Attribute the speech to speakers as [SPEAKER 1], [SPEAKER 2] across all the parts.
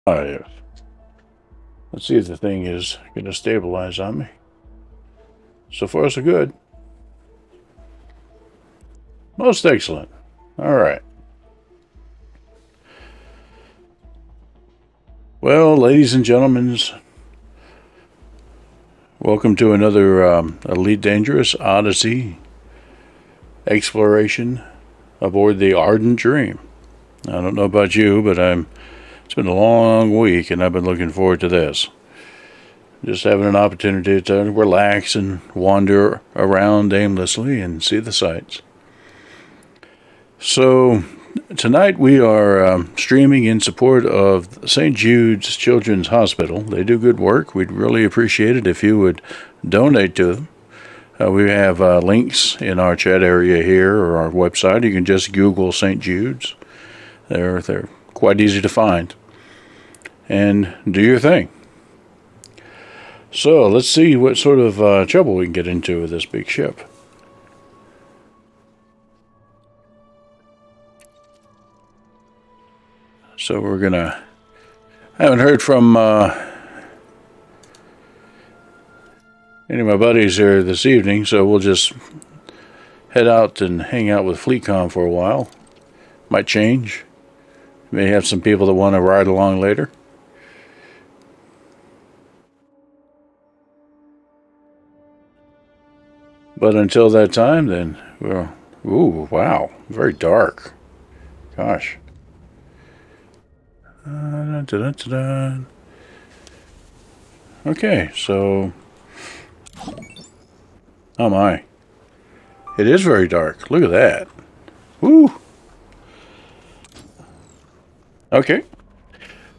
[SPEAKER 1] Yes. Let's see if the thing is going to stabilize on me. So far, so good. Most excellent. All right. Well, ladies and gentlemen, welcome to another Elite Dangerous Odyssey exploration aboard the Ardent Dream. I don't know about you, but it's been a long week, and I've been looking forward to this. Just having an opportunity to relax and wander around aimlessly and see the sights. So, tonight we are streaming in support of St. Jude's Children's Hospital. They do good work. We'd really appreciate it if you would donate to them. We have links in our chat area here or our website. You can just Google St. Jude's. They're quite easy to find. And do your thing. So let's see what sort of trouble we can get into with this big ship. So we're gonna. I haven't heard from any of my buddies here this evening, so we'll just head out and hang out with FleetCom for a while. Might change. May have some people that want to ride along later. But until that time, then, well, ooh, wow, very dark. Gosh. Okay, so, oh my, it is very dark. Look at that. Woo. Okay.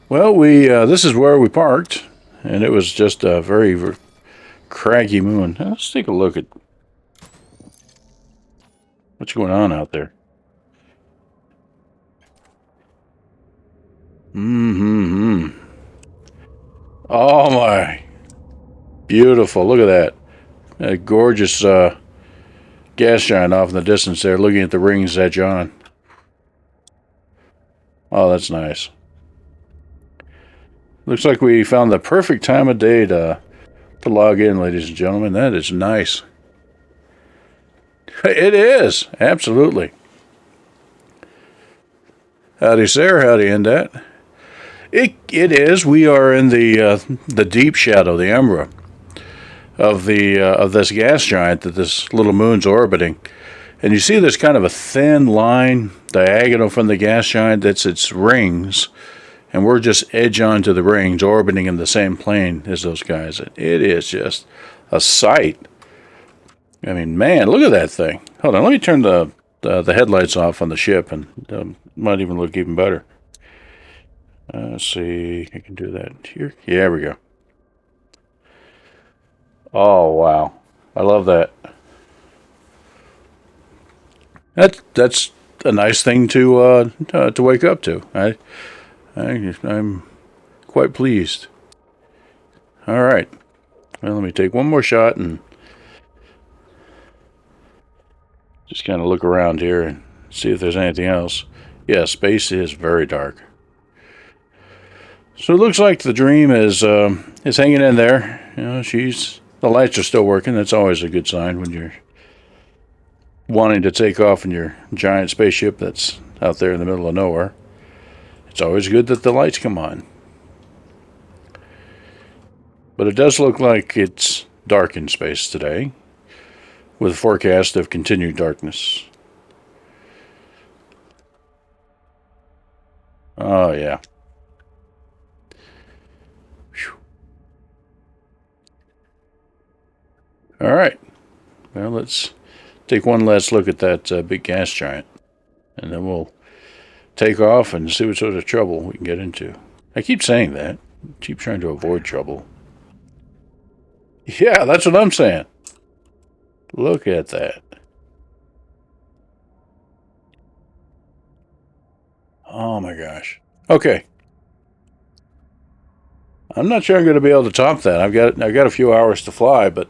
[SPEAKER 1] Well, we this is where we parked, and it was just a very craggy moon. Let's take a look at what's going on out there. Oh my. Beautiful. Look at that. A gorgeous gas giant off in the distance there, looking at the rings edge on. Oh, that's nice. Looks like we found the perfect time of day to log in, ladies and gentlemen. That is nice. It is. Absolutely. Howdy, sir. Howdy, Indat. It is. We are in the deep shadow, the umbra of this gas giant that this little moon's orbiting, and you see there's kind of a thin line diagonal from the gas giant that's its rings, and we're just edge on to the rings, orbiting in the same plane as those guys. It is just a sight. I mean, man, look at that thing. Hold on, let me turn the headlights off on the ship, and might even look even better. Let's see, I can do that here. Yeah, there we go. Oh wow, I love that. That's a nice thing to wake up to. I'm quite pleased. All right, well, let me take one more shot and just kind of look around here and see if there's anything else. Yeah, space is very dark. So it looks like the Dream is hanging in there. You know, the lights are still working. That's always a good sign when you're wanting to take off in your giant spaceship that's out there in the middle of nowhere. It's always good that the lights come on. But it does look like it's dark in space today, with a forecast of continued darkness. Oh, yeah. Whew. All right. Well, let's take one last look at that big gas giant, and then we'll take off and see what sort of trouble we can get into. I keep saying that. I keep trying to avoid trouble. Yeah, that's what I'm saying. Look at that. Oh my gosh. Okay. I'm not sure I'm going to be able to top that. I've got a few hours to fly, but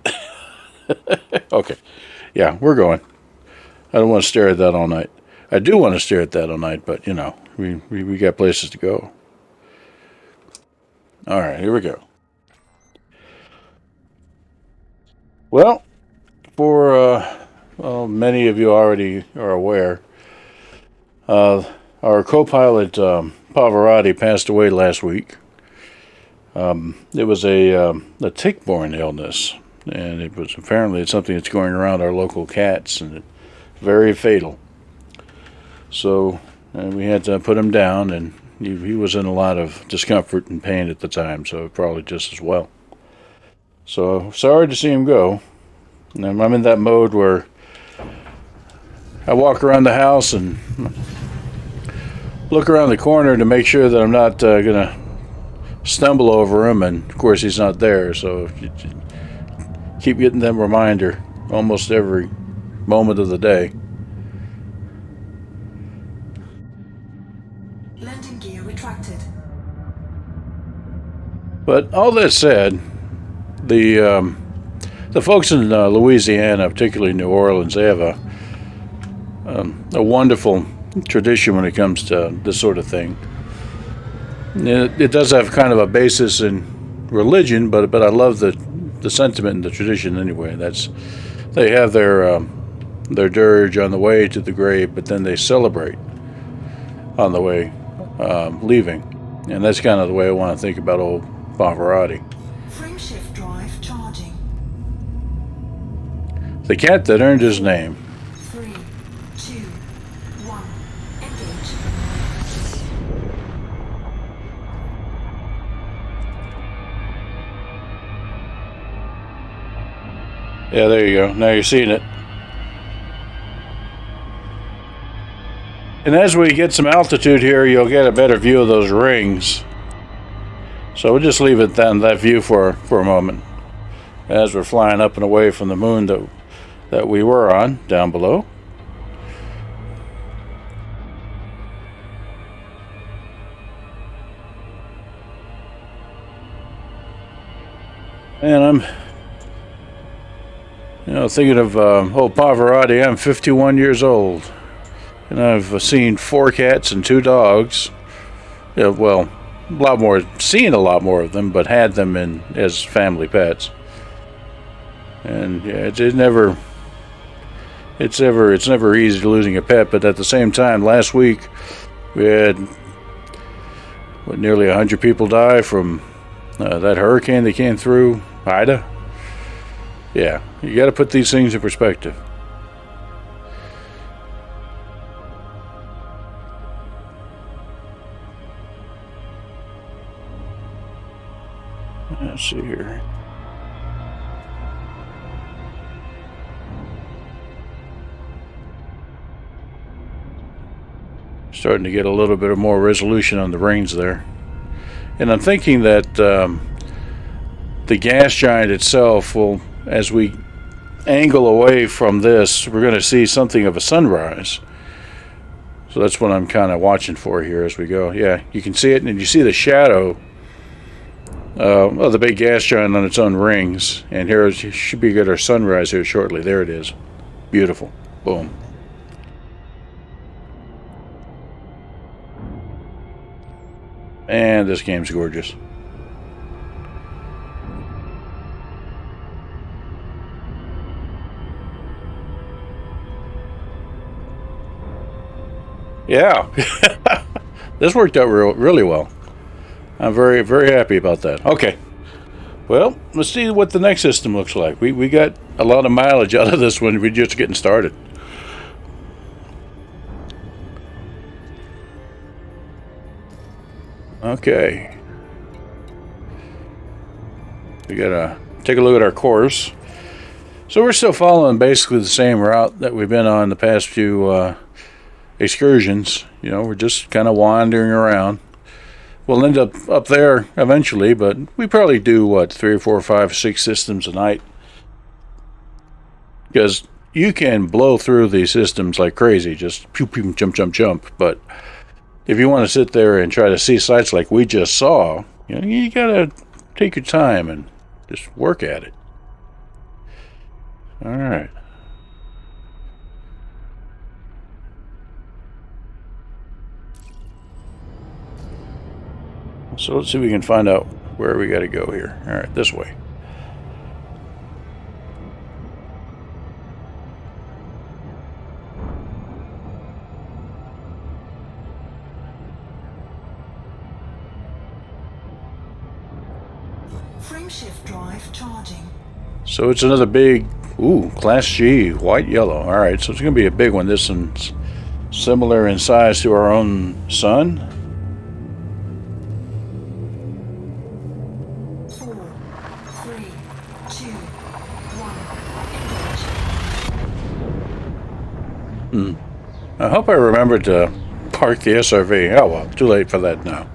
[SPEAKER 1] okay. Yeah, we're going. I don't want to stare at that all night. I do want to stare at that all night, but you know, we got places to go. All right, here we go. Well, well, many of you already are aware, our co-pilot Pavarotti passed away last week. It was a tick-borne illness, and it's something that's going around our local cats, and it's very fatal. So we had to put him down, and he was in a lot of discomfort and pain at the time, so probably just as well. So sorry to see him go. And I'm in that mode where I walk around the house and look around the corner to make sure that I'm not going to stumble over him, and of course he's not there, so keep getting that reminder almost every moment of the day.
[SPEAKER 2] Landing gear retracted.
[SPEAKER 1] But all that said, the folks in Louisiana, particularly New Orleans, they have a wonderful tradition when it comes to this sort of thing. It does have kind of a basis in religion, but I love the sentiment and the tradition anyway. They have their dirge on the way to the grave, but then they celebrate on the way leaving, and that's kind of the way I want to think about old Pavarotti.
[SPEAKER 2] Frameshift drive charging.
[SPEAKER 1] The cat that earned his name.
[SPEAKER 2] 3, 2, 1. Engage.
[SPEAKER 1] Yeah, there you go. Now you're seeing it. And as we get some altitude here, you'll get a better view of those rings. So we'll just leave it in that view for a moment as we're flying up and away from the moon that we were on down below. And I'm thinking of old Pavarotti. I'm 51 years old, and I've seen 4 cats and 2 dogs. Yeah, well, seen a lot more of them, but had them as family pets. And yeah, it's never easy losing a pet. But at the same time, last week we had nearly 100 people die from that hurricane that came through, Ida. Yeah, you got to put these things in perspective. Let's see here. Starting to get a little bit of more resolution on the rings there. And I'm thinking that the gas giant itself will, as we angle away from this, we're going to see something of a sunrise. So that's what I'm kind of watching for here as we go. Yeah, you can see it, and you see the shadow of the big gas giant on its own rings. And here should be good our sunrise here shortly. There it is. Beautiful. Boom. And this game's gorgeous. Yeah, this worked out really well. I'm very, very happy about that. Okay, well, let's see what the next system looks like. We got a lot of mileage out of this one. We're just getting started. Okay, we gotta take a look at our course. So we're still following basically the same route that we've been on the past few excursions. We're just kind of wandering around. We'll end up there eventually, but we probably do 3 or 4 or 5, 6 systems a night, because you can blow through these systems like crazy, just pew pew jump jump jump. But if you want to sit there and try to see sights like we just saw, you gotta take your time and just work at it. All right. So let's see if we can find out Where we got to go here? All right, this way.
[SPEAKER 2] Frameshift drive charging.
[SPEAKER 1] So it's another big, Class G, white, yellow. All right, so it's going to be a big one. This one's similar in size to our own sun.
[SPEAKER 2] 4, 3, 2, 1, engage.
[SPEAKER 1] I hope I remembered to park the SRV. Oh well, too late for that now.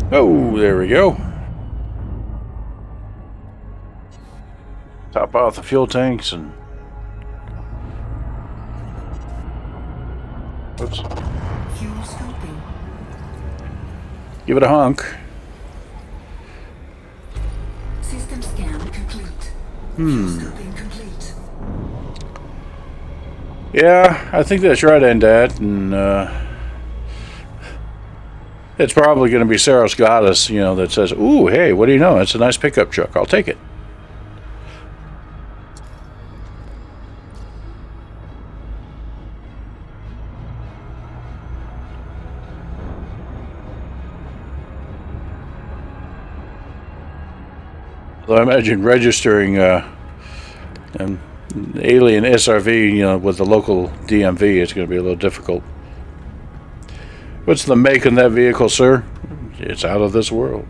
[SPEAKER 1] Oh, there we go. Top off the fuel tanks and... Oops.
[SPEAKER 2] Fuel scoping.
[SPEAKER 1] Give it a honk.
[SPEAKER 2] System scan complete. Fuel scoping complete.
[SPEAKER 1] Yeah, I think that's right, Endad, and it's probably going to be Saros Goddess, that says, "Ooh, hey, what do you know? It's a nice pickup truck. I'll take it." Although I imagine registering an alien SRV, with the local DMV, it's going to be a little difficult. What's the make on that vehicle, sir? It's out of this world.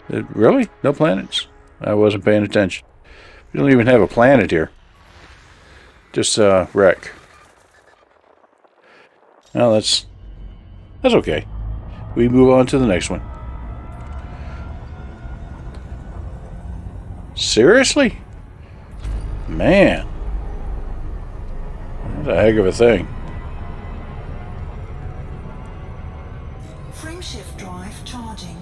[SPEAKER 1] Really? No planets? I wasn't paying attention. We don't even have a planet here. Just wreck. Well, that's okay. We move on to the next one. Seriously? Man. That's a heck of a thing.
[SPEAKER 2] Frameshift drive charging.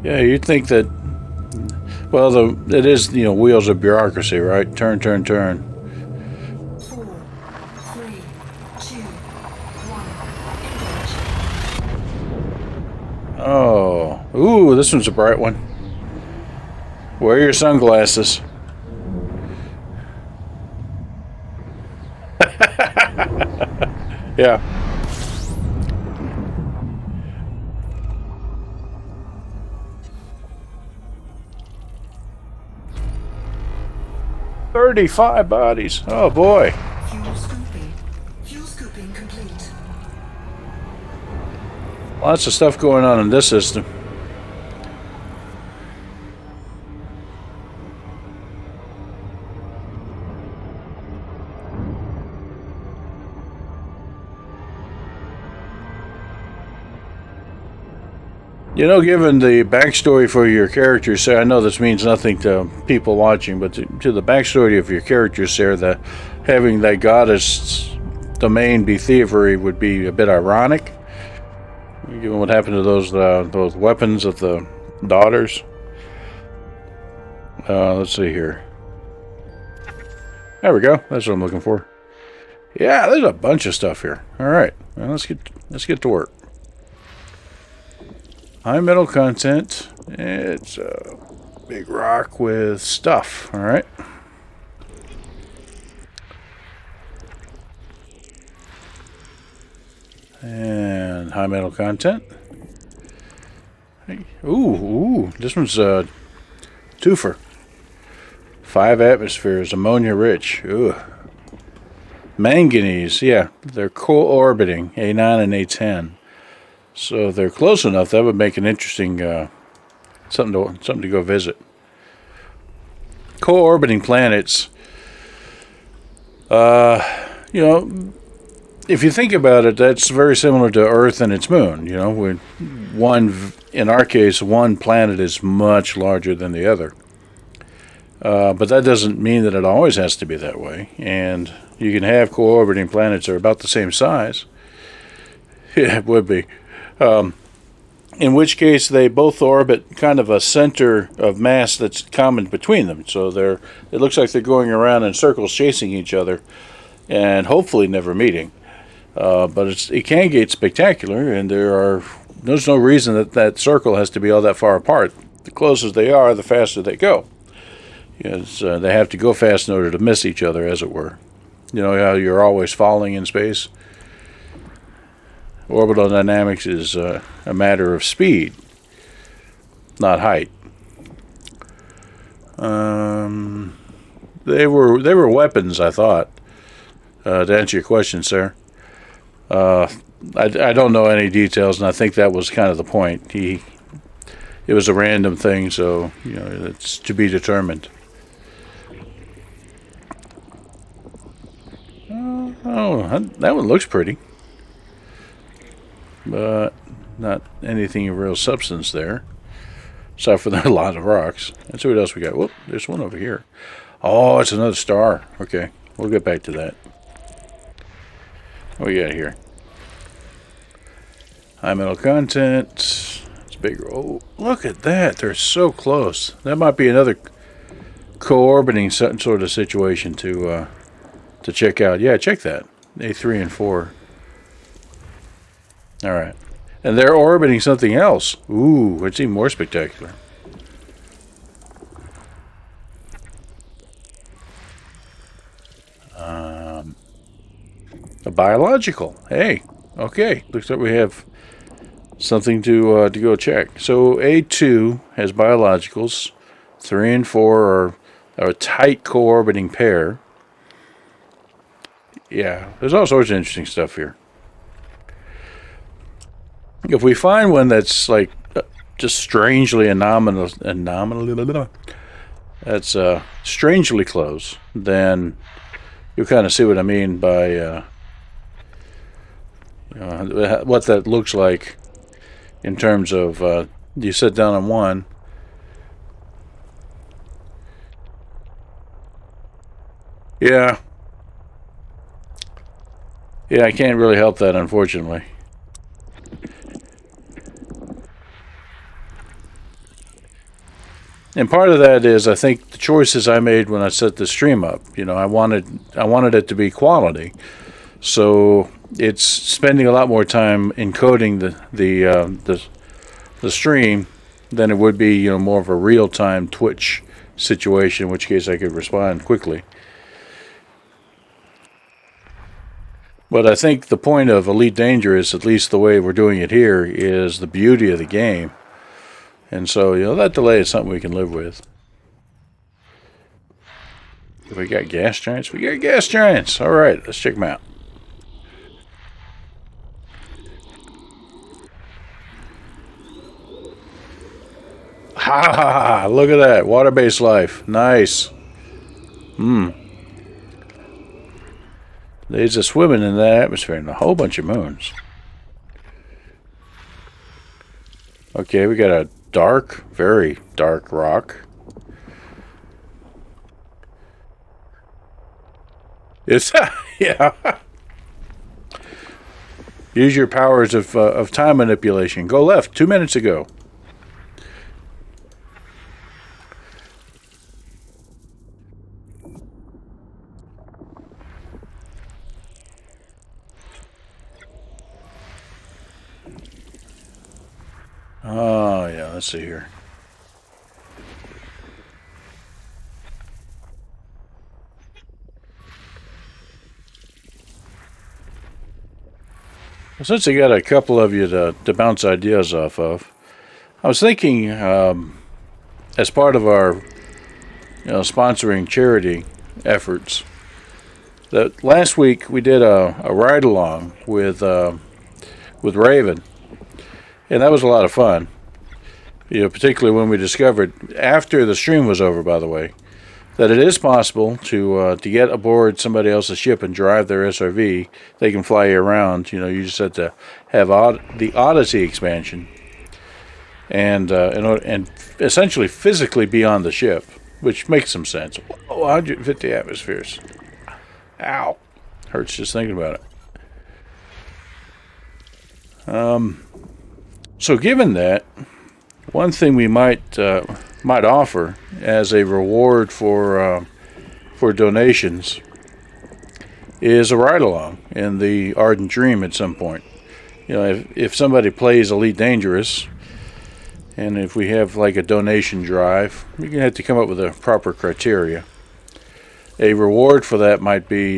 [SPEAKER 1] Yeah, you'd think that... Well, it is, wheels of bureaucracy, right? Turn, turn, turn.
[SPEAKER 2] 4, 3, 2, 1, engage.
[SPEAKER 1] Oh. Ooh, this one's a bright one. Wear your sunglasses. Yeah. "35 bodies. Oh boy.
[SPEAKER 2] Fuel scooping. Fuel scooping complete.
[SPEAKER 1] Lots of stuff going on in this system. Given the backstory for your characters, I know this means nothing to people watching, but to the backstory of your characters there, that having that goddess domain be thievery would be a bit ironic, given what happened to those weapons of the daughters. Let's see here. There we go. That's what I'm looking for. Yeah, there's a bunch of stuff here. All right, well, let's get to work. High metal content. It's a big rock with stuff. All right. And high metal content. Hey. Ooh, this one's a twofer. 5 atmospheres, ammonia rich. Ooh. Manganese, yeah, they're co-orbiting A9 and A10. So if they're close enough, that would make an interesting something to go visit. Co-orbiting planets. If you think about it, that's very similar to Earth and its moon. In our case, one planet is much larger than the other. But that doesn't mean that it always has to be that way. And you can have co-orbiting planets that are about the same size. Yeah, it would be. in which case they both orbit kind of a center of mass that's common between them. So it looks like they're going around in circles chasing each other and hopefully never meeting. But it can get spectacular, and there's no reason that circle has to be all that far apart. The closer they are, the faster they go. Because they have to go fast in order to miss each other, as it were. You know how you're always falling in space? Orbital dynamics is a matter of speed, not height. They were weapons, I thought. To answer your question, sir. I don't know any details, and I think that was kind of the point. It was a random thing, so it's to be determined. Oh, that one looks pretty. But not anything of real substance there. Aside from a lot of rocks. Let's see what else we got. Whoop, there's one over here. Oh, it's another star. Okay, we'll get back to that. What we got here? High metal content. It's bigger. Oh, look at that. They're so close. That might be another co-orbiting sort of situation to check out. Yeah, check that. A3 and 4. All right. And they're orbiting something else. Ooh, it's even more spectacular. A biological. Hey, okay. Looks like we have something to go check. So A2 has biologicals. 3 and 4 are a tight co-orbiting pair. Yeah, there's all sorts of interesting stuff here. If we find one that's like just strangely anomalous, that's strangely close, then you'll kind of see what I mean by what that looks like in terms of you sit down on one. Yeah, I can't really help that, unfortunately. And part of that is, I think, the choices I made when I set the stream up. I wanted it to be quality, so it's spending a lot more time encoding the stream than it would be, more of a real-time Twitch situation, in which case I could respond quickly. But I think the point of Elite Dangerous, at least the way we're doing it here, is the beauty of the game. And so, that delay is something we can live with. We got gas giants? We got gas giants! Alright, let's check them out. Ha ha ha! Look at that. Water-based life. Nice. They's a swimming in that atmosphere and a whole bunch of moons. Okay, we got a very dark rock. It's yeah. Use your powers of time manipulation. Go left 2 minutes ago. Oh, yeah, let's see here. Well, since I got a couple of you to bounce ideas off of, I was thinking, as part of our sponsoring charity efforts, that last week we did a ride-along with Raven. And that was a lot of fun, particularly when we discovered, after the stream was over, by the way, that it is possible to get aboard somebody else's ship and drive their SRV. They can fly you around. You just have to have the Odyssey expansion and essentially physically be on the ship, which makes some sense. Oh, 150 atmospheres. Ow. Hurts just thinking about it. So given that, one thing we might offer as a reward for donations is a ride along in the Ardent Dream at some point. You know, if somebody plays Elite Dangerous, and if we have like a donation drive, we're going to have to come up with a proper criteria. A reward for that might be,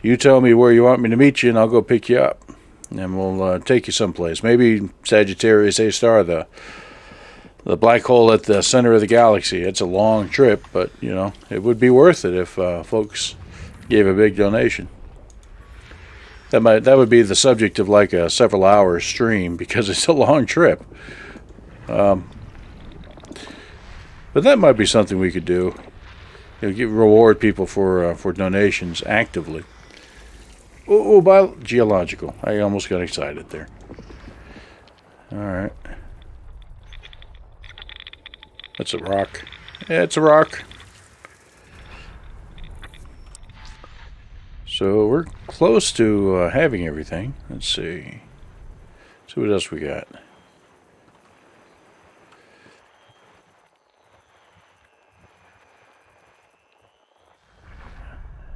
[SPEAKER 1] you tell me where you want me to meet you and I'll go pick you up. And we'll take you someplace. Maybe Sagittarius A star, the black hole at the center of the galaxy. It's a long trip, but you know it would be worth it if folks gave a big donation. That would be the subject of like a several hour stream because it's a long trip. But that might be something we could do. You know, reward people for donations actively. Oh, geological. I almost got excited there. All right. That's a rock. Yeah, it's a rock. So we're close to having everything. Let's see. See what else we got.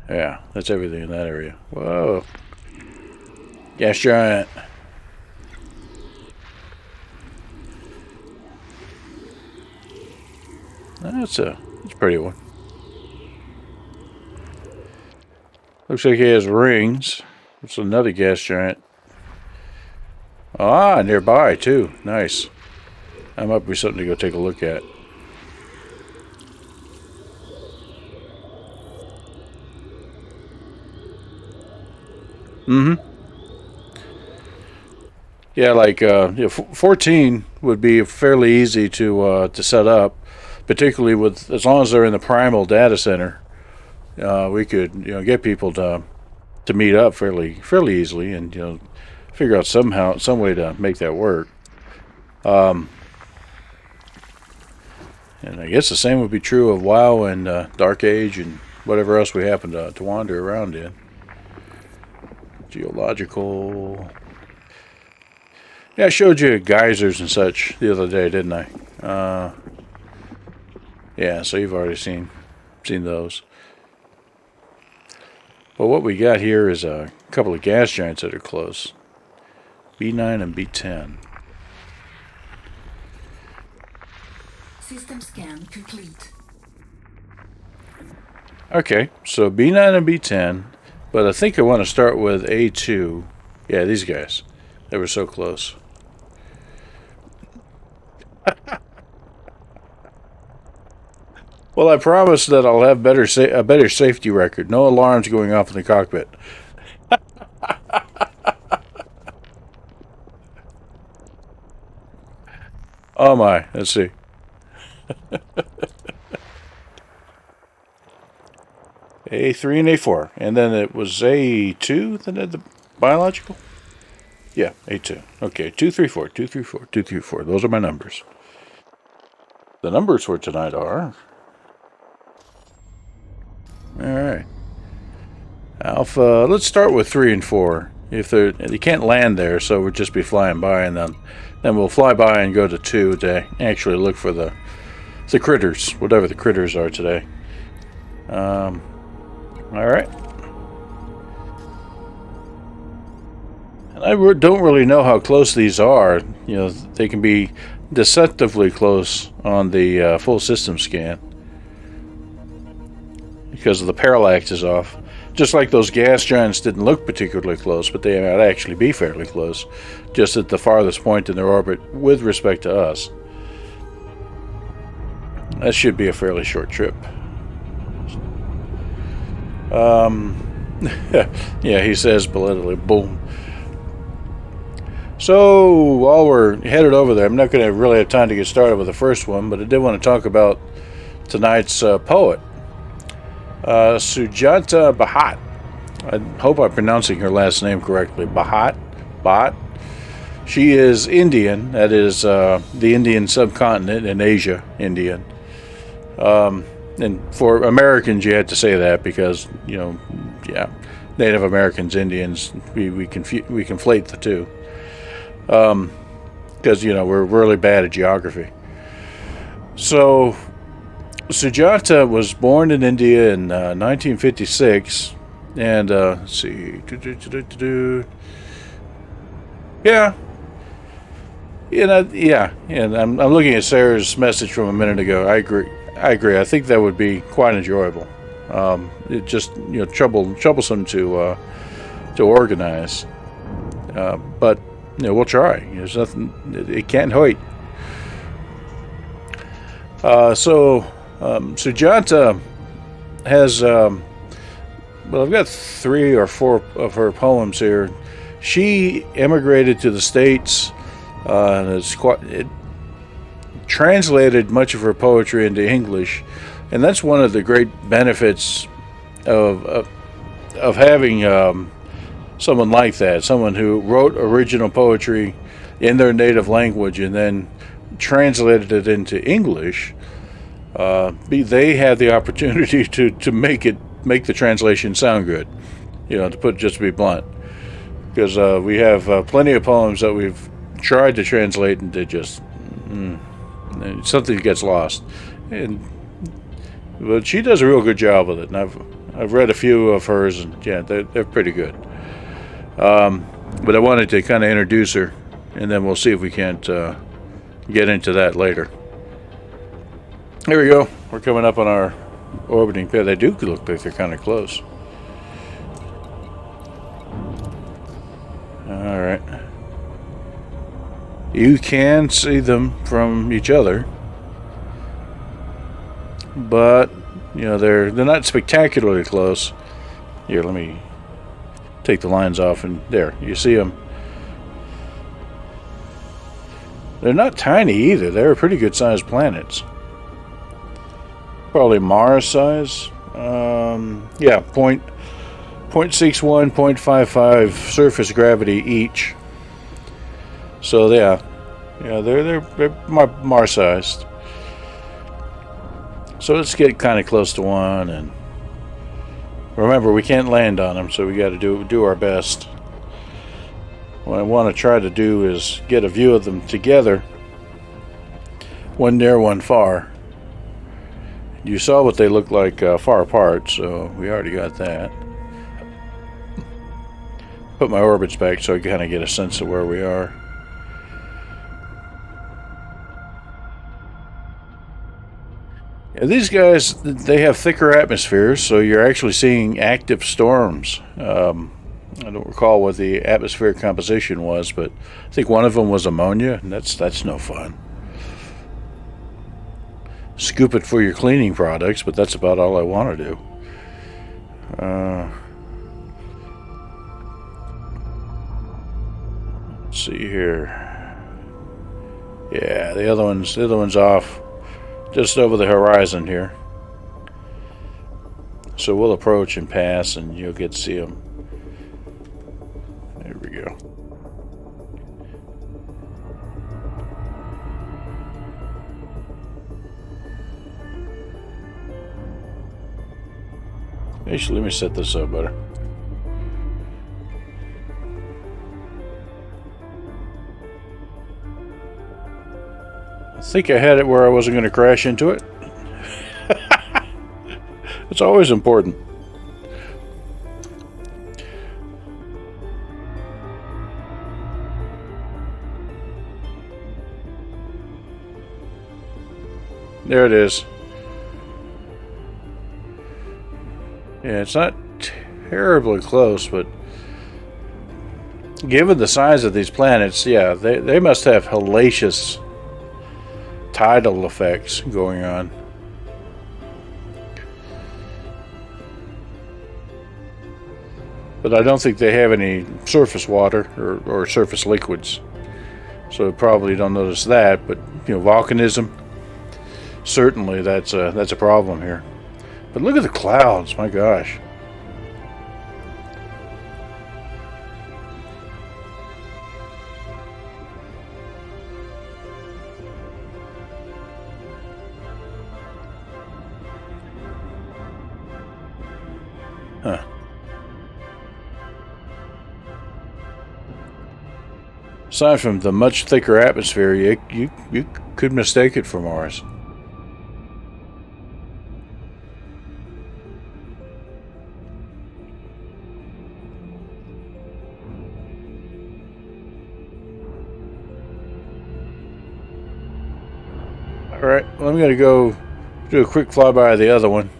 [SPEAKER 1] Yeah, that's everything in that area. Whoa. Gas giant. That's a pretty one. Looks like he has rings. It's another gas giant. Ah, nearby too. Nice. That might be something to go take a look at. Mm-hmm. Yeah, like 14 would be fairly easy to set up, particularly with as long as they're in the primal data center. We could get people to meet up fairly easily, and figure out some way to make that work. And I guess the same would be true of WoW and Dark Age and whatever else we happen to wander around in. Geological. Yeah, I showed you geysers and such the other day, didn't I? Yeah, so you've already seen those. Well, what we got here is a couple of gas giants that are close. B9 and B10.
[SPEAKER 2] System scan complete.
[SPEAKER 1] Okay, so B9 and B10, but I think I want to start with A2. Yeah, these guys. They were so close. Well, I promise that I'll have a better safety record. No alarms going off in the cockpit. Oh my, let's see. A3 and A4. And then it was A2 that had the biological? Yeah, A2. Okay, 234, 234, 234. Those are my numbers. The numbers for tonight are... Alright. Alpha, let's start with 3 and 4. If they can't land there, so we'll just be flying by, and then we'll fly by and go to 2 to actually look for the critters, whatever the critters are today. Alright. And I don't really know how close these are. They can be deceptively close on the full system scan because of the parallax is off. Just like those gas giants didn't look particularly close, but they might actually be fairly close, just at the farthest point in their orbit with respect to us. That should be a fairly short trip. Yeah, he says politically, boom. So, while we're headed over there, I'm not going to really have time to get started with the first one, but I did want to talk about tonight's poet, Sujata Bhatt. I hope I'm pronouncing her last name correctly. Bhatt. She is Indian. That is the Indian subcontinent in Asia, Indian. And for Americans, you had to say that because, Native Americans, Indians, we conflate the two. because we're really bad at geography. So Sujata was born in India in 1956, and let's see, yeah, yeah, and I'm looking at Sarah's message from a minute ago. I agree. I think that would be quite enjoyable. It just troublesome to organize, but we'll try. There's nothing. It can't wait. So Sujata has well, I've got 3 or 4 of her poems here. She immigrated to the States, and it translated much of her poetry into English, and that's one of the great benefits of having someone like that, someone who wrote original poetry in their native language and then translated it into English. They had the opportunity to make the translation sound good, just to be blunt, because we have plenty of poems that we've tried to translate and they just something gets lost, but she does a real good job with it, and I've read a few of hers, and yeah, they're pretty good. But I wanted to kind of introduce her, and then we'll see if we can't get into that later. Here we go. We're coming up on our orbiting pair. They do look like they're kind of close. All right. You can see them from each other, but they're not spectacularly close. Here, let me take the lines off, and there you see them. They're not tiny either. They're pretty good sized planets. Probably Mars size. Yeah, 0.61, 0.55 surface gravity each. So yeah, they're Mars sized. So let's get kind of close to one, and remember, we can't land on them, so we got to do our best. What I want to try to do is get a view of them together, one near, one far. You saw what they look like far apart, so we already got that. Put my orbits back so I kind of get a sense of where we are. Yeah, these guys, they have thicker atmospheres, so you're actually seeing active storms. I don't recall what the atmospheric composition was, but I think one of them was ammonia, and that's no fun. Scoop it for your cleaning products, but that's about all I want to do. Let's see here. Yeah, the other one's off just over the horizon here. So we'll approach and pass, and you'll get to see them. There we go. Actually, let me set this up better. I think I had it where I wasn't going to crash into it. It's always important. There it is. Yeah, it's not terribly close, but given the size of these planets, yeah, they must have hellacious tidal effects going on. But I don't think they have any surface water or surface liquids, so probably don't notice that. But volcanism, certainly that's a problem here. But look at the clouds, my gosh. aside from the much thicker atmosphere, you could mistake it for Mars. Alright, well, I'm going to go do a quick flyby of the other one.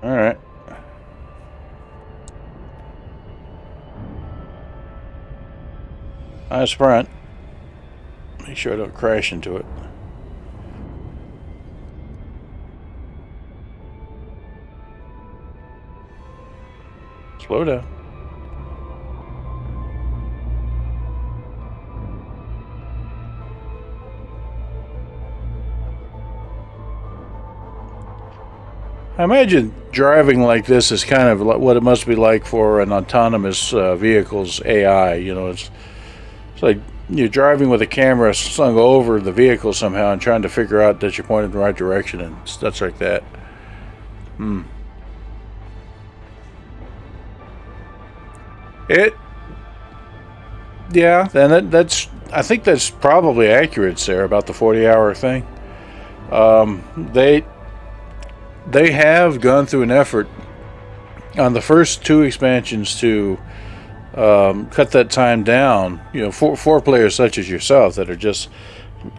[SPEAKER 1] Alright. Nice sprint. Make sure I don't crash into it. Slow down. I imagine driving like this is kind of what it must be like for an autonomous vehicle's AI. You know, it's like you're driving with a camera slung over the vehicle somehow and trying to figure out that you're pointed in the right direction and stuff like that. Yeah, then that's, I think that's probably accurate, Sarah, about the 40-hour thing. They have gone through an effort on the first two expansions to cut that time down. You know, for players such as yourself that are just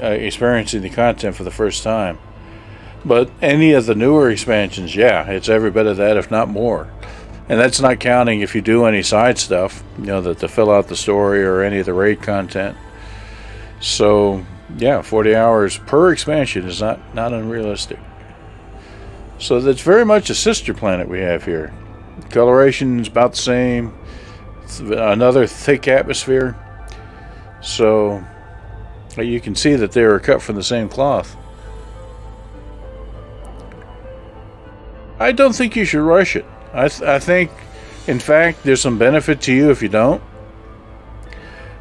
[SPEAKER 1] experiencing the content for the first time. But any of the newer expansions, yeah, it's every bit of that, if not more. And that's not counting if you do any side stuff, you know, to fill out the story or any of the raid content. So, yeah, 40 hours per expansion is not unrealistic. So that's very much a sister planet we have here. Coloration is about the same. Another thick atmosphere. So you can see that they are cut from the same cloth. I don't think you should rush it. I think, in fact, there's some benefit to you if you don't.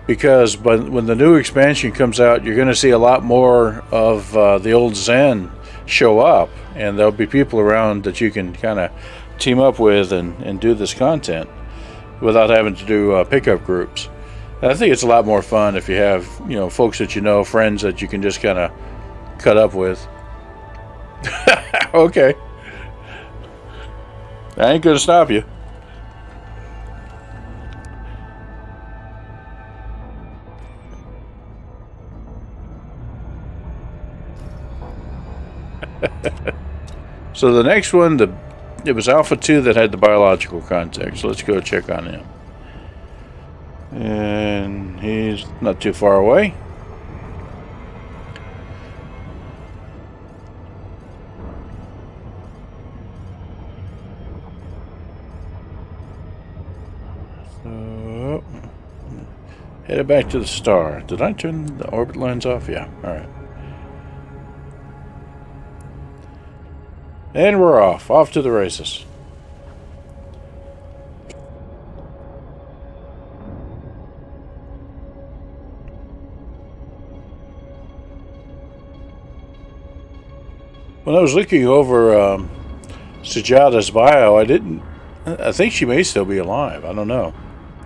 [SPEAKER 1] Because when the new expansion comes out, you're going to see a lot more of the old Zen show up. And there'll be people around that you can kind of team up with and do this content without having to do pickup groups. And I think it's a lot more fun if you have, you know, folks that you know, friends that you can just kind of cut up with. Okay. I ain't going to stop you. So the next one, it was Alpha 2 that had the biological contact. So let's go check on him. And he's not too far away. So, headed back to the star. Did I turn the orbit lines off? Yeah, alright. And we're off to the races. When I was looking over Sujata's bio, I think she may still be alive. I don't know.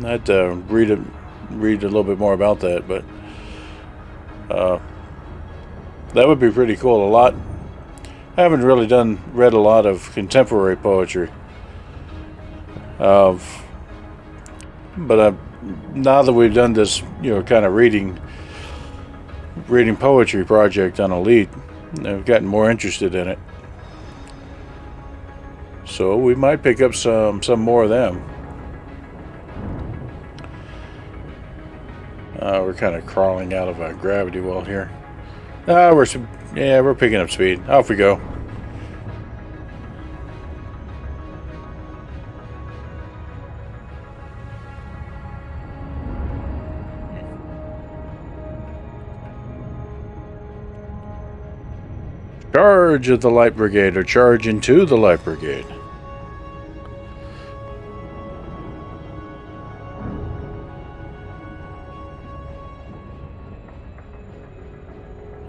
[SPEAKER 1] I had to read a little bit more about that, but that would be pretty cool. I haven't really read a lot of contemporary poetry. But now that we've done this, you know, kind of reading poetry project on Elite, I've gotten more interested in it. So we might pick up some more of them. We're kind of crawling out of a gravity well here. We're picking up speed. Off we go. Charge of the Light Brigade, or charge into the Light Brigade.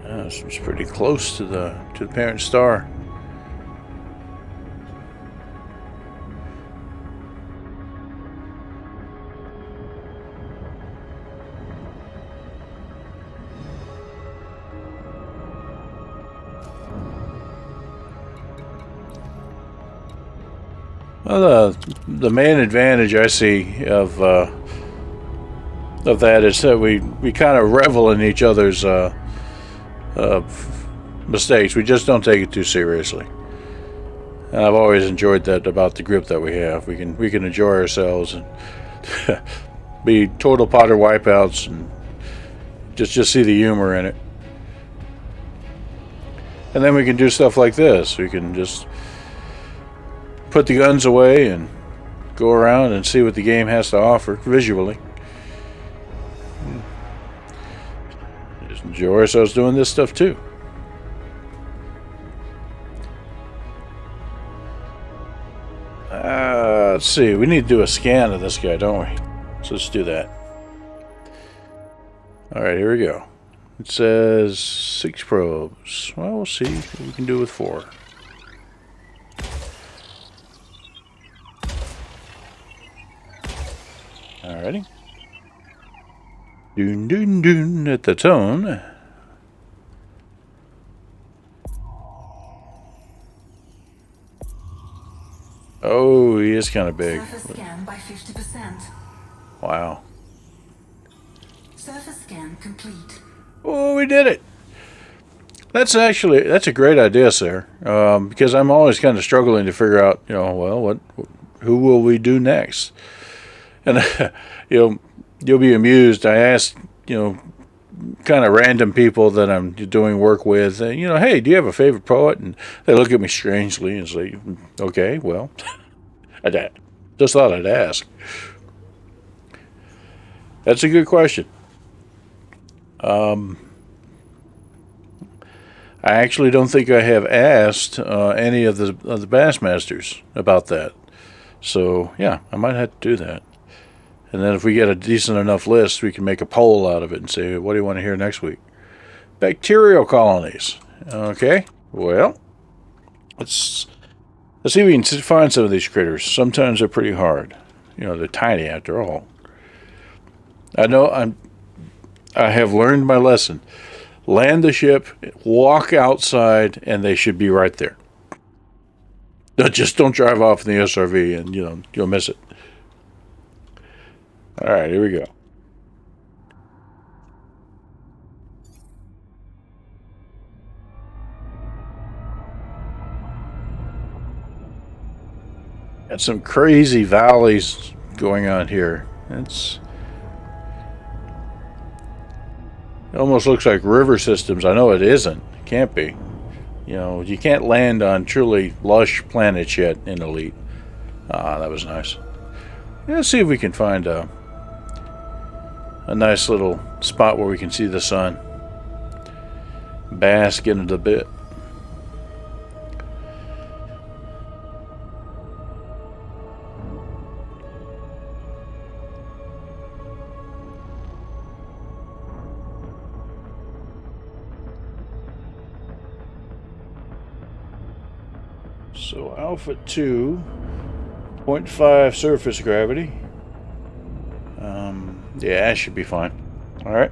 [SPEAKER 1] This was pretty close to the parent star. Well, the main advantage I see of that is that we kind of revel in each other's mistakes. We just don't take it too seriously. And I've always enjoyed that about the group that we have. We can enjoy ourselves and be total Potter wipeouts and just see the humor in it. And then we can do stuff like this. We can just put the guns away and go around and see what the game has to offer visually. Just enjoy ourselves doing this stuff too. Let's see, we need to do a scan of this guy, don't we? So let's do that. Alright, here we go. It says 6 probes. Well, we'll see what we can do with 4. Alrighty. Doon doon doon at the tone. Oh, he is kind of big.
[SPEAKER 2] Surface scan by 50%.
[SPEAKER 1] Wow.
[SPEAKER 2] Surface scan complete.
[SPEAKER 1] Oh, we did it. That's a great idea, sir. Because I'm always kind of struggling to figure out, well, who will we do next? And you'll be amused. I asked, kind of random people that I'm doing work with, hey, do you have a favorite poet? And they look at me strangely and say, okay, well, I just thought I'd ask. That's a good question. I actually don't think I have asked any of the Bassmasters about that. So, yeah, I might have to do that. And then if we get a decent enough list, we can make a poll out of it and say, what do you want to hear next week? Bacterial colonies. Okay, well, let's see if we can find some of these critters. Sometimes they're pretty hard. They're tiny after all. I know I have learned my lesson. Land the ship, walk outside, and they should be right there. Just don't drive off in the SRV and, you'll miss it. All right, here we go. Got some crazy valleys going on here. It almost looks like river systems. I know it isn't. It can't be. You can't land on truly lush planets yet in Elite. That was nice. Let's see if we can find a nice little spot where we can see the sun. Bask in it a bit. So Alpha 2, 0.5 surface gravity. Yeah, that should be fine. All right.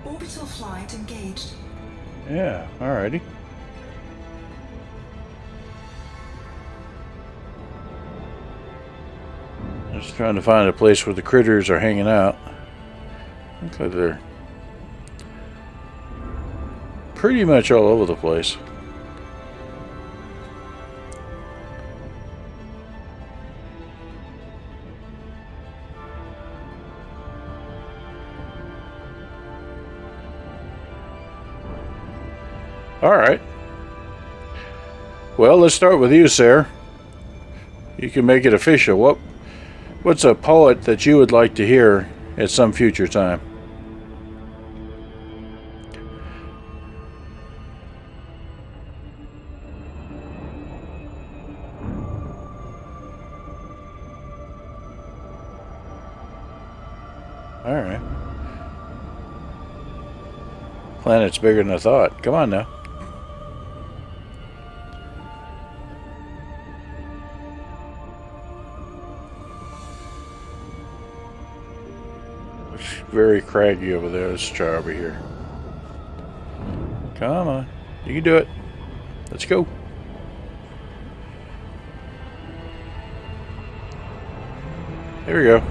[SPEAKER 2] Orbital flight engaged.
[SPEAKER 1] Yeah, alrighty. Just trying to find a place where the critters are hanging out. Looks like they're pretty much all over the place. All right. Well, let's start with you, Sarah. You can make it official. What's a poet that you would like to hear at some future time? All right. Planet's bigger than I thought. Come on now. It's very craggy over there. Let's try over here. Come on. You can do it. Let's go. There we go.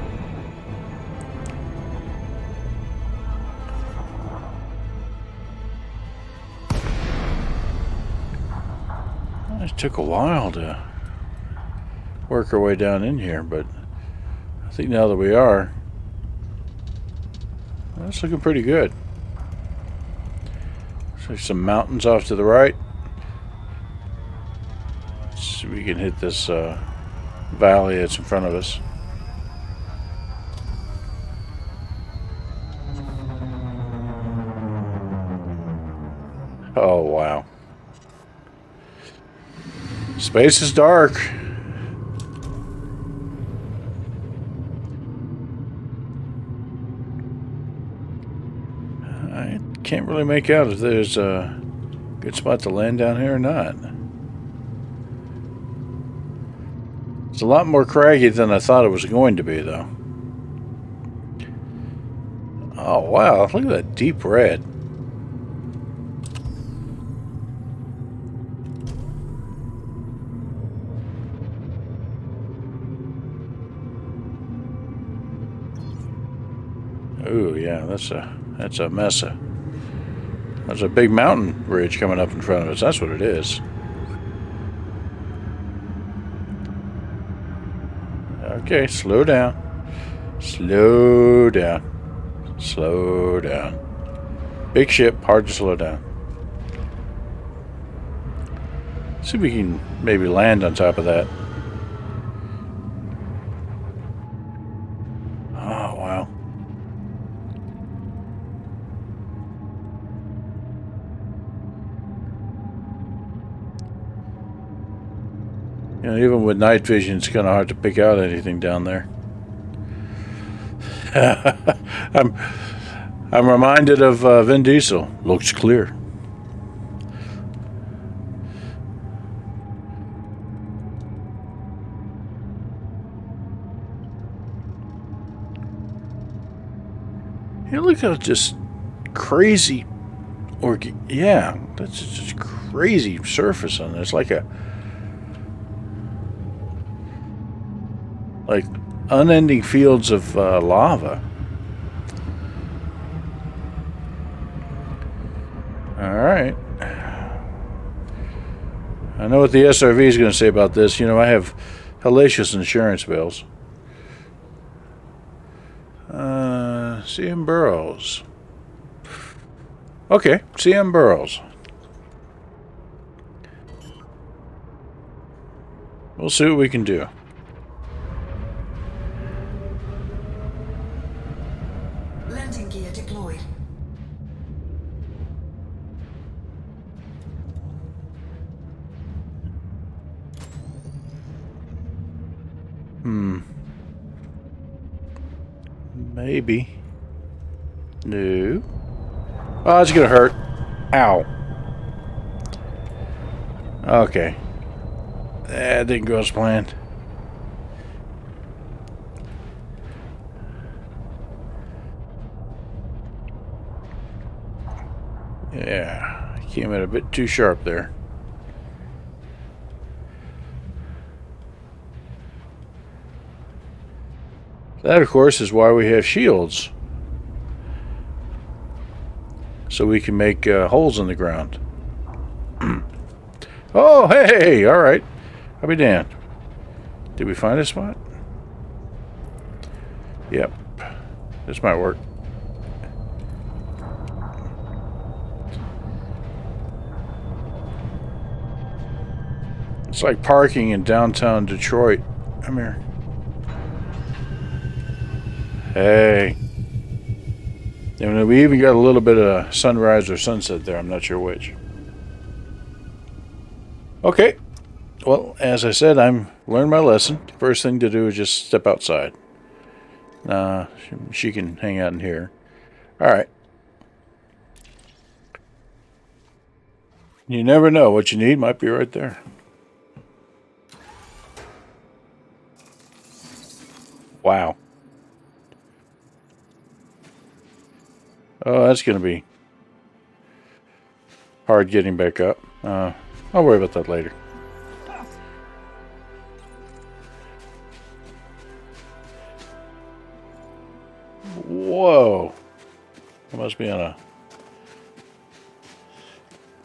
[SPEAKER 1] It took a while to work our way down in here, but I think now that we are, that's looking pretty good. So some mountains off to the right. Let's see if we can hit this valley that's in front of us. Oh, wow. Space is dark. I can't really make out if there's a good spot to land down here or not. It's a lot more craggy than I thought it was going to be, though. Oh, wow. Look at that deep red. Ooh, yeah, that's a mess. There's a big mountain ridge coming up in front of us. That's what it is. Okay, slow down. Slow down. Slow down. Big ship, hard to slow down. See if we can maybe land on top of that. Oh, wow. You know, even with night vision, it's kind of hard to pick out anything down there. I'm reminded of Vin Diesel. Looks clear. You look at just crazy, yeah, that's just crazy surface on this, like unending fields of lava. All right. I know what the SRV is going to say about this. You know, I have hellacious insurance bills. CM Burrows. Okay, CM Burrows. We'll see what we can do.
[SPEAKER 2] Landing gear deployed.
[SPEAKER 1] Maybe. No. Oh, it's gonna hurt. Ow. Okay. That didn't go as planned. Yeah, came in a bit too sharp there. That, of course, is why we have shields. So we can make holes in the ground. Oh, hey, all right. I'll be damned. Did we find a spot? Yep. This might work. It's like parking in downtown Detroit. Come here. Hey. And we even got a little bit of sunrise or sunset there. I'm not sure which. Okay. Well, as I said, I'm learned my lesson. First thing to do is just step outside. She can hang out in here. All right. You never know. What you need might be right there. Wow. Oh, that's going to be hard getting back up. I'll worry about that later. Whoa. I must be on a...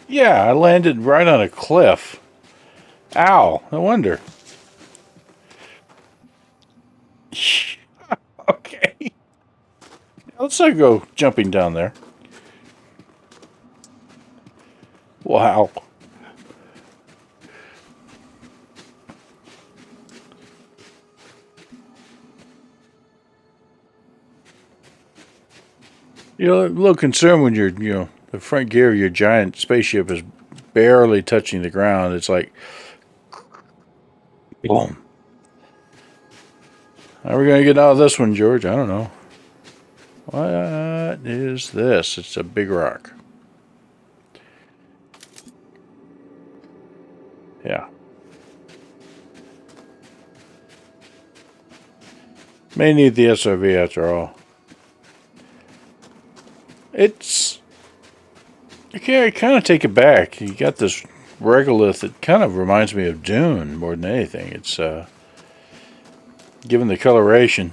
[SPEAKER 1] Yeah, I landed right on a cliff. Ow, no wonder. Okay. Let's not go jumping down there. Wow. You're a little concerned when the front gear of your giant spaceship is barely touching the ground. It's like, boom. How are we going to get out of this one, George? I don't know. What is this? It's a big rock. Yeah. May need the SRV after all. You can't kind of take it back. You got this regolith that kind of reminds me of Dune more than anything. It's given the coloration,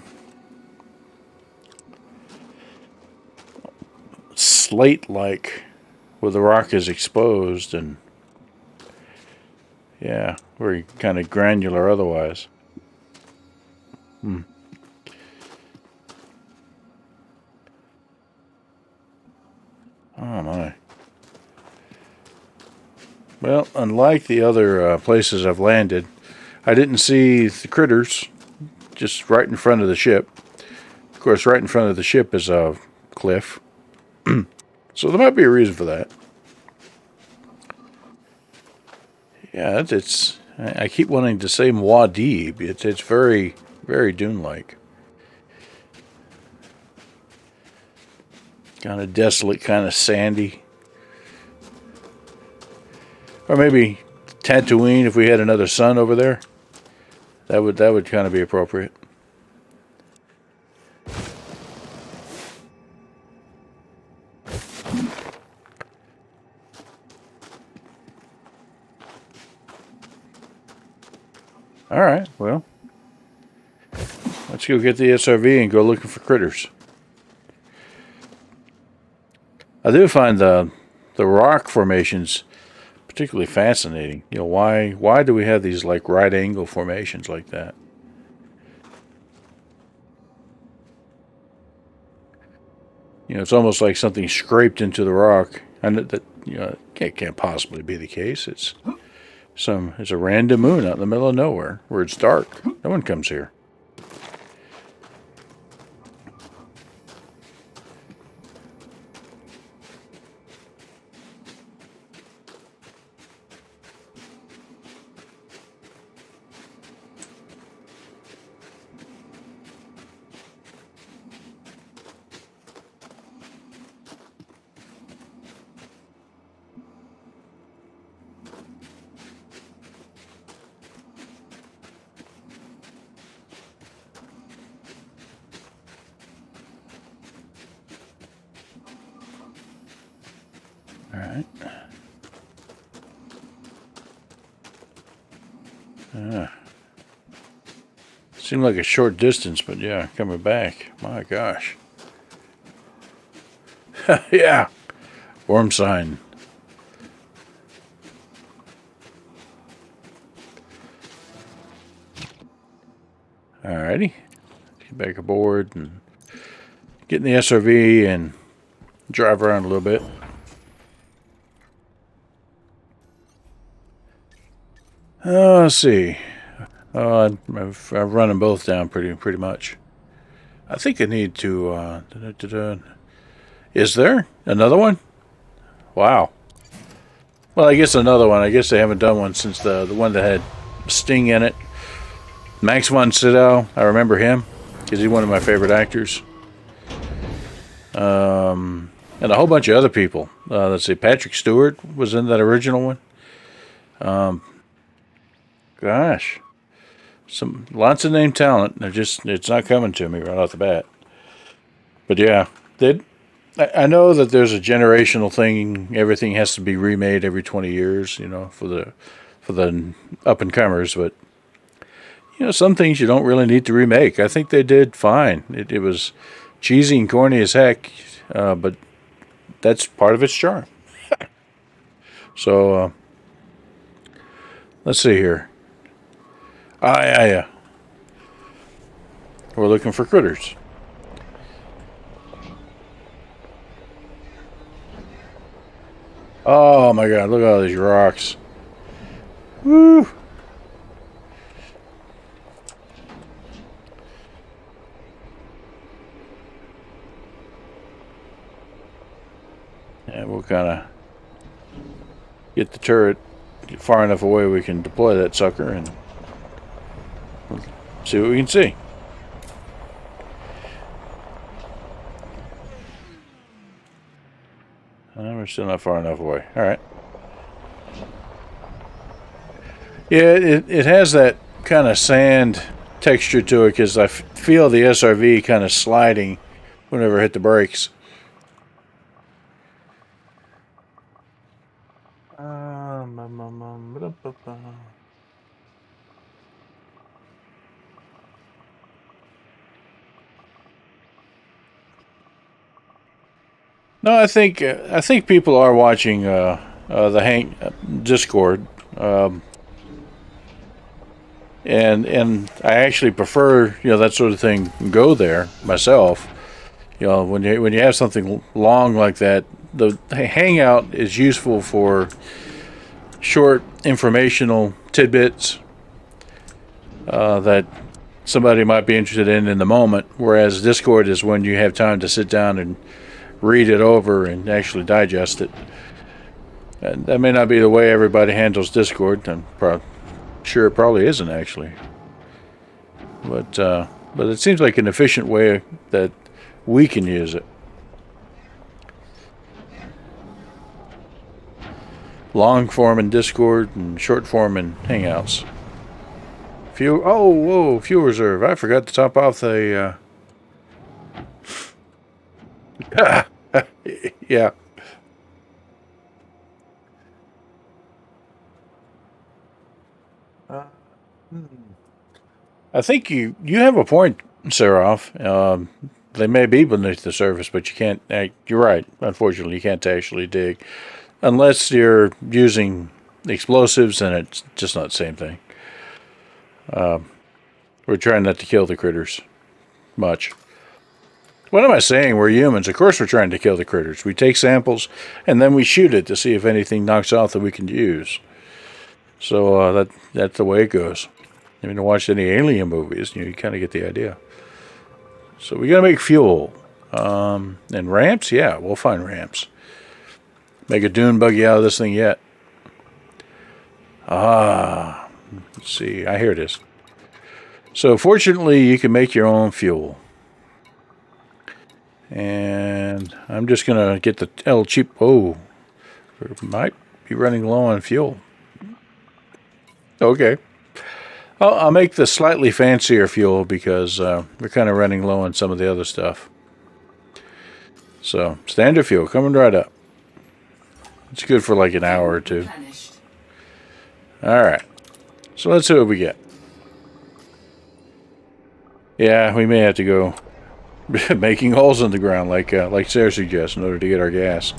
[SPEAKER 1] slate-like, where the rock is exposed, and yeah, very kind of granular otherwise. Oh my. Well, unlike the other places I've landed, I didn't see the critters just right in front of the ship. Of course, right in front of the ship is a cliff. So there might be a reason for that. Yeah, I keep wanting to say Muad'Dib. It's very, very Dune-like. Kind of desolate, kind of sandy. Or maybe Tatooine if we had another sun over there. That would kind of be appropriate. All right, well, let's go get the SRV and go looking for critters. I do find the rock formations particularly fascinating. Why do we have these like right angle formations like that? It's almost like something scraped into the rock, and that it can't possibly be the case. It's a random moon out in the middle of nowhere where it's dark. No one comes here. All right. Seemed like a short distance, but yeah, coming back. My gosh. Yeah. Worm sign. Alrighty. Get back aboard and get in the SRV and drive around a little bit. Let's see. I've run them both down pretty much. I think I need to. Is there another one? Wow. Well, I guess another one. I guess they haven't done one since the one that had Sting in it. Max von Sydow. I remember him because he's one of my favorite actors. And a whole bunch of other people. Let's see. Patrick Stewart was in that original one. Gosh. Lots of name talent. It's not coming to me right off the bat. But yeah, I know that there's a generational thing. Everything has to be remade every 20 years, for the up and comers. But some things you don't really need to remake. I think they did fine. It was cheesy and corny as heck, but that's part of its charm. So let's see here. Yeah. We're looking for critters. Oh my god, look at all these rocks. Woo! And we'll kind of get the turret far enough away we can deploy that sucker and see what we can see. We're still not far enough away. All right. Yeah, it has that kind of sand texture to it because I feel the SRV kind of sliding whenever I hit the brakes. No, I think people are watching the Discord, and I actually prefer that sort of thing go there myself. When you have something long like that, the Hangout is useful for short informational tidbits that somebody might be interested in the moment, whereas Discord is when you have time to sit down and read it over and actually digest it. And that may not be the way everybody handles Discord. I'm sure it probably isn't actually. But it seems like an efficient way that we can use it. Long form in Discord and short form in Hangouts. Fuel reserve. I forgot to top off the yeah. I think you have a point, Seraph. They may be beneath the surface, but you can't. You're right. Unfortunately, you can't actually dig unless you're using explosives, and it's just not the same thing. We're trying not to kill the critters much. What am I saying? We're humans. Of course we're trying to kill the critters. We take samples, and then we shoot it to see if anything knocks off that we can use. So that's the way it goes. I mean, to watch any alien movies, you kind of get the idea. So we got to make fuel. And ramps? Yeah, we'll find ramps. Make a dune buggy out of this thing yet. Let's see. Here it is. So fortunately, you can make your own fuel. And I'm just going to get the cheap. Oh, we might be running low on fuel. Okay. I'll make the slightly fancier fuel because we're kind of running low on some of the other stuff. So, standard fuel coming right up. It's good for like an hour or two. Alright. So let's see what we get. Yeah, we may have to go making holes in the ground like Sarah suggests in order to get our gas.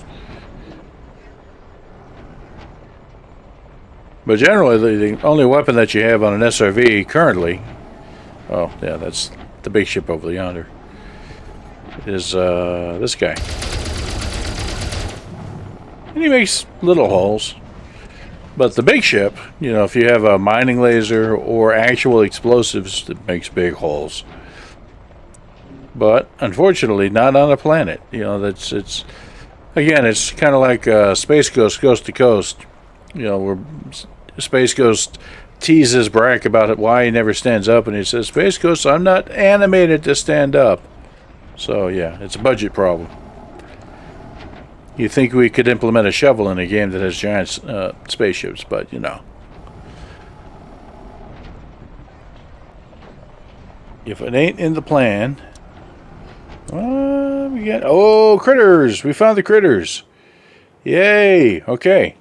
[SPEAKER 1] But generally, the only weapon that you have on an SRV currently, oh yeah, that's the big ship over yonder, is this guy. And he makes little holes. But the big ship, you know, if you have a mining laser or actual explosives, it makes big holes. But unfortunately, not on a planet. You know, it's again, it's kind of like Space Ghost, Coast to Coast. You know, where Space Ghost teases Brack about it, why he never stands up, and he says, "Space Ghost, I'm not animated to stand up." So yeah, it's a budget problem. You think we could implement a shovel in a game that has giant spaceships, but you know. If it ain't in the plan... we got... Oh, critters! We found the critters! Yay! Okay.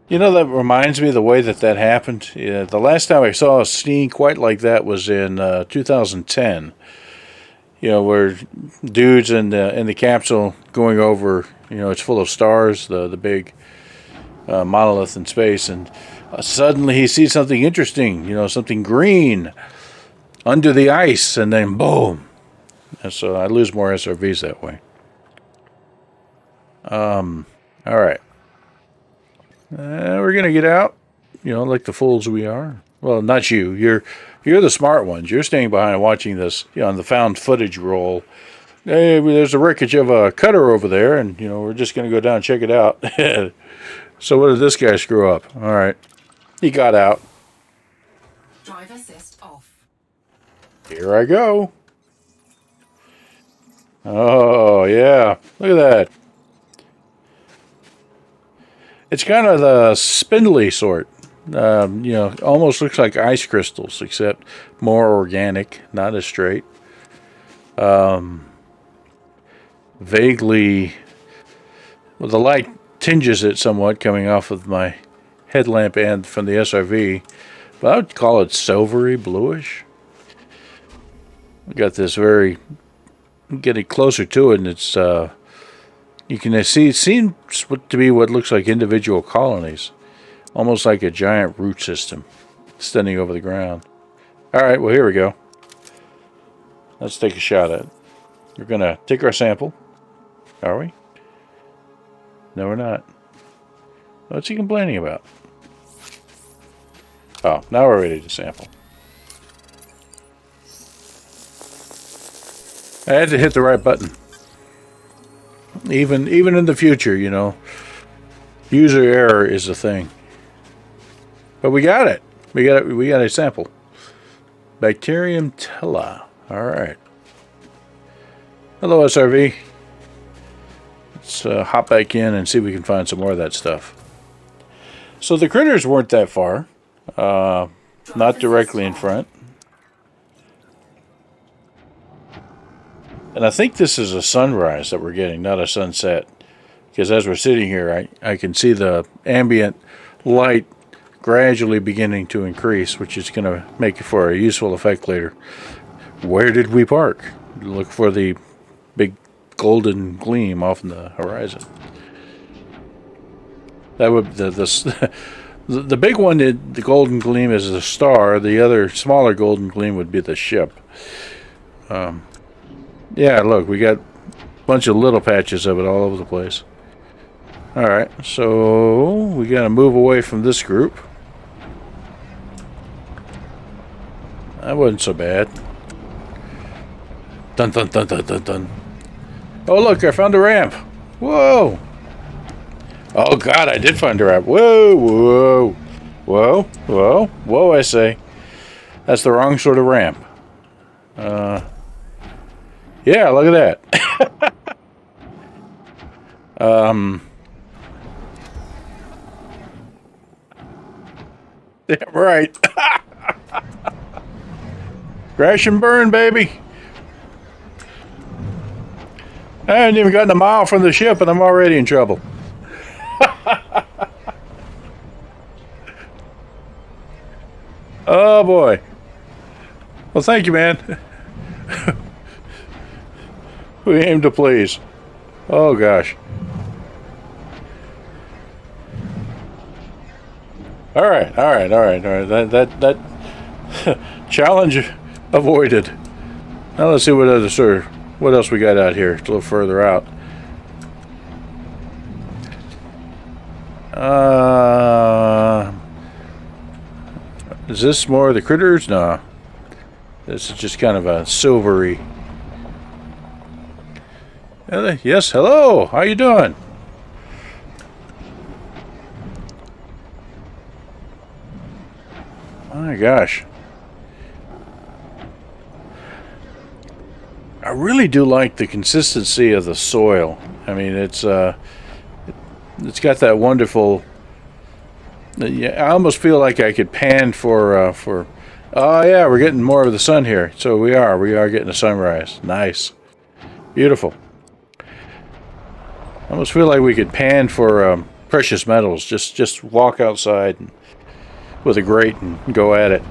[SPEAKER 1] You know, that reminds me of the way that happened. Yeah, the last time I saw a scene quite like that was in 2010. You know, where dudes in the capsule going over, you know, it's full of stars, the big monolith in space, and suddenly he sees something interesting, you know, something green under the ice, and then boom. And so I lose more SRVs that way. All right. We're gonna get out, you know, like the fools we are. Well, not you. You're the smart ones. You're staying behind and watching this, you know, on the found footage roll. Hey, there's a wreckage of a cutter over there, and, you know, we're just going to go down and check it out. So what did this guy screw up? All right. He got out.
[SPEAKER 2] Drive assist off.
[SPEAKER 1] Here I go. Oh, yeah. Look at that. It's kind of the spindly sort. You know, almost looks like ice crystals, except more organic, not as straight. Vaguely, well, the light tinges it somewhat coming off of my headlamp and from the SRV, but I would call it silvery bluish. We got this very, getting closer to it, and it's you can see it seems to be what looks like individual colonies. Almost like a giant root system extending over the ground. All right, well, here we go. Let's take a shot at it. We're going to take our sample. Are we? No, we're not. What's he complaining about? Oh, now we're ready to sample. I had to hit the right button. Even in the future, you know, user error is a thing. But we got it. We got a sample. Bacterium tella. All right. Hello, SRV. Let's hop back in and see if we can find some more of that stuff. So the critters weren't that far. Not directly in front. And I think this is a sunrise that we're getting, not a sunset. Because as we're sitting here, I can see the ambient light gradually beginning to increase, which is going to make it for a useful effect later. Where did we park? Look for the big golden gleam off in the horizon. That would the big one, the golden gleam is the star. The other smaller golden gleam would be the ship. Yeah, look, we got a bunch of little patches of it all over the place. All right, so we got to move away from this group. That wasn't so bad. Dun dun dun dun dun dun. Oh, look, I found a ramp. Whoa. Oh, God, I did find a ramp. Whoa, whoa. Whoa, whoa, whoa, I say. That's the wrong sort of ramp. Yeah, look at that. Damn right. Crash and burn, baby. I haven't even gotten a mile from the ship and I'm already in trouble. Oh boy. Well, thank you, man. We aim to please. Oh gosh. All right. That challenge avoided. Now let's see what else we got out here. It's a little further out. Is this more of the critters? No. This is just kind of a silvery. Yes, hello. How you doing? My gosh. I really do like the consistency of the soil. I mean, it's got that wonderful. Yeah, I almost feel like I could pan for. Oh yeah, we're getting more of the sun here. So we are getting a sunrise. Nice, beautiful. I almost feel like we could pan for precious metals. Just walk outside with a grate and go at it.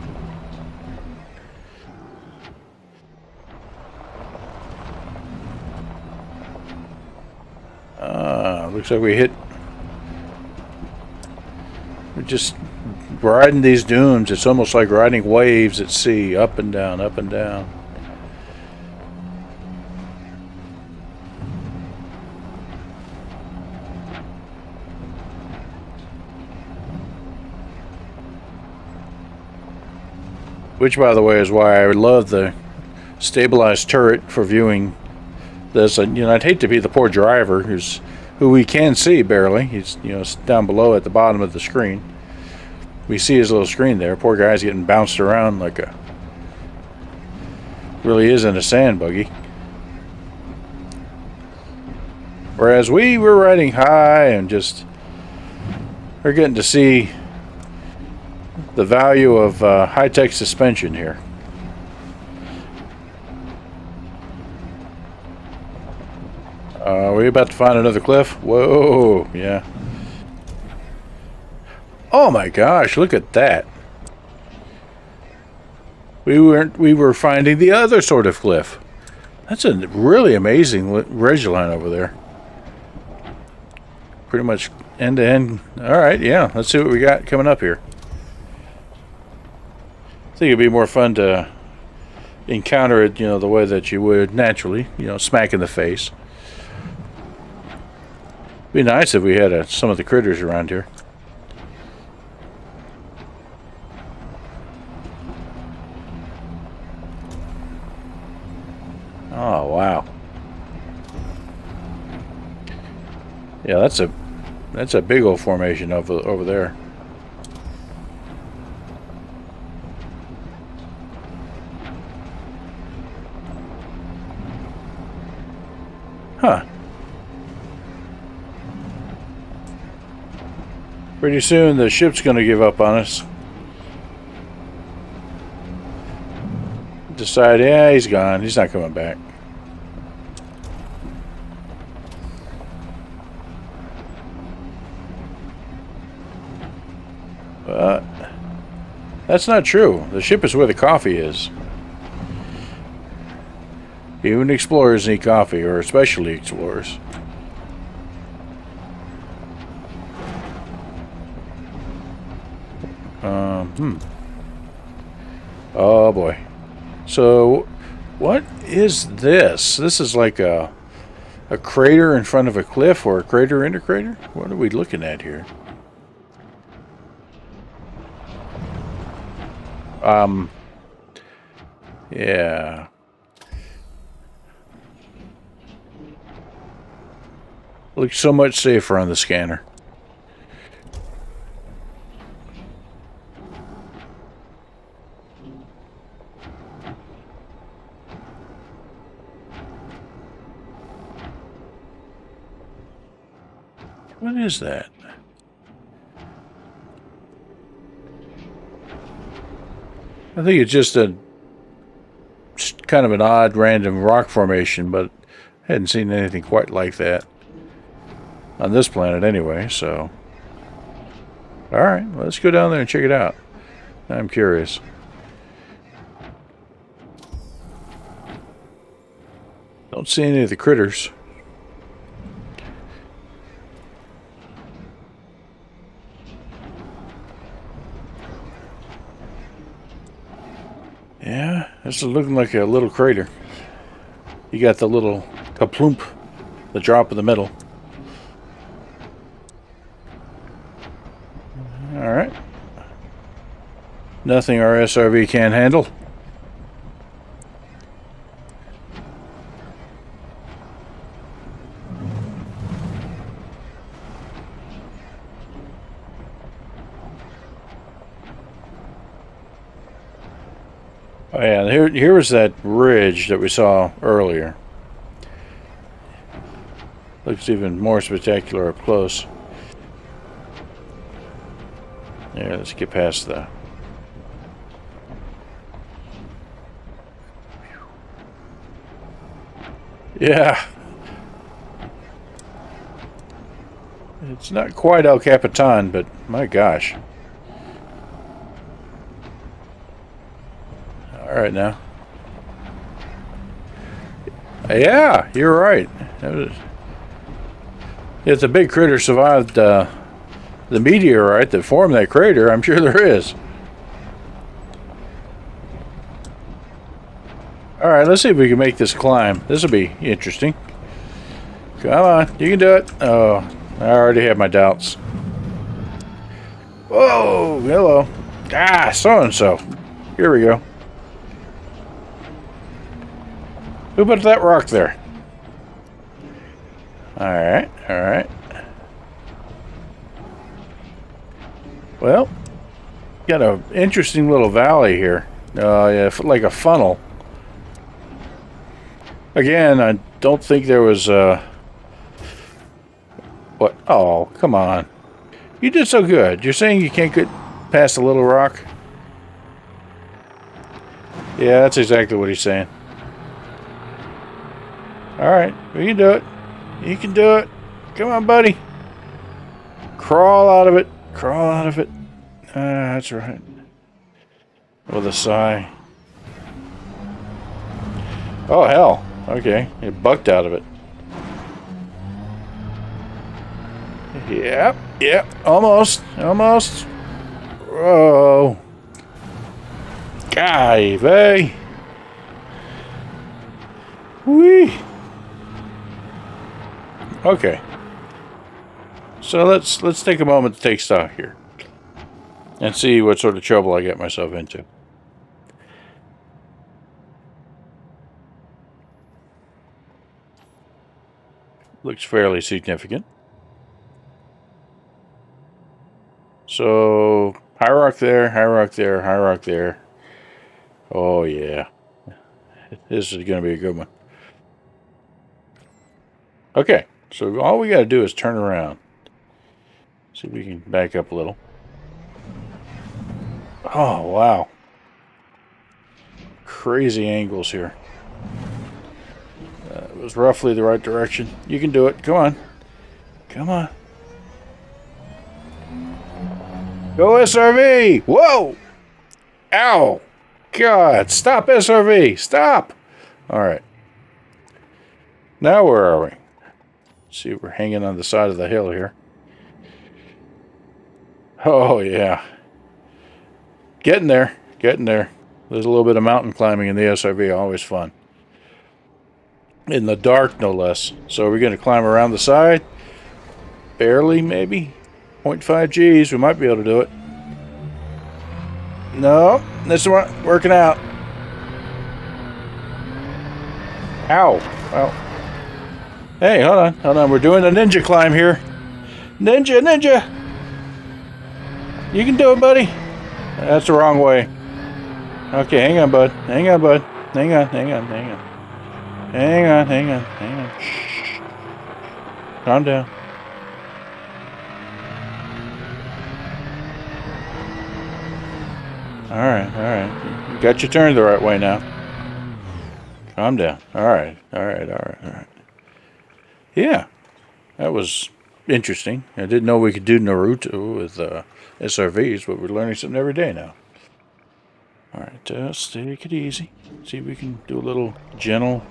[SPEAKER 1] Looks like we're just riding these dunes. It's almost like riding waves at sea, up and down, up and down. Which, by the way, is why I love the stabilized turret for viewing this. I'd hate to be the poor driver who we can see barely. He's, down below at the bottom of the screen. We see his little screen there. Poor guy's getting bounced around like really is in a sand buggy. Whereas we were riding high and we're getting to see the value of high-tech suspension here. Are we about to find another cliff? Whoa, yeah. Oh my gosh, look at that. We were finding the other sort of cliff. That's a really amazing ridge line over there. Pretty much end to end. All right, yeah, let's see what we got coming up here. I think it'd be more fun to encounter it, the way that you would naturally, smack in the face. Be nice if we had some of the critters around here. Oh wow! Yeah, that's a big old formation over there. Huh. Pretty soon the ship's going to give up on us. Decide, yeah, he's gone. He's not coming back. But that's not true. The ship is where the coffee is. Even explorers need coffee, or especially explorers. Oh boy. So, what is this? This is like a crater in front of a cliff, or a crater in a crater? What are we looking at here? Yeah. Looks so much safer on the scanner. What is that? I think it's just kind of an odd random rock formation, but I hadn't seen anything quite like that on this planet anyway, so. Alright, well, let's go down there and check it out. I'm curious. Don't see any of the critters. Yeah, this is looking like a little crater. You got the little kaplump, the drop in the middle. Nothing our SRV can't handle. Oh yeah, here was that ridge that we saw earlier. Looks even more spectacular up close. Yeah, let's get past that. Yeah. It's not quite El Capitan, but my gosh. Alright now. Yeah, you're right. If the big critter survived the meteorite that formed that crater, I'm sure there is. Alright, let's see if we can make this climb. This will be interesting. Come on, you can do it. Oh, I already have my doubts. Whoa, hello. Ah, so-and-so. Here we go. Who put that rock there? Alright, alright. Well, got an interesting little valley here. Yeah, like a funnel. Again, I don't think there was what? Oh, come on. You did so good. You're saying you can't get past a little rock? Yeah, that's exactly what he's saying. Alright, we can do it. You can do it. Come on, buddy. Crawl out of it. Crawl out of it. That's right. With a sigh. Oh, hell. Okay, it bucked out of it. Yep, almost. Whoa. Guy, vey. Whee. Okay. So let's take a moment to take stock here. And see what sort of trouble I get myself into. Looks fairly significant. So, high rock there, high rock there, high rock there. Oh, yeah. This is going to be a good one. Okay, so all we got to do is turn around. See if we can back up a little. Oh, wow. Crazy angles here. It was roughly the right direction. You can do it. Come on. Come on. Go SRV! Whoa! Ow! God, stop SRV! Stop! Alright. Now where are we? Let's see, we're hanging on the side of the hill here. Oh, yeah. Getting there. Getting there. There's a little bit of mountain climbing in the SRV. Always fun. In the dark, no less. So we're going to climb around the side. Barely, maybe. 0.5 Gs. We might be able to do it. No. This isn't working out. Ow. Well. Hey, hold on. Hold on. We're doing a ninja climb here. Ninja. You can do it, buddy. That's the wrong way. Okay, hang on, bud. Hang on. Shh. Calm down. Alright. You got your turn the right way now. Calm down. Alright. Yeah. That was interesting. I didn't know we could do Naruto with SRVs, but we're learning something every day now. Alright, just take it easy. See if we can do a little gentle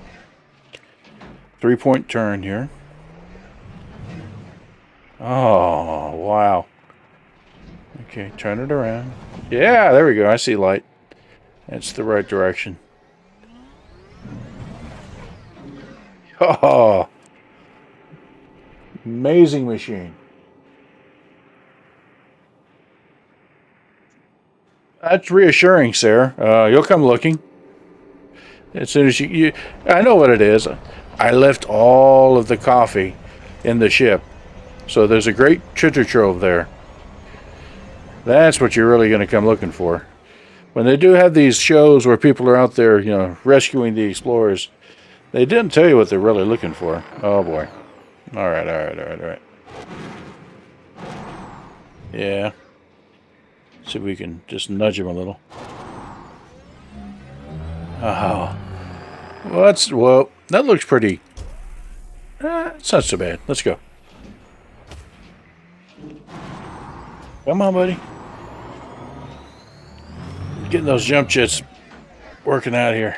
[SPEAKER 1] 3-point turn here. Oh, wow. Okay, turn it around. Yeah, there we go. I see light. That's the right direction. Oh, amazing machine. That's reassuring, Sarah. You'll come looking as soon as you. I know what it is. I left all of the coffee in the ship, so there's a great treasure trove there. That's what you're really going to come looking for. When they do have these shows where people are out there, rescuing the explorers, they didn't tell you what they're really looking for. Oh boy. All right. Yeah. See if we can just nudge him a little. Oh. Well, that looks pretty. It's not so bad. Let's go. Come on, buddy. Getting those jump jets working out here.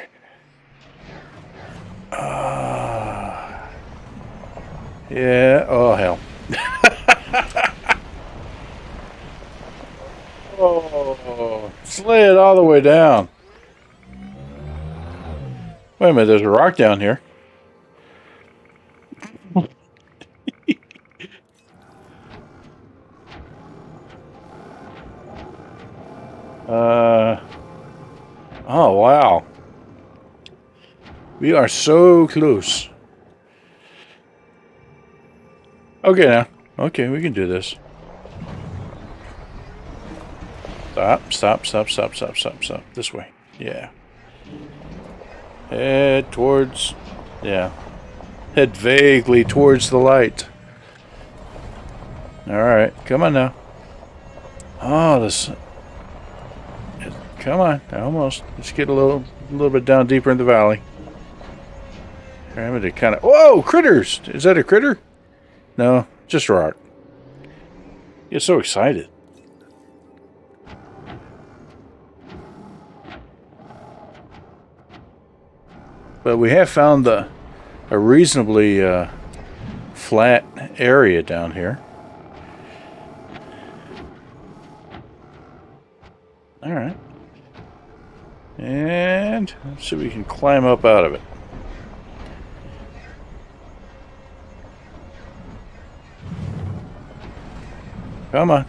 [SPEAKER 1] Yeah. Oh, hell. Oh, slid all the way down. Wait a minute, there's a rock down here. Oh, wow. We are so close. Okay, now. Okay, we can do this. Stop. This way. Yeah. Head towards... Yeah. Head vaguely towards the light. Alright, come on now. Oh, this... Come on, almost. Let's get a little bit down deeper in the valley. I'm going to kind of... Whoa, critters! Is that a critter? No, just rock. Get so excited. But we have found a reasonably flat area down here. All right. And let's see if we can climb up out of it. Come on.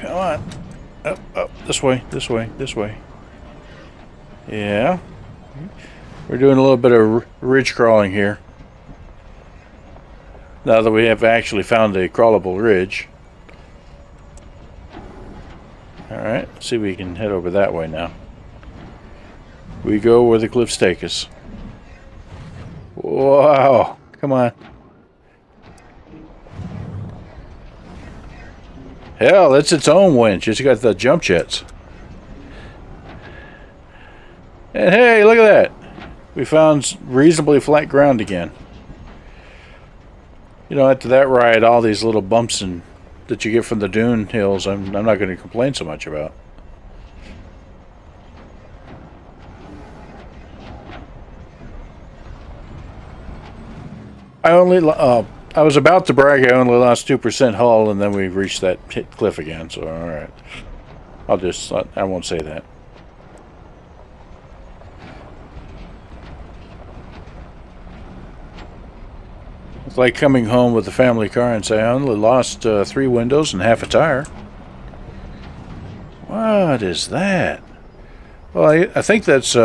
[SPEAKER 1] Up. This way. Yeah. We're doing a little bit of ridge crawling here. Now that we have actually found a crawlable ridge. Alright, let's see if we can head over that way now. We go where the cliffs take us. Wow, come on. Hell, it's its own winch. It's got the jump jets. And hey, look at that. We found reasonably flat ground again. After that ride, all these little bumps that you get from the dune hills, I'm not going to complain so much about. I was about to brag I only lost 2% hull, and then we reached that cliff again, so alright. I won't say that. It's like coming home with the family car and say, I only lost 3 windows and half a tire. What is that? Well, I think that's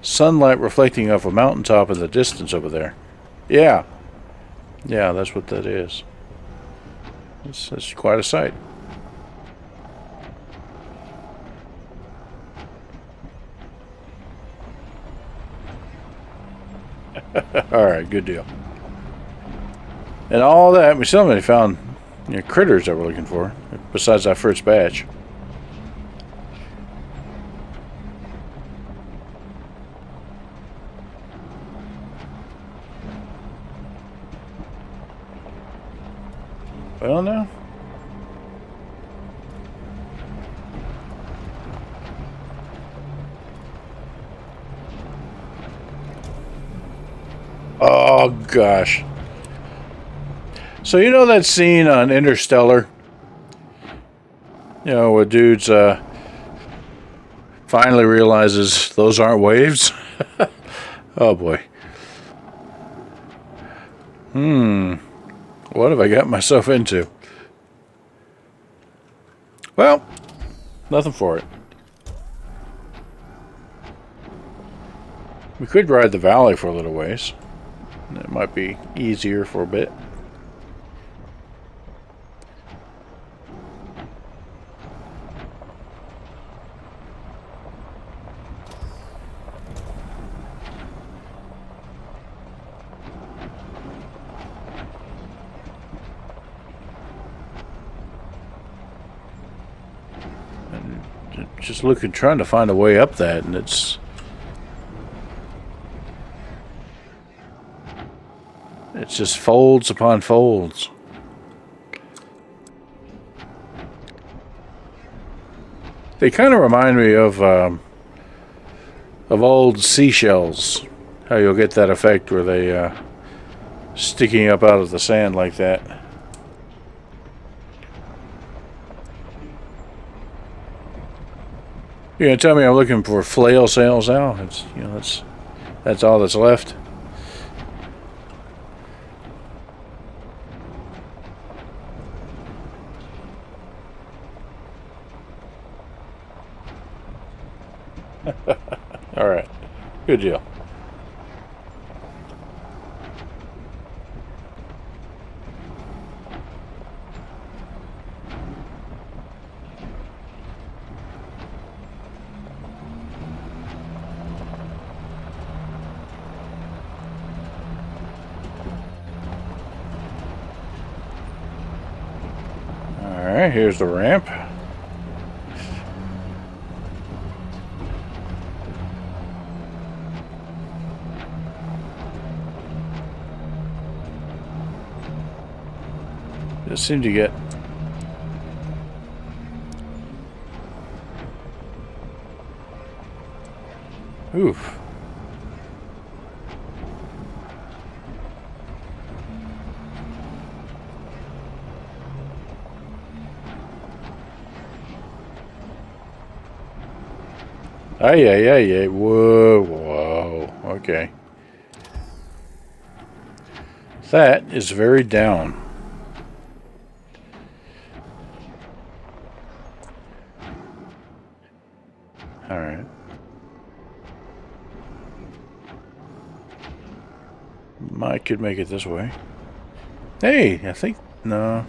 [SPEAKER 1] sunlight reflecting off a mountaintop in the distance over there. Yeah, that's what that is. That's quite a sight. Alright, good deal. And all that, we still haven't found critters that we're looking for, besides that first batch. Well, no. Oh, gosh. So that scene on Interstellar? Where dudes finally realizes those aren't waves? Oh, boy. What have I got myself into? Well, nothing for it. We could ride the valley for a little ways. It might be easier for a bit. Just looking, trying to find a way up that, and it's just folds upon folds. They kind of remind me of old seashells. How you'll get that effect where they sticking up out of the sand like that. You're gonna tell me I'm looking for flail sails now? It's, you know, that's all that's left. All right, good deal. Alright, here's the ramp. Just seem to get oof. Ay, ay, ay, ay. Whoa, whoa. Okay. That is very down. All right. I could make it this way. Hey, I think... No.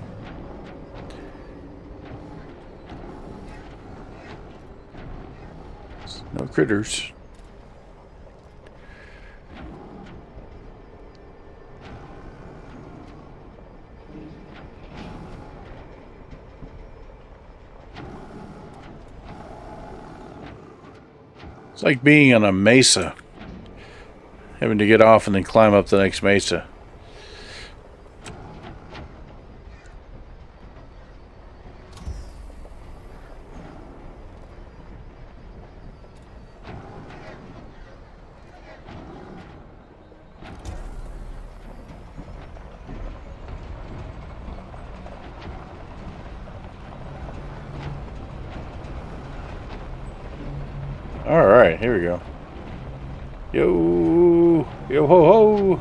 [SPEAKER 1] No critters. It's like being on a mesa. Having to get off and then climb up the next mesa. Alright, here we go. Yo, yo ho ho.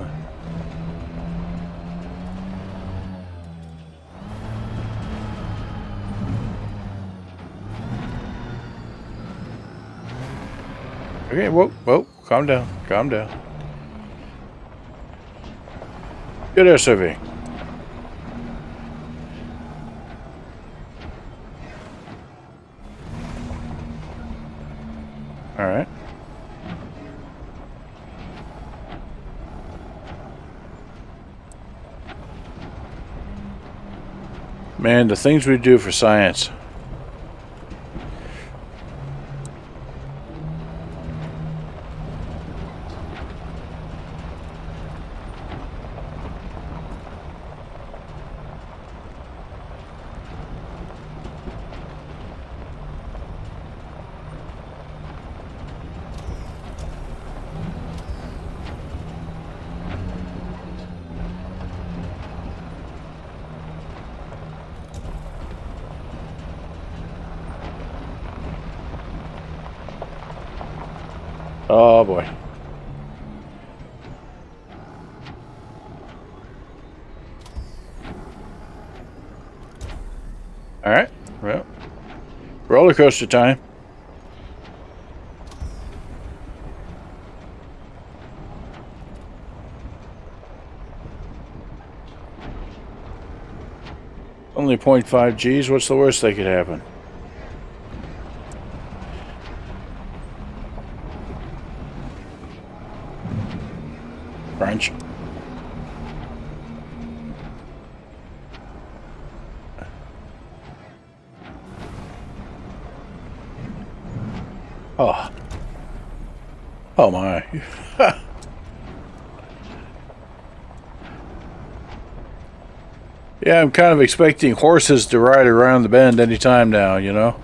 [SPEAKER 1] Okay, whoa, whoa, calm down, calm down. Good SOV. Alright. Man, the things we do for science. Oh boy. All right. Well, roller coaster time. Only 0.5 Gs. What's the worst that could happen? Crunch. Oh. Oh my. Yeah, I'm kind of expecting horses to ride around the bend any time now, you know?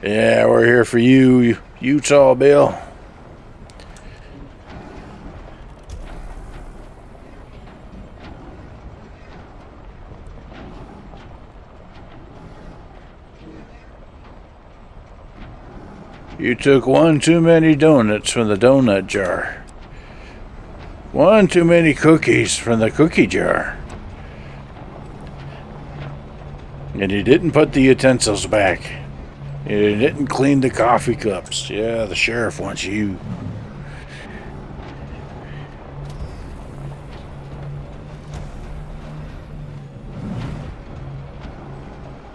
[SPEAKER 1] Yeah, we're here for you, Utah Bill. You took one too many donuts from the donut jar. One too many cookies from the cookie jar. And you didn't put the utensils back. You didn't clean the coffee cups. Yeah, the sheriff wants you.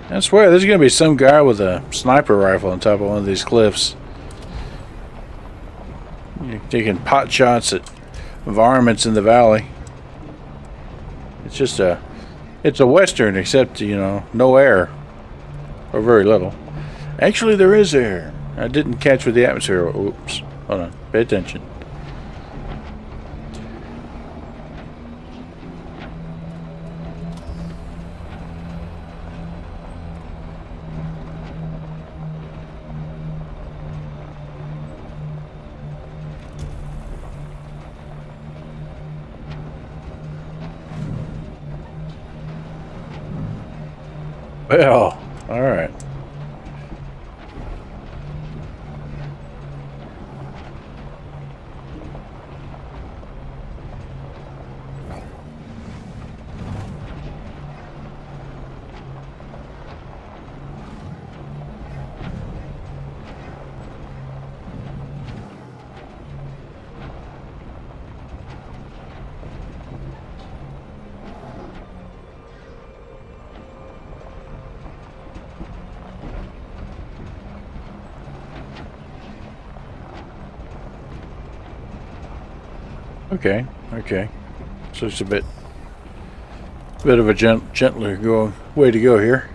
[SPEAKER 1] I swear, there's going to be some guy with a sniper rifle on top of one of these cliffs. You're taking pot shots at varmints in the valley. It's just it's a western, except, you know, no air. Or very little. Actually, there is air. I didn't catch with the atmosphere. Oops. Hold on. Pay attention. Well, all right. Okay, okay. So it's a bit of a gentler way to go here.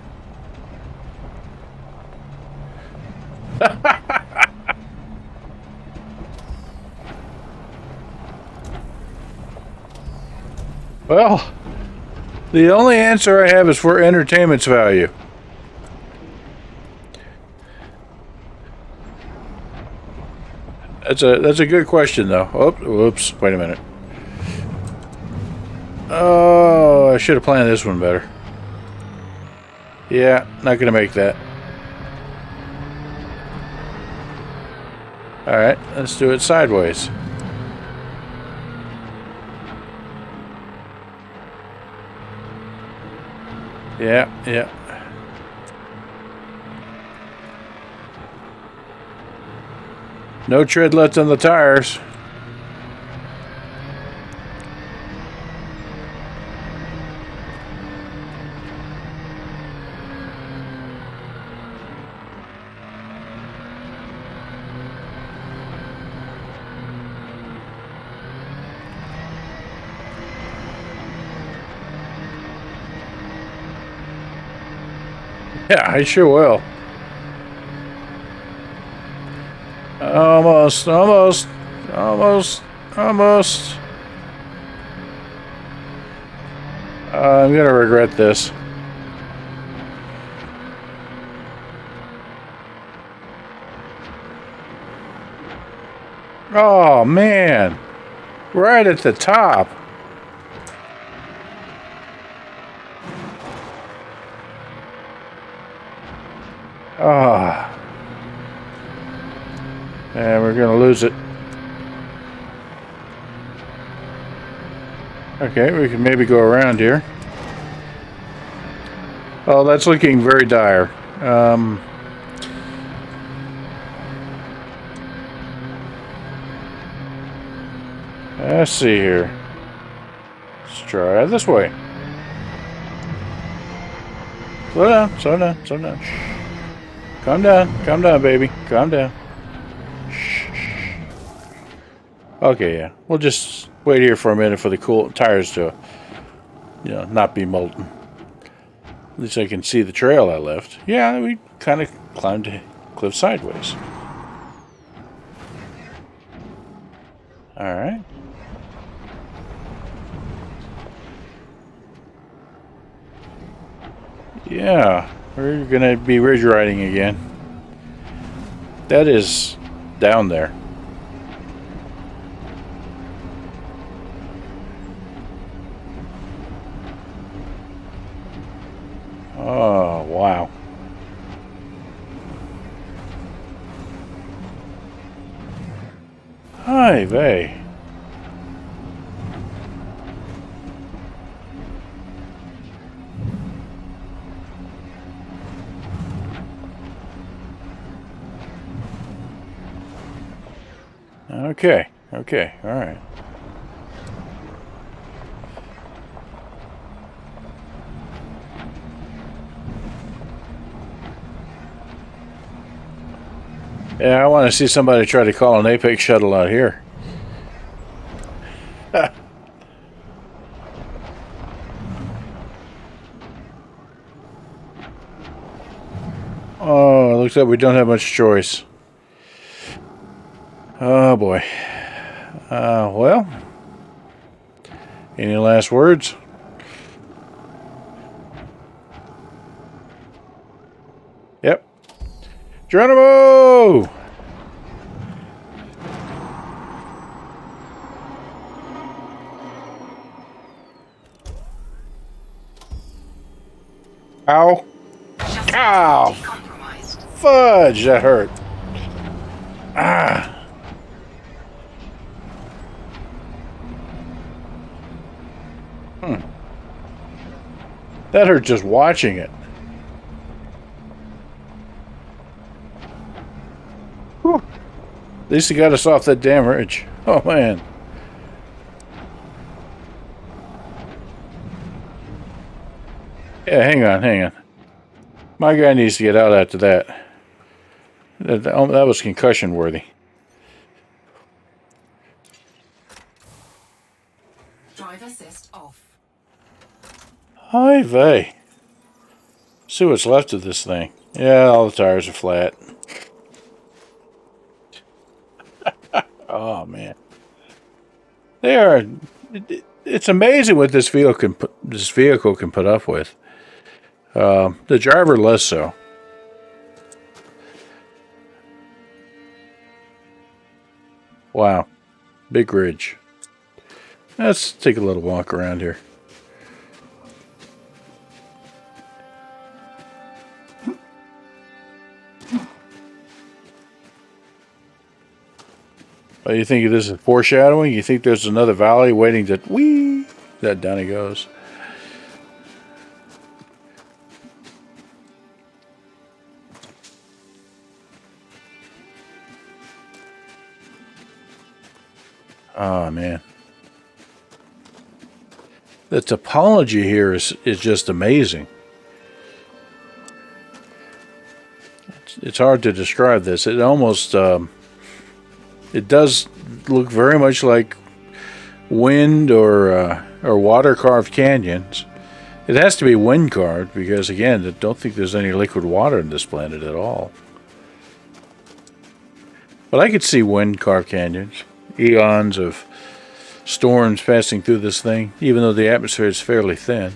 [SPEAKER 1] Well, the only answer I have is for entertainment's value. That's a good question, though. Oh, whoops! Wait a minute. Oh, I should have planned this one better. Yeah, not gonna make that. All right, let's do it sideways. Yeah, yeah. No tread left on the tires. Yeah, I sure will. Almost, almost, almost, almost. I'm gonna regret this. Oh man, right at the top. Ah. And we're gonna lose it. Okay, we can maybe go around here. Oh, that's looking very dire. Let's see here. Let's try this way. Slow down, slow down, slow down. Shh. Calm down, baby. Calm down. Shh. Okay, yeah. We'll just wait here for a minute for the cool tires to, not be molten. At least I can see the trail I left. Yeah, we kind of climbed the cliff sideways. Alright. Yeah, we're going to be ridge riding again. That is down there. Oh, wow. Hi, vey. Okay, all right. Yeah, I want to see somebody try to call an Apex shuttle out here. Oh, it looks like we don't have much choice. Oh, boy. Well, any last words? Yep. Geronimo! Ow. Ow! Fudge, that hurt. Ah. That hurt just watching it. Whew. At least he got us off that damn ridge. Oh, man. Yeah, hang on. My guy needs to get out after that. That was concussion worthy.
[SPEAKER 2] Drive assist off.
[SPEAKER 1] Hi, vey. See what's left of this thing. Yeah, all the tires are flat. Oh, man. They are. It's amazing what this vehicle can put up with. The driver less so. Wow, big ridge. Let's take a little walk around here. What do you think of this? Is foreshadowing? You think there's another valley waiting to whee? That down he goes. Oh, man. The topology here is just amazing. It's hard to describe this. It almost, it does look very much like wind or water-carved canyons. It has to be wind-carved because, again, I don't think there's any liquid water on this planet at all. But I could see wind-carved canyons. Eons of storms passing through this thing, even though the atmosphere is fairly thin.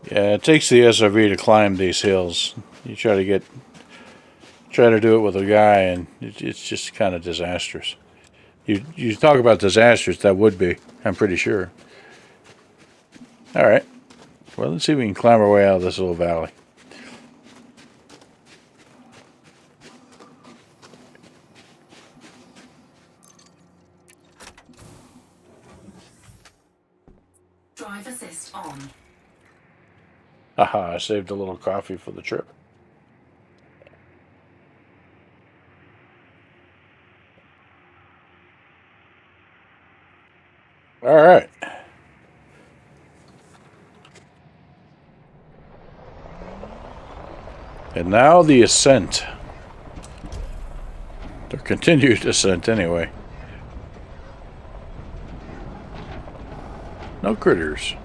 [SPEAKER 1] Yeah, it takes the SRV to climb these hills. You try to do it with a guy, and it's just kind of disastrous. You talk about disastrous, that would be, I'm pretty sure. All right. Well, let's see if we can climb our way out of this little valley.
[SPEAKER 2] Drive assist on.
[SPEAKER 1] Aha, I saved a little coffee for the trip. All right. And now the ascent. Their continued ascent, anyway. No critters.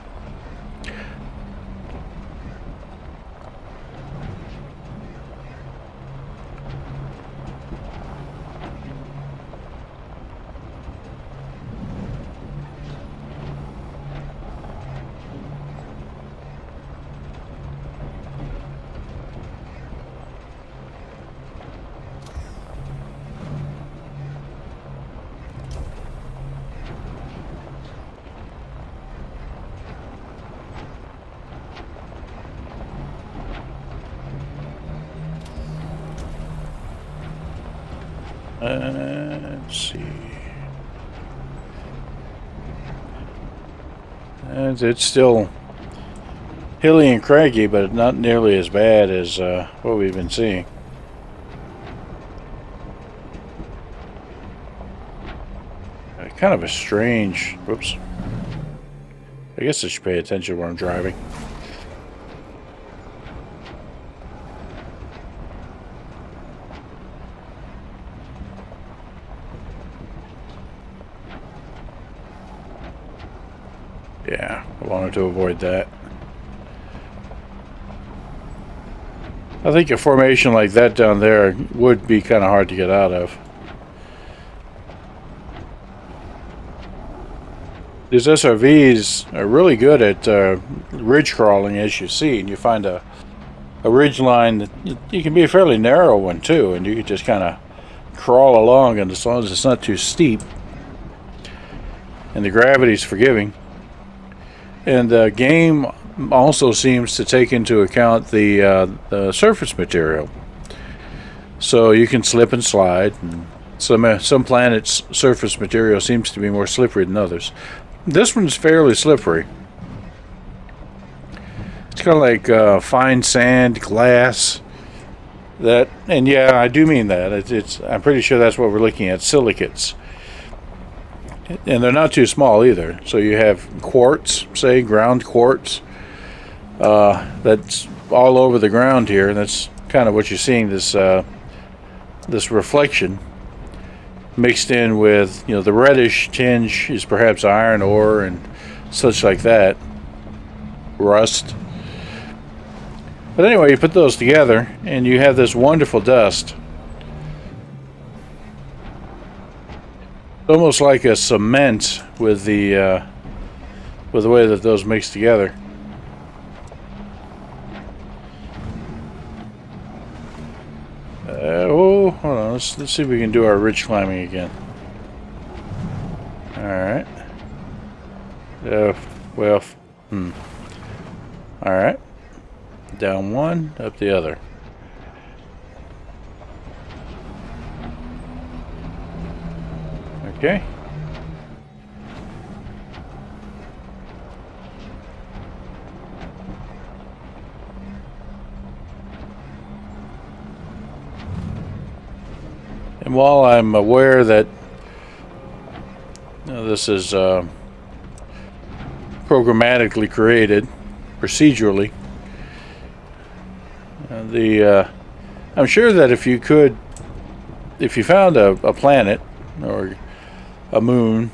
[SPEAKER 1] Let's see. And it's still hilly and craggy, but not nearly as bad as what we've been seeing. Kind of a strange... Whoops. I guess I should pay attention when I'm driving. Yeah, I wanted to avoid that. I think a formation like that down there would be kind of hard to get out of. These SRVs are really good at ridge crawling, as you see, and you find a ridge line that you can be a fairly narrow one too, and you can just kind of crawl along, and as long as it's not too steep and the gravity's forgiving. And the game also seems to take into account the surface material, so you can slip and slide. And some planets' surface material seems to be more slippery than others. This one's fairly slippery. It's kind of like fine sand, glass. And yeah, I do mean that. I'm pretty sure that's what we're looking at, silicates. And they're not too small either. So you have quartz, say ground quartz, that's all over the ground here, and that's kind of what you're seeing. This reflection mixed in with, the reddish tinge is perhaps iron ore and such like that, rust. But anyway, you put those together, and you have this wonderful dust. Almost like a cement with the way that those mix together. Hold on. Let's see if we can do our ridge climbing again. All right. All right. Down one, up the other. Okay. And while I'm aware that this is programmatically created, procedurally, I'm sure that if you found a planet or a moon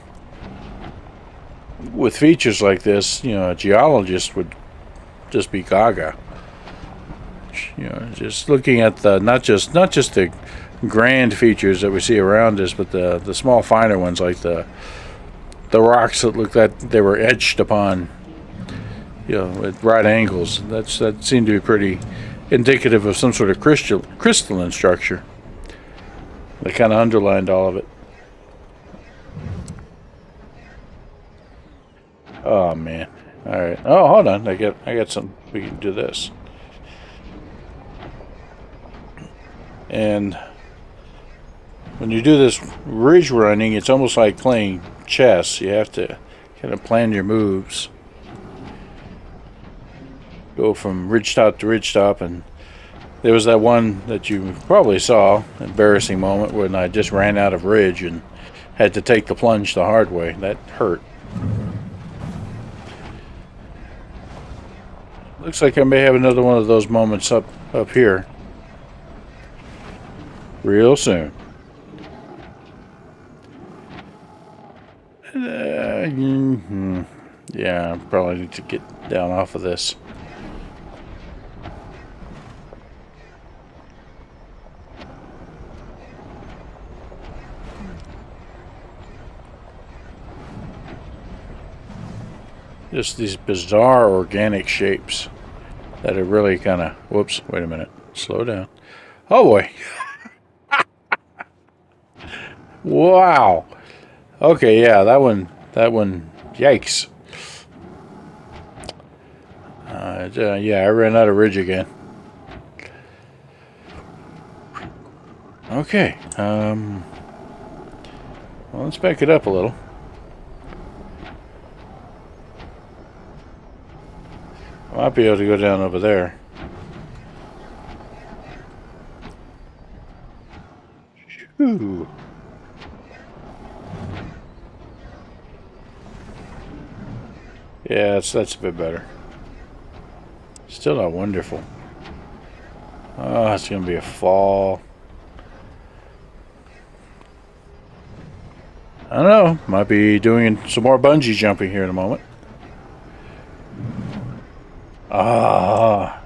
[SPEAKER 1] with features like this, a geologist would just be gaga. Just looking at not just the grand features that we see around us, but the small finer ones, like the rocks that look like they were etched upon, at right angles. That seemed to be pretty indicative of some sort of crystalline structure. They kind of underlined all of it. Oh man! All right. Oh, hold on. I got some. We can do this. And when you do this ridge running, it's almost like playing chess. You have to kind of plan your moves. go from ridgetop to ridgetop, and there was that one that you probably saw, embarrassing moment when I just ran out of ridge and had to take the plunge the hard way. That hurt. Looks like I may have another one of those moments up here real soon. Yeah, I probably need to get down off of this. Just these bizarre organic shapes that are really kind of... Whoops, wait a minute. Slow down. Oh boy. Wow. Okay, yeah, that one, yikes. Yeah, I ran out of ridge again. Okay, well, let's back it up a little. I might be able to go down over there. Shoo. Yeah, that's a bit better. Still not wonderful. Oh, it's going to be a fall. I don't know. Might be doing some more bungee jumping here in a moment. Ah.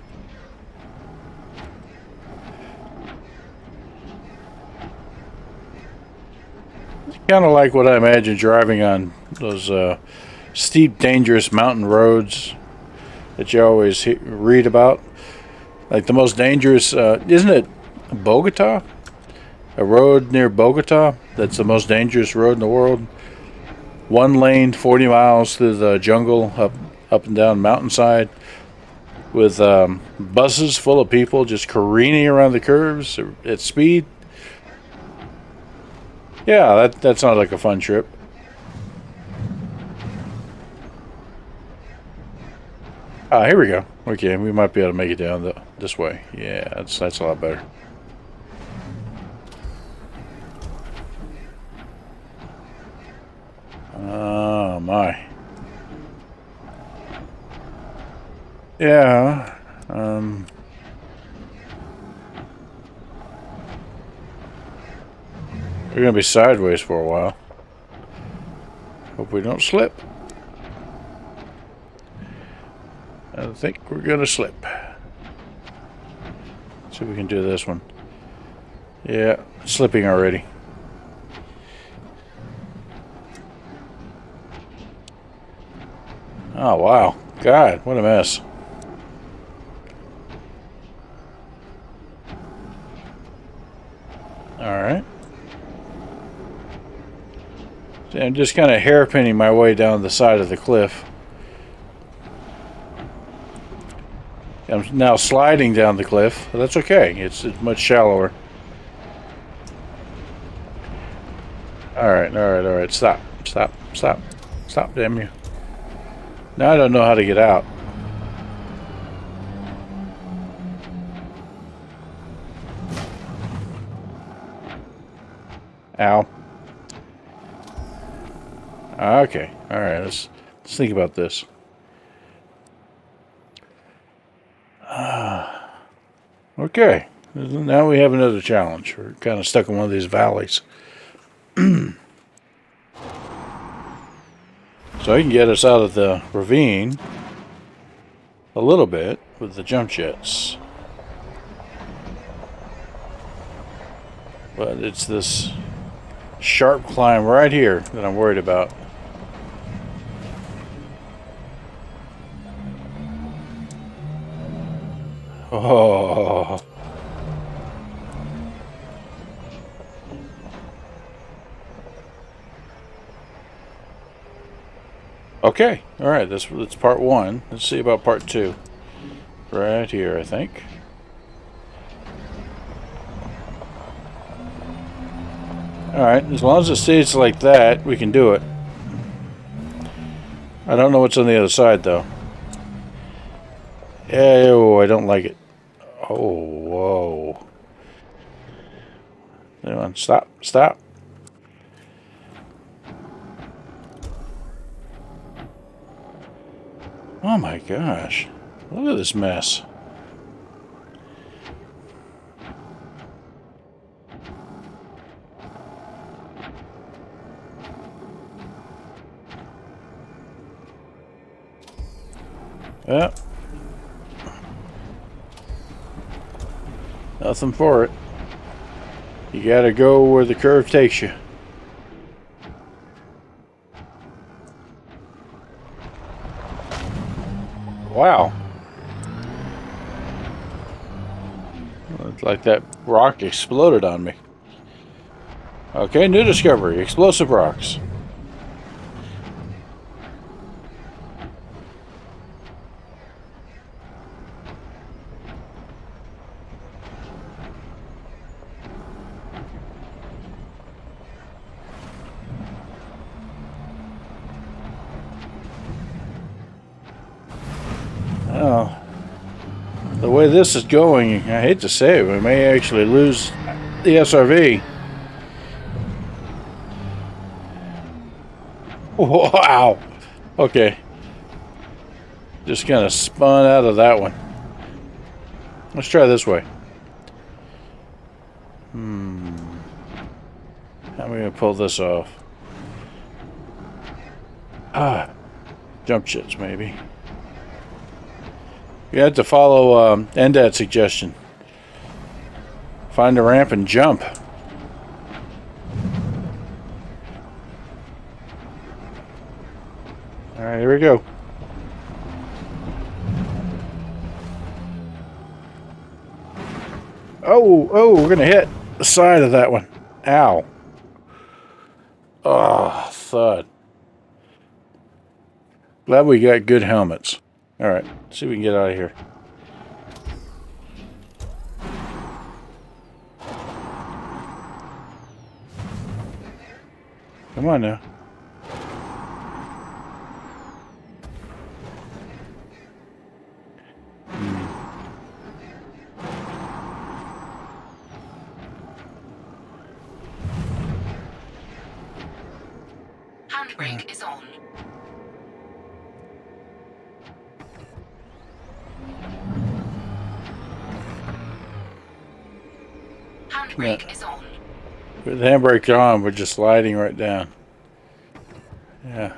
[SPEAKER 1] It's kind of like what I imagine driving on those steep, dangerous mountain roads that you always read about. Like the most dangerous, isn't it Bogota? A road near Bogota that's the most dangerous road in the world. One lane, 40 miles through the jungle, up and down mountainside, with buses full of people just careening around the curves at speed. Yeah, that sounds like a fun trip. Ah, here we go. Okay, we might be able to make it down this way. Yeah, that's a lot better. Oh my. Yeah. We're gonna be sideways for a while. Hope we don't slip. I think we're gonna slip. Let's see if we can do this one. Yeah, slipping already. Oh wow. God, what a mess. Alright. So I'm just kind of hairpinning my way down the side of the cliff. I'm now sliding down the cliff. But that's okay. It's much shallower. Alright. Stop, damn you. Now I don't know how to get out. Ow. Okay. Alright, let's think about this. Okay. Now we have another challenge. We're kind of stuck in one of these valleys. So I can get us out of the ravine a little bit with the jump jets. But it's this sharp climb right here that I'm worried about. Oh. Okay, all right, that's part one. Let's see about part two. Right here, I think. All right, as long as it stays like that, we can do it. I don't know what's on the other side, though. Ew, I don't like it. Oh, whoa. Come on, stop, stop. Oh my gosh. Look at this mess. Yep. Nothing for it. You gotta go where the curve takes you. Wow. Looks like that rock exploded on me. Okay, new discovery. Explosive rocks. Oh, the way this is going, I hate to say it, we may actually lose the SRV. Wow. Okay. Just kind of spun out of that one. Let's try this way. How am I going to pull this off? Jump shits, maybe. You have to follow Endad's suggestion. Find a ramp and jump. Alright, here we go. Oh, we're gonna hit the side of that one. Ow. Oh, thud. Glad we got good helmets. Alright, see if we can get out of here. Come on now.
[SPEAKER 2] Handbrake is on. Handbrake is on.
[SPEAKER 1] With the handbrake on, we're just sliding right down. Yeah.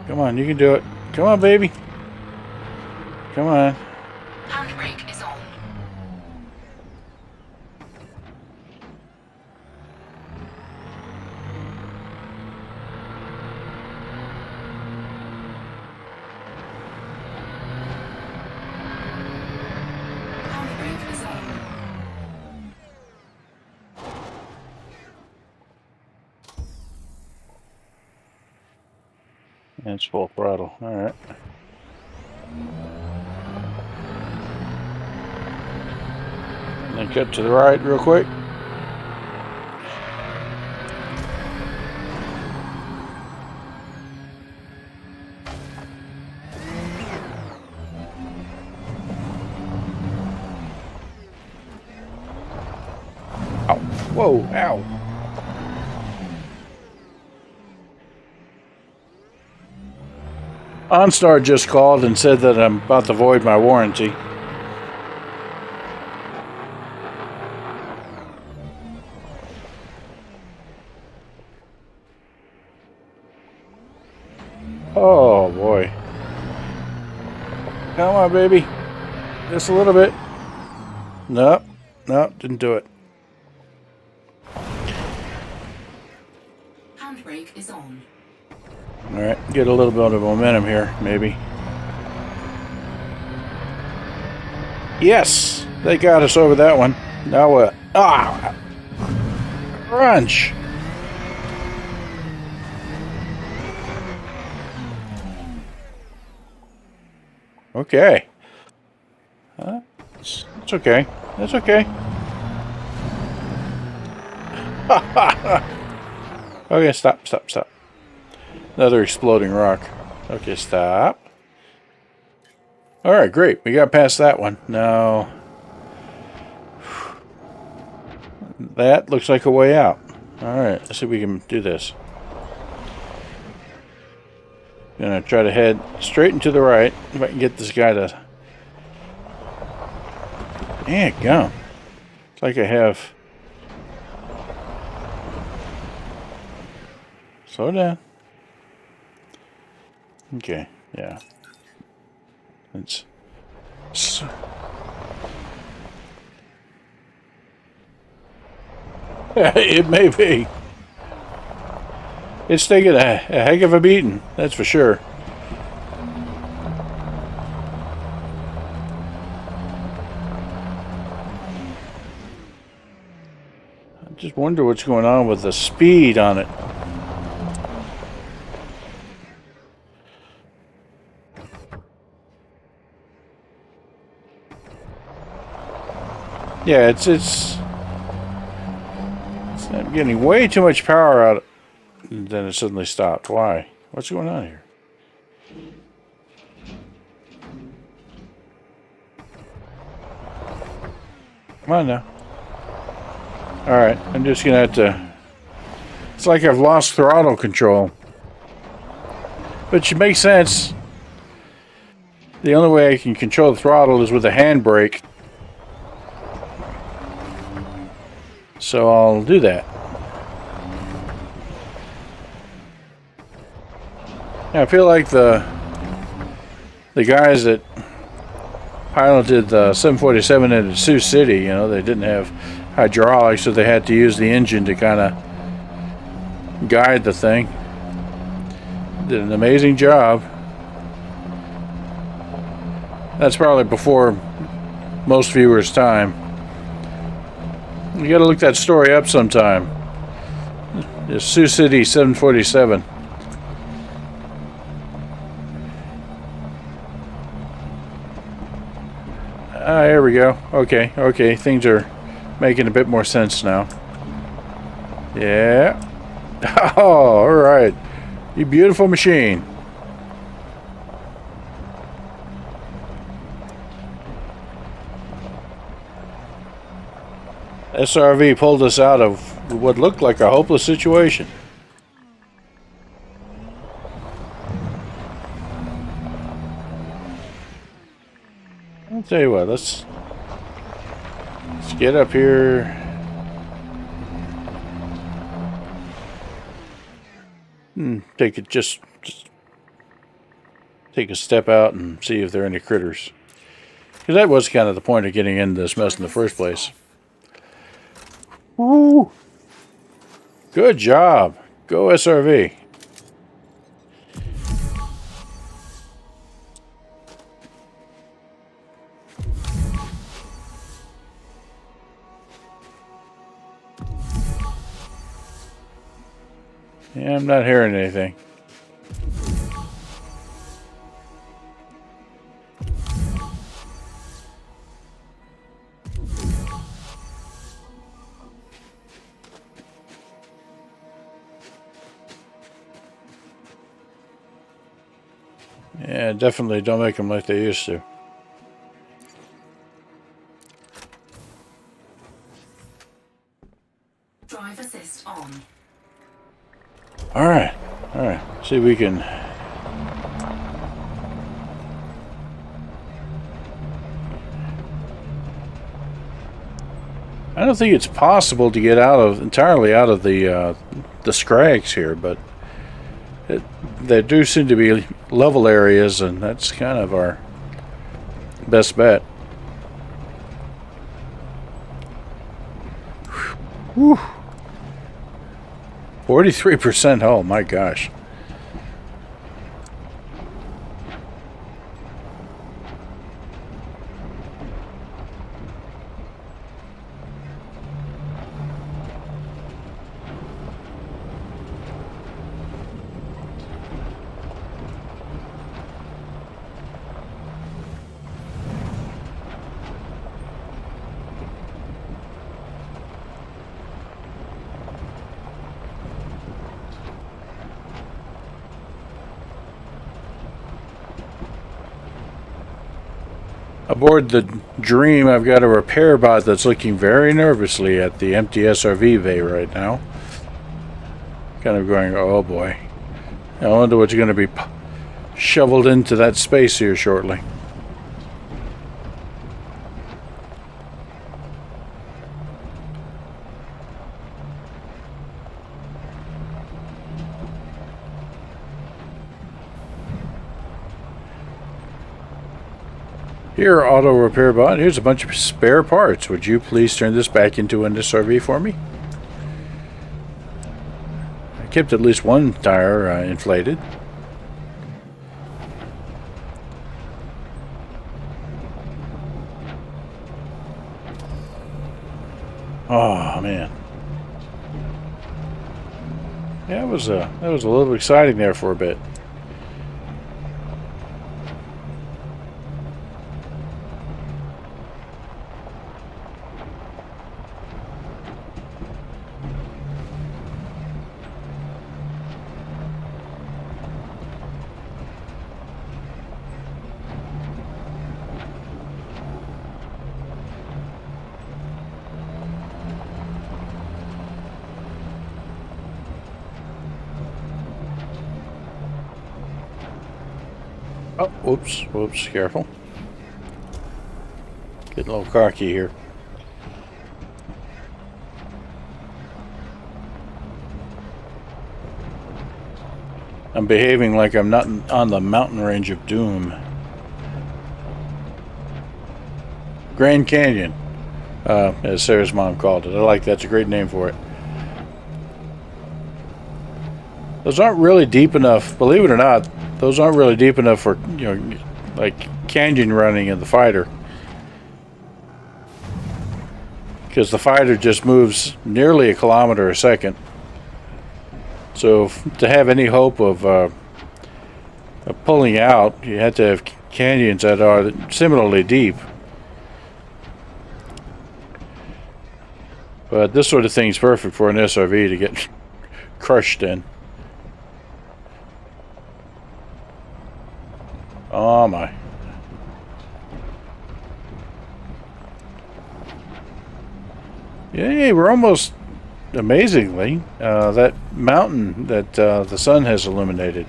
[SPEAKER 1] Come on, you can do it. Come on, baby. Come on.
[SPEAKER 2] Handbrake is on. Handbrake is on.
[SPEAKER 1] And it's full throttle. Alright. And then cut to the right real quick. Ow. Whoa, ow. OnStar just called and said that I'm about to void my warranty. Oh boy. Come on, baby. Just a little bit. Nope. Nope, didn't do it.
[SPEAKER 2] Handbrake is on.
[SPEAKER 1] Alright, get a little bit of momentum here, maybe. Yes! They got us over that one. Now what? Crunch! Okay. It's okay. It's okay. Okay, stop. Another exploding rock. Okay, stop. All right, great. We got past that one. Now, that looks like a way out. All right, let's see if we can do this. Gonna try to head straight and to the right. If I can get this guy to... Yeah, go. It's like I have... Slow down. Okay, yeah. It's... It may be. It's taking a heck of a beating, that's for sure. I just wonder what's going on with the speed on it. Yeah, it's I'm getting way too much power out, and then it suddenly stopped. Why? What's going on here? Come on now. Alright, I'm just gonna have to... It's like I've lost throttle control. Which makes sense. The only way I can control the throttle is with a handbrake. So I'll do that. Yeah, I feel like the guys that piloted the 747 into Sioux City, you know, they didn't have hydraulics, so they had to use the engine to kind of guide the thing. Did an amazing job. That's probably before most viewers' time. You gotta look that story up sometime. The Sioux City 747. Ah, here we go. Okay, things are making a bit more sense now. Yeah. Oh, alright. You beautiful machine. SRV pulled us out of what looked like a hopeless situation. I'll tell you what, let's get up here. Take it just take a step out and see if there are any critters. Because that was kind of the point of getting into this mess in the first place. Woo! Good job. Go SRV. Yeah, I'm not hearing anything. Yeah, definitely don't make them like they used to.
[SPEAKER 2] Drive assist on.
[SPEAKER 1] Alright. See if we can... I don't think it's possible to get entirely out of the scrags here, but there do seem to be level areas, and that's kind of our best bet. Whew. 43%, oh my gosh. Aboard the Dream, I've got a repair bot that's looking very nervously at the empty SRV bay right now. Kind of going, oh boy. I wonder what's going to be shoveled into that space here shortly. Here, auto repair bot, here's a bunch of spare parts. Would you please turn this back into an SRV for me? I kept at least one tire inflated. Oh man, yeah, that was a little exciting there for a bit. Oh, whoops, careful. Getting a little cocky here. I'm behaving like I'm not on the mountain range of doom. Grand Canyon, as Sarah's mom called it. I like that. It's a great name for it. Those aren't really deep enough, believe it or not. Those aren't really deep enough for, like canyon running in the fighter. Because the fighter just moves nearly a kilometer a second. So to have any hope of pulling out, you have to have canyons that are similarly deep. But this sort of thing is perfect for an SRV to get crushed in. Oh my. Yay, we're almost, amazingly, that mountain that the sun has illuminated.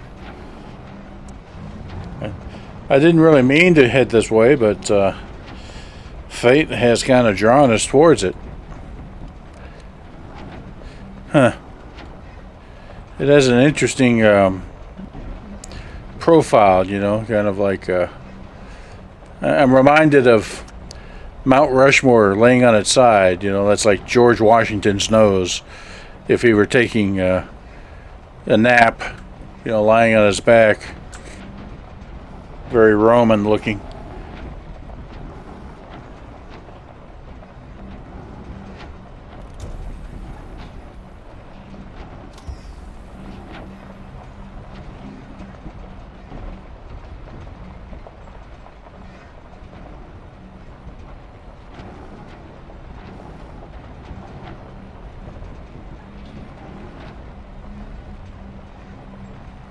[SPEAKER 1] I didn't really mean to head this way, but fate has kind of drawn us towards it. Huh. It has an interesting profile, kind of like I'm reminded of Mount Rushmore laying on its side. That's like George Washington's nose if he were taking a nap, lying on his back. Very Roman looking.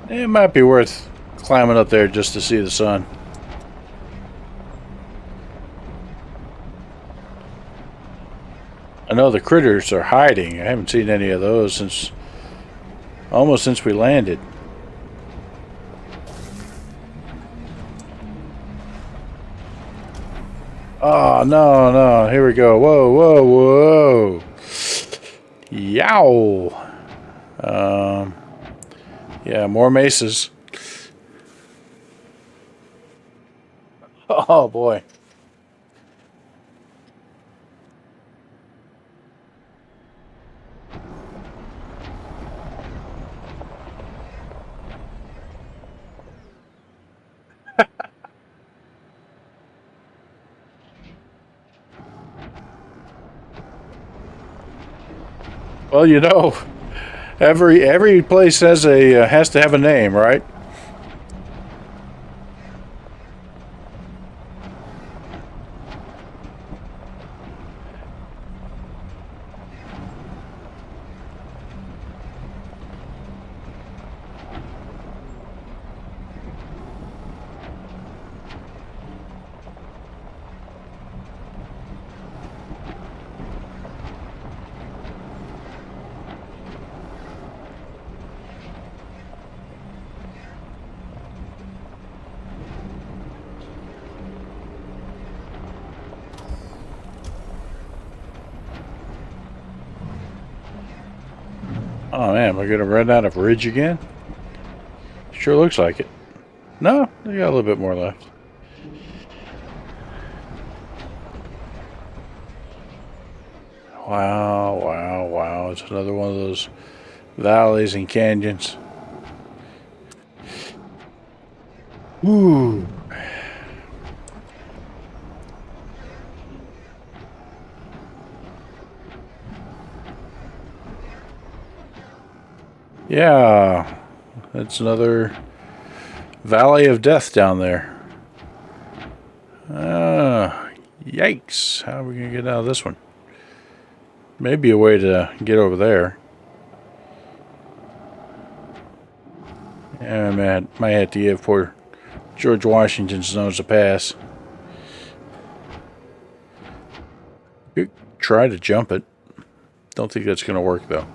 [SPEAKER 1] It might be worth climbing up there just to see the sun. I know the critters are hiding. I haven't seen any of those almost since we landed. Oh, no. Here we go. Whoa. Yow. Yeah, more mesas. Oh, boy. Well, every place has to have a name, right? Oh man, am I going to run out of ridge again? Sure looks like it. No, we got a little bit more left. Wow, wow, wow. It's another one of those valleys and canyons. Ooh. Yeah, that's another valley of death down there. Yikes. How are we going to get out of this one? Maybe a way to get over there. Yeah, man, might have to give poor George Washington's nose a pass. You try to jump it. Don't think that's going to work, though.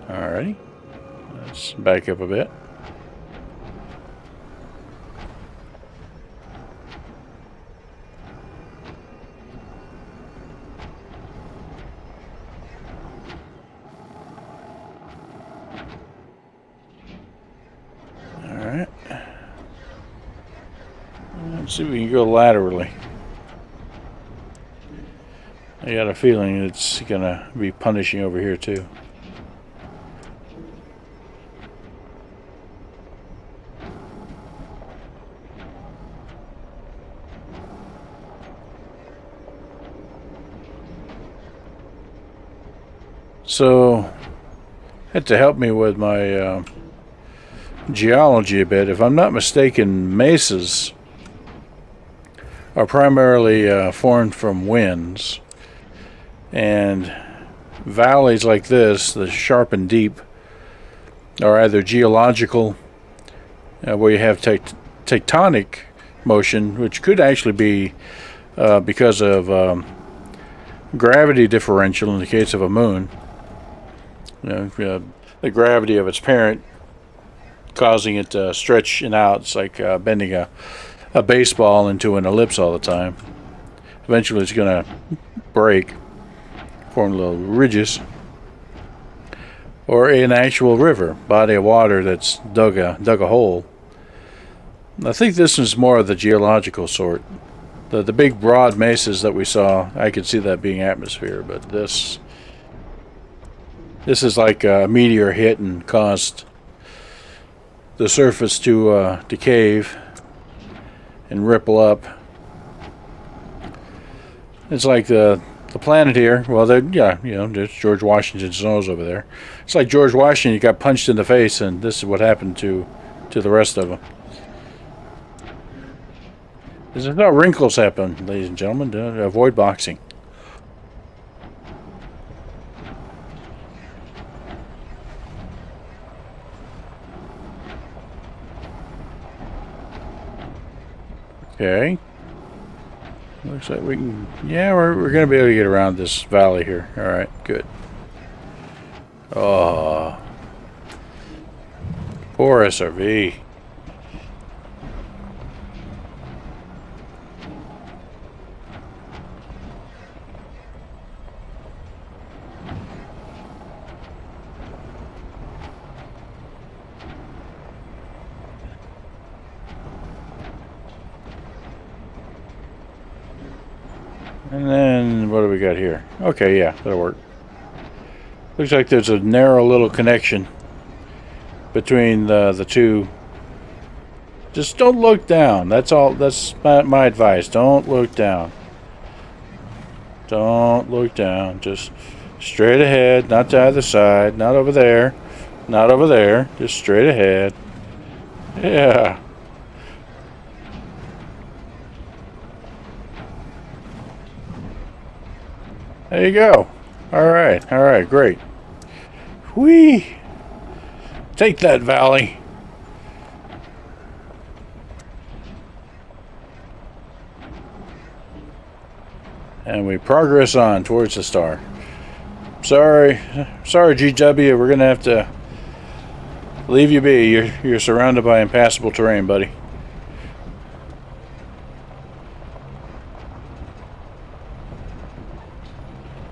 [SPEAKER 1] Alrighty. Let's back up a bit. Alright. Let's see if we can go laterally. I got a feeling it's going to be punishing over here, too. So, had to help me with my geology a bit. If I'm not mistaken, mesas are primarily formed from winds, and valleys like this, the sharp and deep, are either geological, where you have tectonic motion, which could actually be because of gravity differential in the case of a moon. The gravity of its parent causing it to stretch and out. It's like bending a baseball into an ellipse all the time. Eventually it's going to break, form little ridges. Or an actual river, body of water that's dug a hole. I think this is more of the geological sort. The big broad mesas that we saw, I could see that being atmosphere, but this is like a meteor hit and caused the surface to cave and ripple up. It's like the planet here. Well, there's George Washington's nose over there. It's like George Washington got punched in the face, and this is what happened to the rest of them. This is how wrinkles happen, ladies and gentlemen. Avoid boxing. Okay. Looks like we can... Yeah, we're going to be able to get around this valley here. Alright, good. Oh. Poor SRV. And then, what do we got here? Okay, yeah, that'll work. Looks like there's a narrow little connection between the two. Just don't look down. That's all. That's my advice. Don't look down. Don't look down. Just straight ahead, not to either side, not over there, not over there. Just straight ahead. Yeah. There you go. All right, great. Whee! Take that, valley. And we progress on towards the star. Sorry, GW. We're gonna have to leave you be. You're surrounded by impassable terrain, buddy.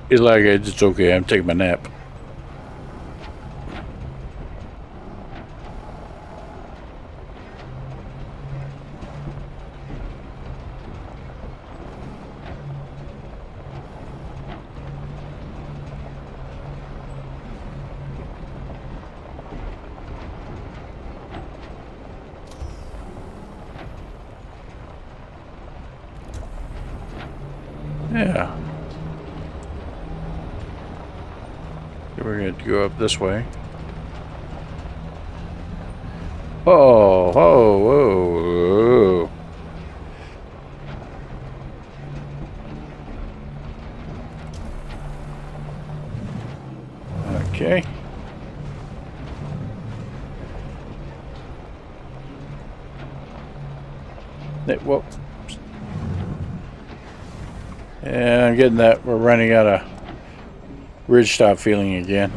[SPEAKER 1] He's like, it's okay. I'm taking my nap. Yeah. We're going to go up this way. Oh, whoa, whoa, whoa. Okay. Whoa. Yeah, I'm getting that. We're running out of ridge top feeling again.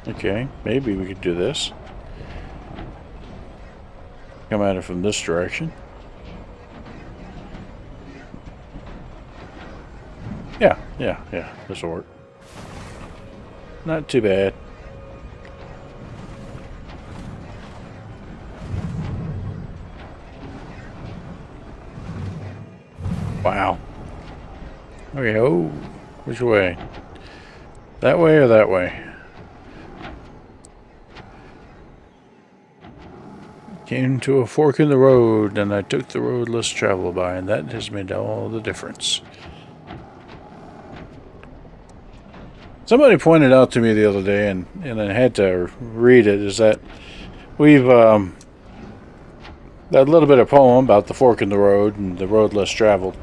[SPEAKER 1] Okay, maybe we could do this. Come at it from this direction. Yeah, this will work. Not too bad. Wow. Okay, oh, which way? That way or that way? Came to a fork in the road, and I took the road less traveled by, and that has made all the difference. Somebody pointed out to me the other day, and I had to read it, is that we've, that little bit of poem about the fork in the road and the road less traveled,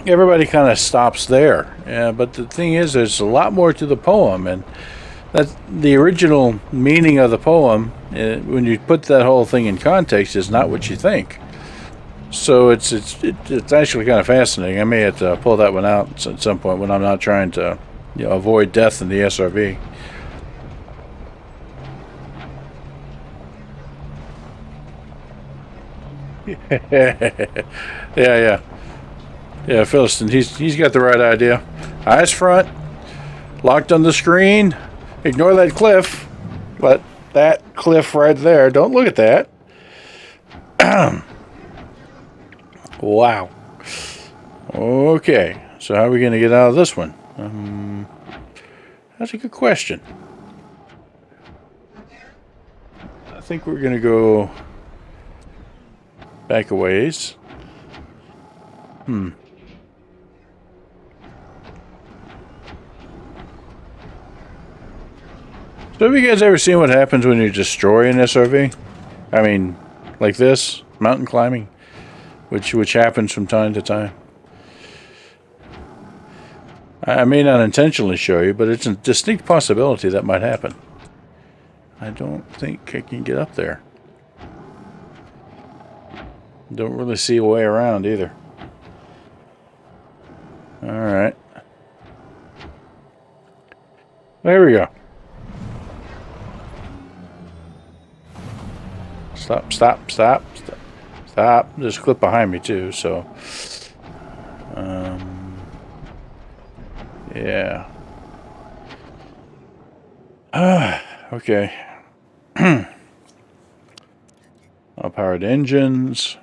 [SPEAKER 1] everybody kind of stops there. But the thing is, there's a lot more to the poem, and that the original meaning of the poem, when you put that whole thing in context, is not what you think. So it's actually kind of fascinating. I may have to pull that one out at some point when I'm not trying to, avoid death in the SRV. Yeah, Philistine. He's got the right idea. Eyes front, locked on the screen. Ignore that cliff. But that cliff right there. Don't look at that. Wow. Okay, so how are we going to get out of this one? That's a good question. I think we're going to go back a ways. So have you guys ever seen what happens when you destroy an SRV? I mean, like this, mountain climbing, which happens from time to time. I may not intentionally show you, but it's a distinct possibility that might happen. I don't think I can get up there. Don't really see a way around either. Alright. There we go. Stop. There's a clip behind me too, so yeah. Okay. All powered engines.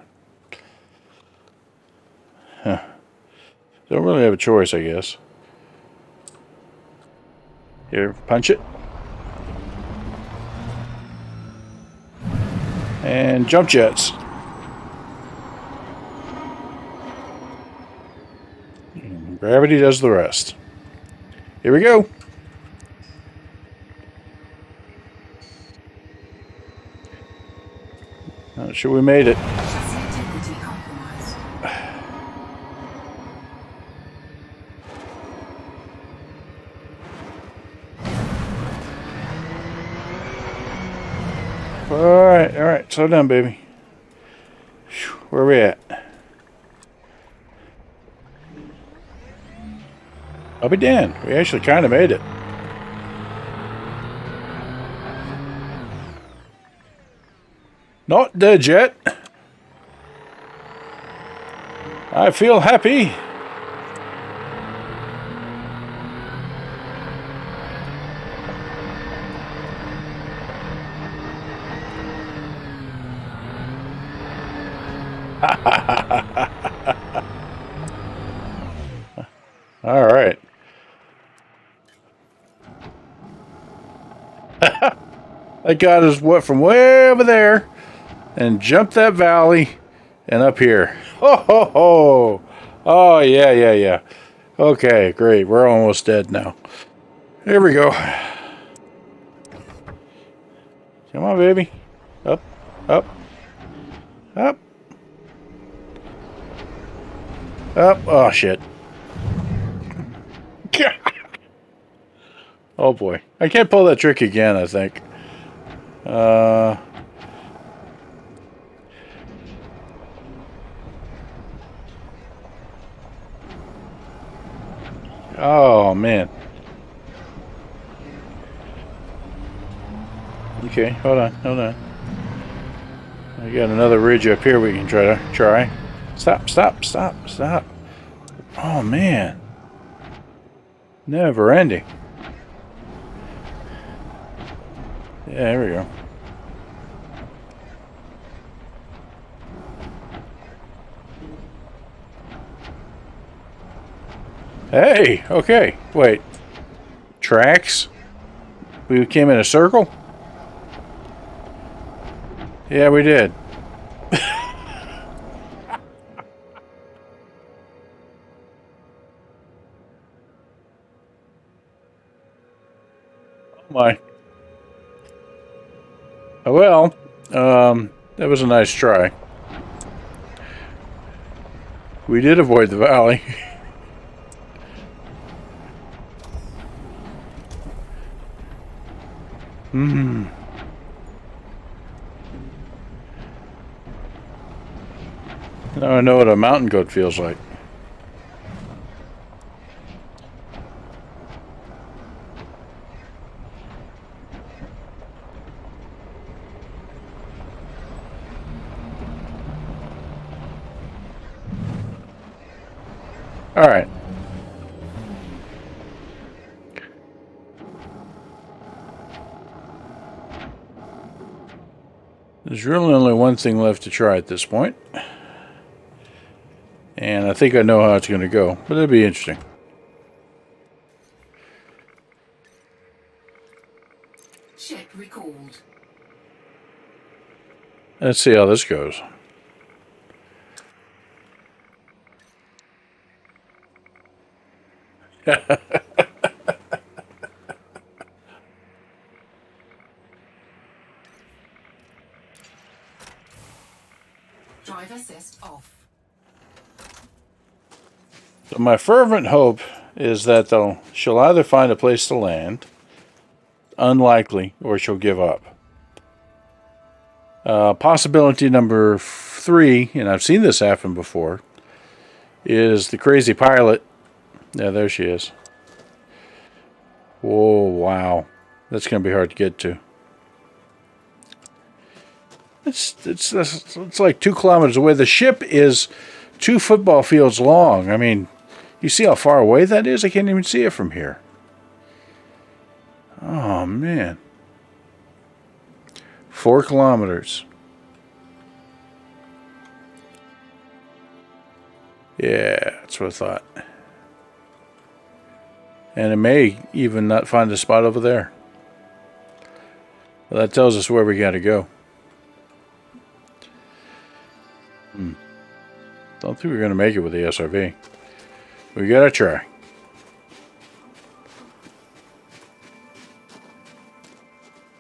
[SPEAKER 1] Huh. Don't really have a choice, I guess. Here, punch it. And jump jets. And gravity does the rest. Here we go. Not sure we made it. All right, slow down, baby. Where are we at? I'll be damned. We actually kind of made it. Not dead yet. I feel happy. All right. That got us what from way over there and jumped that valley and up here. Ho ho ho! Oh yeah, yeah, yeah. Okay, great. We're almost dead now. Here we go. Come on, baby. Up, up, up, up. Oh shit. Oh boy. I can't pull that trick again, I think. Oh man. Okay, hold on, hold on. I got another ridge up here we can try. Stop, stop, stop, stop. Oh man. Never ending. Yeah, there we go. Hey, okay. Wait. Tracks? We came in a circle? Yeah, we did. Oh my. Oh, well, that was a nice try. We did avoid the valley. Hmm. Now I know what a mountain goat feels like. All right. There's really only one thing left to try at this point. And I think I know how it's going to go, but it'll be interesting.
[SPEAKER 2] Ship recalled.
[SPEAKER 1] Let's see how this goes.
[SPEAKER 2] Drive assist off.
[SPEAKER 1] So my fervent hope is that she'll either find a place to land, unlikely, or she'll give up. Possibility number 3, and I've seen this happen before, is the crazy pilot. Yeah, there she is. Whoa, wow. That's going to be hard to get to. It's like 2 kilometers away. The ship is 2 football fields long. I mean, you see how far away that is? I can't even see it from here. Oh, man. 4 kilometers. Yeah, that's what I thought. And it may even not find a spot over there. Well, that tells us where we got to go. Don't think we're going to make it with the SRV. We got to try.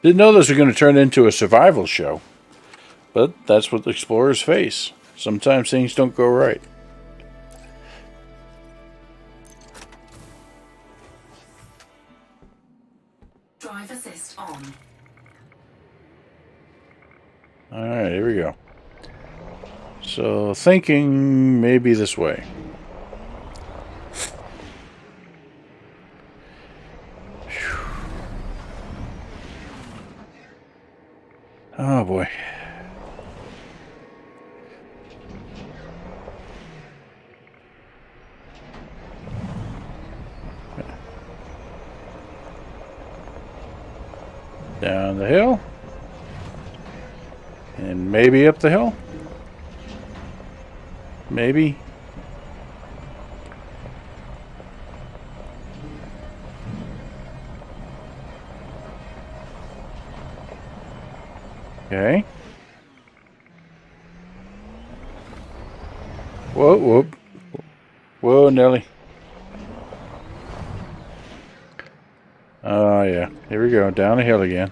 [SPEAKER 1] Didn't know this was going to turn into a survival show. But that's what explorers face. Sometimes things don't go right.
[SPEAKER 2] Drive assist on.
[SPEAKER 1] Alright, here we go. So, thinking maybe this way. Oh boy. Down the hill. And maybe up the hill. Maybe. Okay. Whoa, whoa. Whoa, Nelly. Oh, yeah. Here we go. Down the hill again.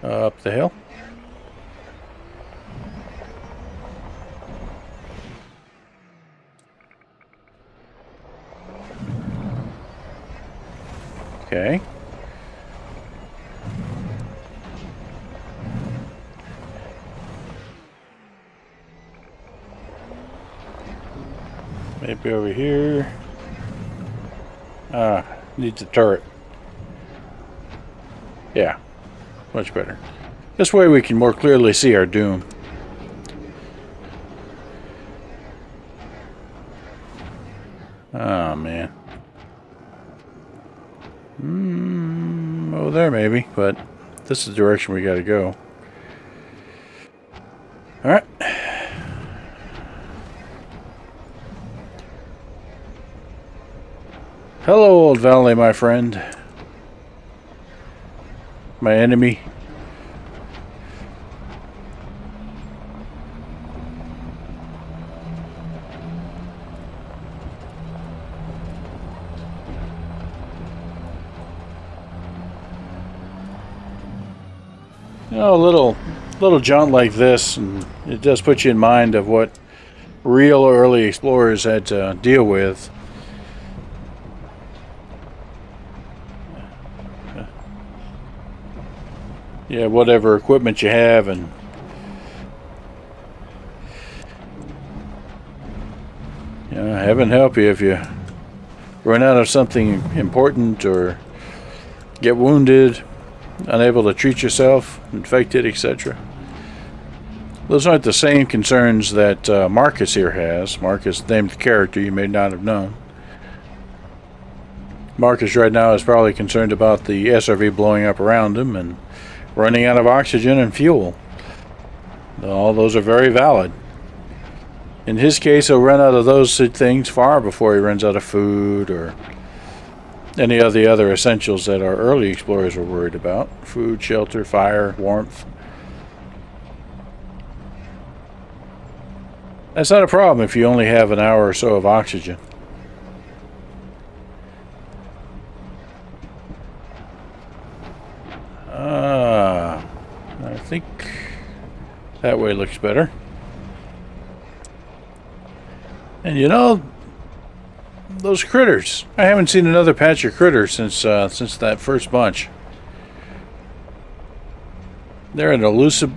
[SPEAKER 1] Up the hill. Okay. Maybe over here. Needs a turret. Yeah, much better. This way we can more clearly see our doom. Oh, man. Oh, there maybe, but this is the direction we gotta go. Alright. Hello, old valley, my friend. My enemy. You know, a little jaunt like this, and it does put you in mind of what real early explorers had to deal with. Yeah, whatever equipment you have, and heaven help you if you run out of something important or get wounded, unable to treat yourself, infected, etc. Those aren't the same concerns that Marcus here has. Marcus, named the character you may not have known. Marcus right now is probably concerned about the SRV blowing up around him and running out of oxygen and fuel. All those are very valid. In his case, he'll run out of those things far before he runs out of food or any of the other essentials that our early explorers were worried about. Food, shelter, fire, warmth. That's not a problem if you only have an hour or so of oxygen. I think that way looks better. And you know, those critters. I haven't seen another patch of critters since that first bunch. They're an elusive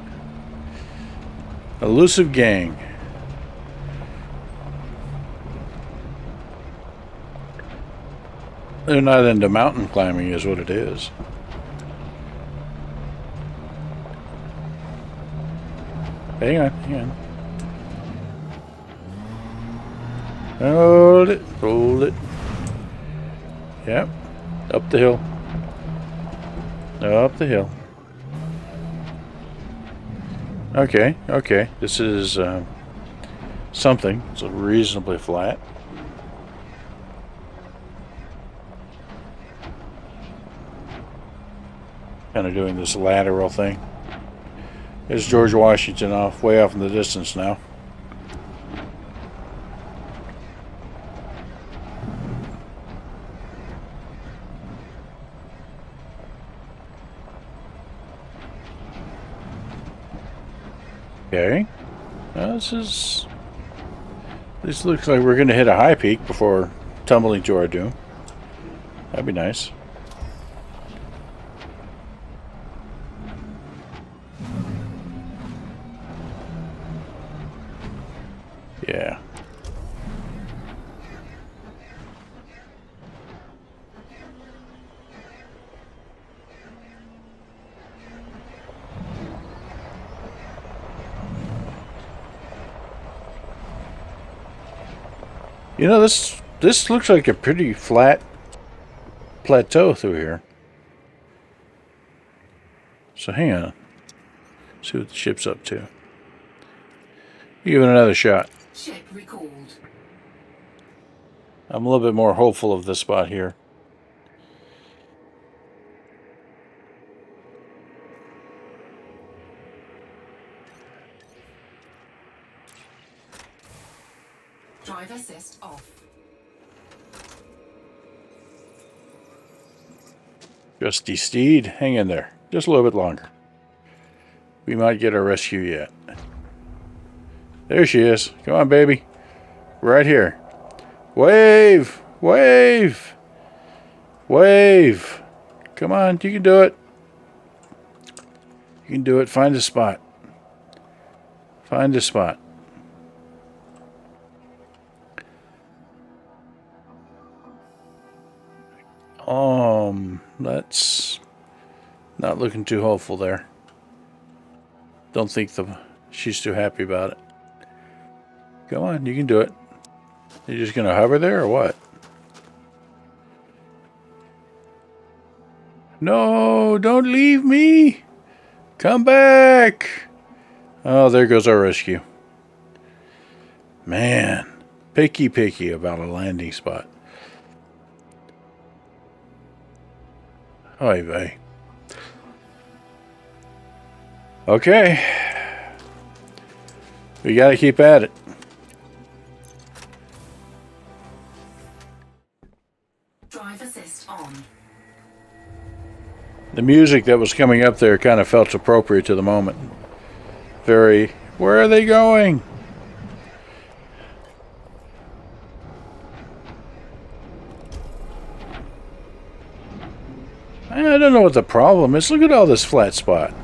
[SPEAKER 1] gang. They're not into mountain climbing is what it is. Hang on. Hold it. Yep. Up the hill. Okay. This is something. It's reasonably flat. Kind of doing this lateral thing. There's George Washington way off in the distance now. Okay. Now this looks like we're going to hit a high peak before tumbling to our doom. That'd be nice. Yeah. You know, this looks like a pretty flat plateau through here. So hang on. See what the ship's up to. Give it another shot.
[SPEAKER 2] Ship recalled.
[SPEAKER 1] I'm a little bit more hopeful of this spot here.
[SPEAKER 2] Drive assist off.
[SPEAKER 1] Trusty steed, hang in there. Just a little bit longer. We might get our rescue yet. There she is. Come on, baby. Right here. Wave! Wave! Wave! Come on, you can do it. You can do it. Find a spot. Find a spot. That's not looking too hopeful there. Don't think she's too happy about it. Come on, you can do it. You're just gonna hover there or what? No, don't leave me. Come back. Oh, there goes our rescue. Man, picky about a landing spot. Oy vey. Okay. We gotta keep at it.
[SPEAKER 2] Drive assist on.
[SPEAKER 1] The music that was coming up there kind of felt appropriate to the moment. Very, where are they going? I don't know what the problem is. Look at all this flat spot.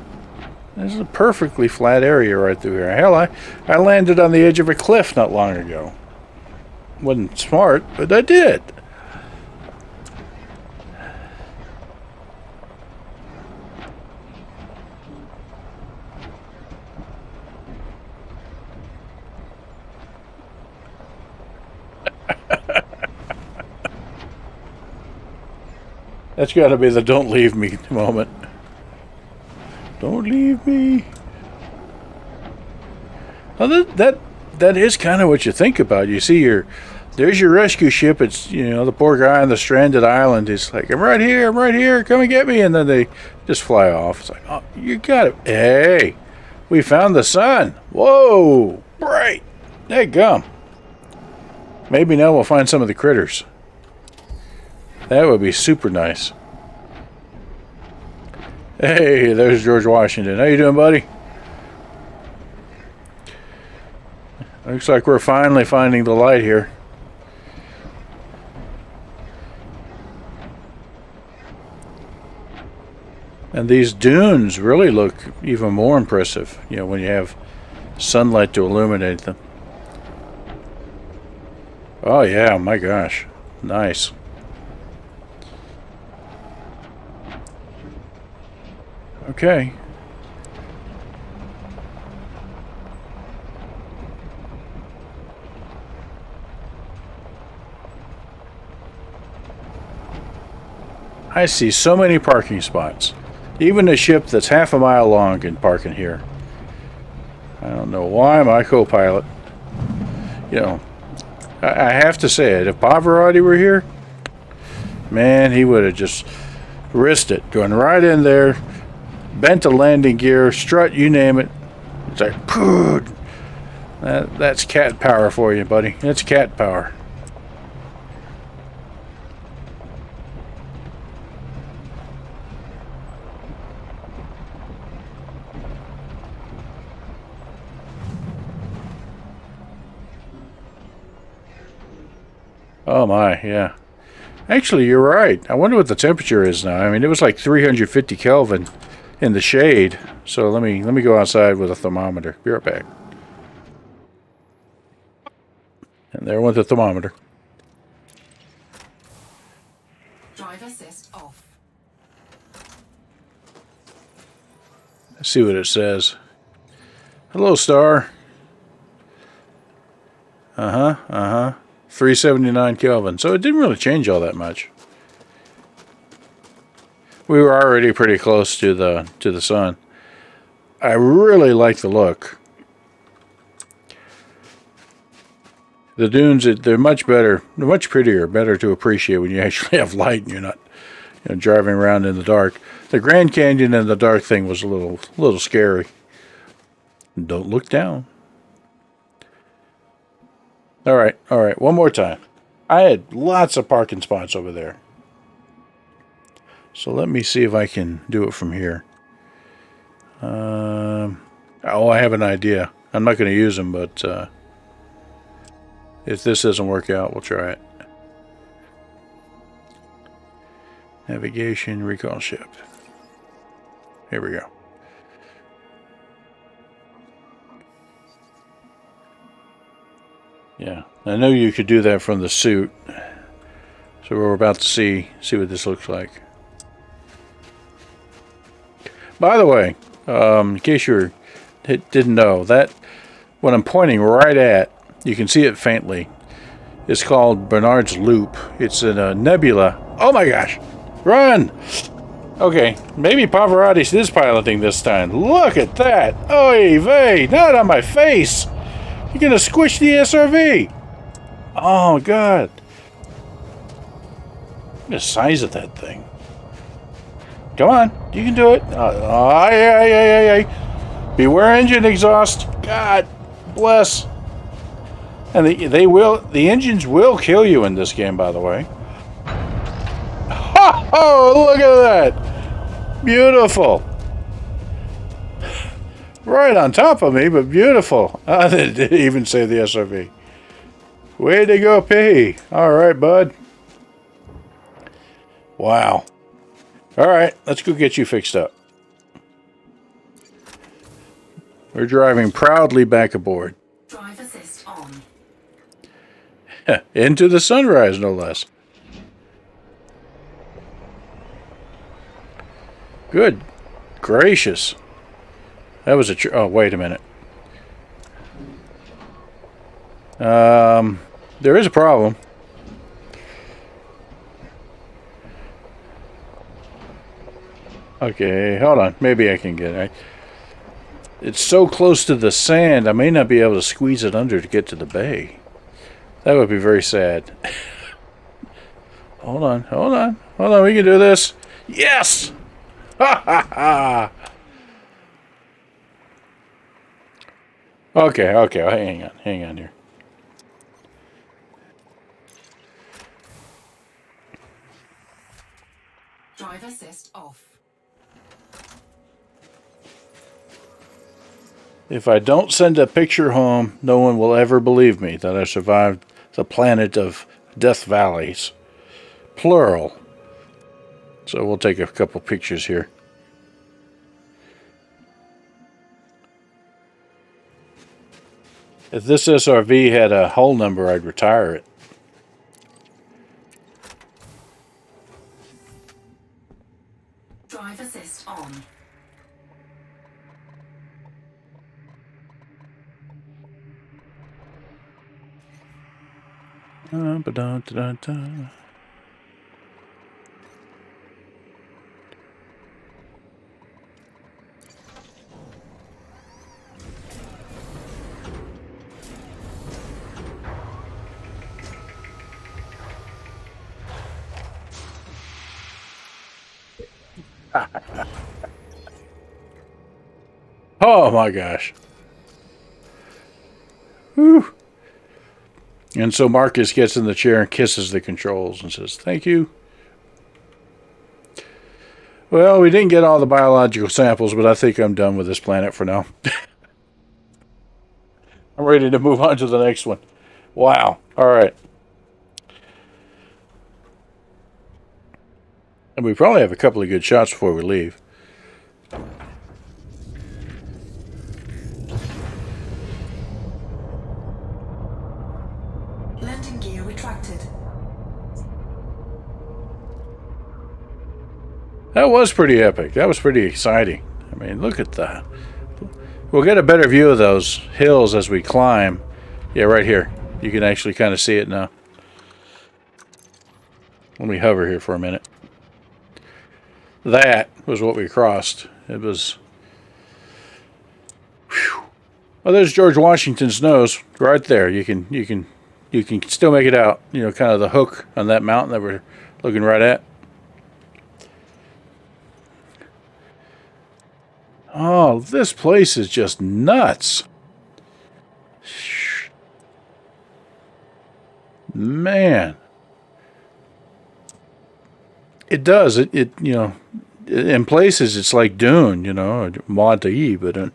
[SPEAKER 1] This is a perfectly flat area right through here. Hell, I landed on the edge of a cliff not long ago. Wasn't smart, but I did. That's got to be the "don't leave me" moment. Don't leave me. Well, that is kind of what you think about. You see there's your rescue ship. It's, the poor guy on the stranded island. He's like, I'm right here, come and get me. And then they just fly off. It's like, oh, you got it. Hey, we found the sun. Whoa, bright. Hey, gum. Maybe now we'll find some of the critters. That would be super nice. Hey, there's George Washington. How you doing, buddy? Looks like we're finally finding the light here. And these dunes really look even more impressive, when you have sunlight to illuminate them. Oh yeah, my gosh. Nice. Okay. I see so many parking spots. Even a ship that's half a mile long can park in here. I don't know why my co-pilot, I have to say it. If Pavarotti were here, man, he would have just risked it. Going right in there, bent a landing gear, strut, you name it. It's like, pooh. That's cat power for you, buddy. That's cat power. Oh my, yeah. Actually, you're right. I wonder what the temperature is now. I mean, it was like 350 Kelvin in the shade. So let me go outside with a thermometer. Be right back. And there went the thermometer.
[SPEAKER 2] Drive assist off.
[SPEAKER 1] Let's see what it says. Hello, Star. 379 Kelvin. So it didn't really change all that much. We were already pretty close to the sun. I really like the look. The dunes, they're much better, they're much prettier, better to appreciate when you actually have light and you're not, driving around in the dark. The Grand Canyon in the dark thing was a little scary. Don't look down. All right, one more time. I had lots of parking spots over there. So let me see if I can do it from here. Oh, I have an idea. I'm not going to use them, but if this doesn't work out, we'll try it. Navigation, recall ship. Here we go. Yeah, I know you could do that from the suit. So we're about to see what this looks like. By the way, in case you didn't know, that what I'm pointing right at, you can see it faintly. It's called Bernard's Loop. It's in a nebula. Oh my gosh! Run! Okay, maybe Pavarotti is piloting this time. Look at that! Oy vey! Not on my face! You're gonna squish the SRV! Oh god! Look at the size of that thing. Come on, you can do it. Beware engine exhaust. God bless. And the engines will kill you in this game, by the way. Oh, look at that. Beautiful. Right on top of me, but beautiful. They didn't even say the SRV. Way to go, P. All right, bud. Wow. All right, let's go get you fixed up. We're driving proudly back aboard.
[SPEAKER 2] Drive assist on.
[SPEAKER 1] Into the sunrise, no less. Good gracious. That was oh, wait a minute. There is a problem. Okay, hold on. Maybe I can get it. It's so close to the sand, I may not be able to squeeze it under to get to the bay. That would be very sad. Hold on. We can do this. Yes! Ha ha ha! Okay. Hang on here.
[SPEAKER 2] Drive assist off.
[SPEAKER 1] If I don't send a picture home, no one will ever believe me that I survived the planet of Death Valleys. Plural. So we'll take a couple pictures here. If this SRV had a hull number, I'd retire it.
[SPEAKER 2] Drive assist on.
[SPEAKER 1] Ba-da-da-da-da. Oh my gosh. Whew. And so Marcus gets in the chair and kisses the controls and says, "Thank you." Well, we didn't get all the biological samples, but I think I'm done with this planet for now. I'm ready to move on to the next one. Wow. All right. And we probably have a couple of good shots before we leave.
[SPEAKER 2] Landing gear retracted.
[SPEAKER 1] That was pretty epic. That was pretty exciting. I mean, look at that. We'll get a better view of those hills as we climb. Yeah, right here. You can actually kind of see it now. Let me hover here for a minute. That was what we crossed. It was Oh, there's George Washington's nose right there. You can still make it out. You know, kind of the hook on that mountain that we're looking right at. Oh, this place is just nuts. Man. It does. It you know, in places it's like dune, you know, or Monte, but in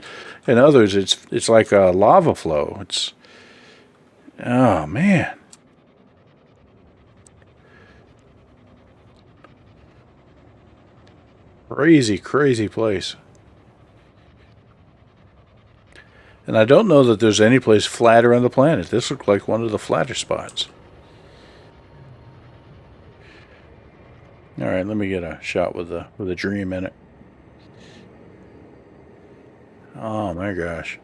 [SPEAKER 1] others it's like a lava flow. It's oh man. Crazy, crazy place. And I don't know that there's any place flatter on the planet. This looked like one of the flatter spots. All right, let me get a shot with a dream in it. Oh my gosh.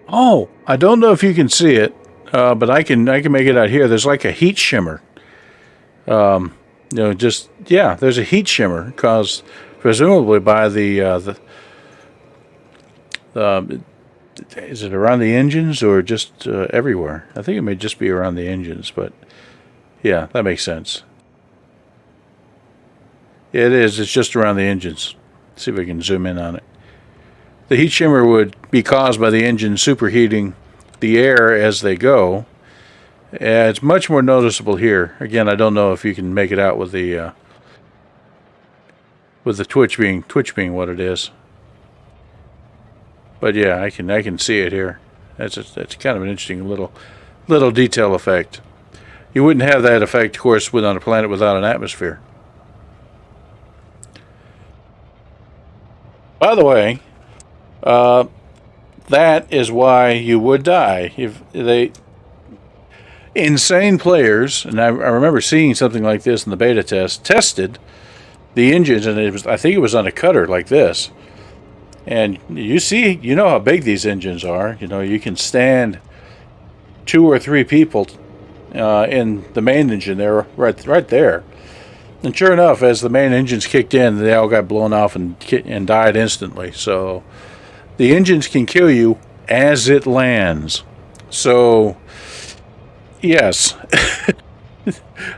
[SPEAKER 1] Oh, I don't know if you can see it, but I can make it out here. There's like a heat shimmer. You know, just yeah, there's a heat shimmer caused presumably by the is it around the engines or just everywhere? I think it may just be around the engines, but yeah, that makes sense. Yeah, it is. It's just around the engines. Let's see if I can zoom in on it. The heat shimmer would be caused by the engine superheating the air as they go. It's much more noticeable here. Again, I don't know if you can make it out with the twitch being what it is. But yeah, I can see it here. That's kind of an interesting little detail effect. You wouldn't have that effect, of course, on a planet without an atmosphere. By the way, that is why you would die if they insane players. And I remember seeing something like this in the beta tested the engines, and I think it was on a cutter like this. And you know how big these engines are. You know, you can stand 2 or 3 people in the main engine there, right there. And sure enough, as the main engines kicked in, they all got blown off and died instantly. So the engines can kill you as it lands. So yes,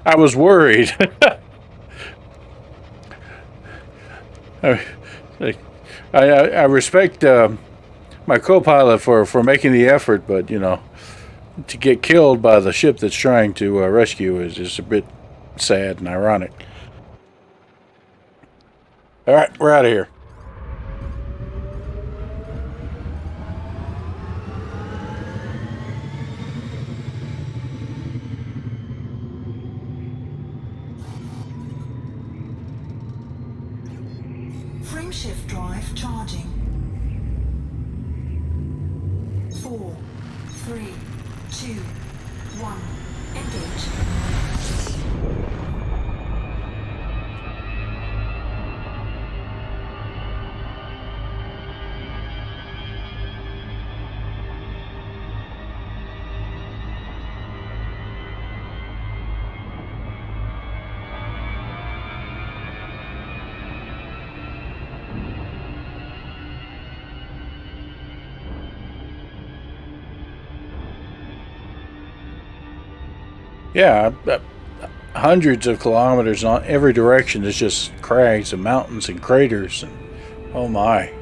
[SPEAKER 1] I was worried. I respect my co-pilot for making the effort, but you know, to get killed by the ship that's trying to rescue is just a bit sad and ironic. All right, we're out of here.
[SPEAKER 2] Frameshift drive charging. 4, 3, 2, 1. Engage.
[SPEAKER 1] Yeah, hundreds of kilometers in every direction is just crags and mountains and craters, and oh my.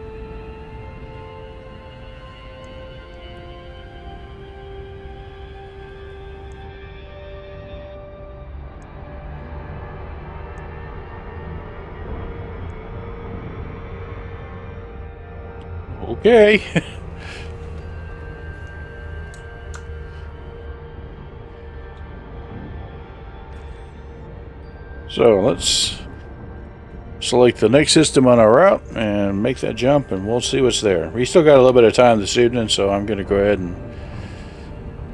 [SPEAKER 1] Okay. So let's select the next system on our route and make that jump, and we'll see what's there. We still got a little bit of time this evening, so I'm going to go ahead and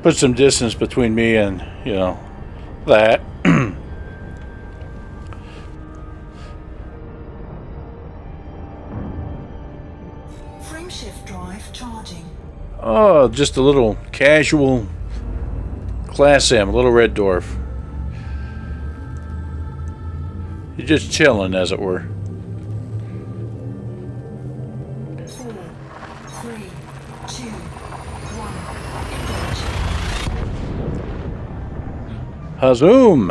[SPEAKER 1] put some distance between me and, you know, that.
[SPEAKER 2] Frameshift drive charging.
[SPEAKER 1] Oh, just a little casual Class M, a little red dwarf. You're just chilling, as it were.
[SPEAKER 2] 4, 3, 2, 1. Engage.
[SPEAKER 1] Hazoom!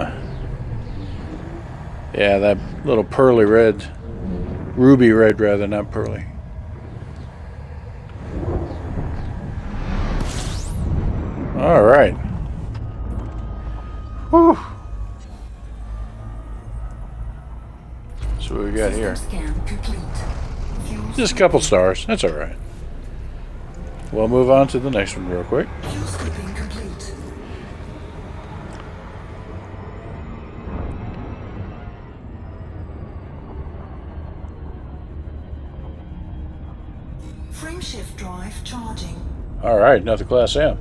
[SPEAKER 1] Yeah, that little pearly red. Ruby red, rather, not pearly. Alright. Whew. So what we got here?
[SPEAKER 2] Scan complete. Fuel
[SPEAKER 1] Just a couple stars. That's alright. We'll move on to the next one real quick.
[SPEAKER 2] Fuel scooping complete. Frame shift drive charging.
[SPEAKER 1] Alright, another Class M.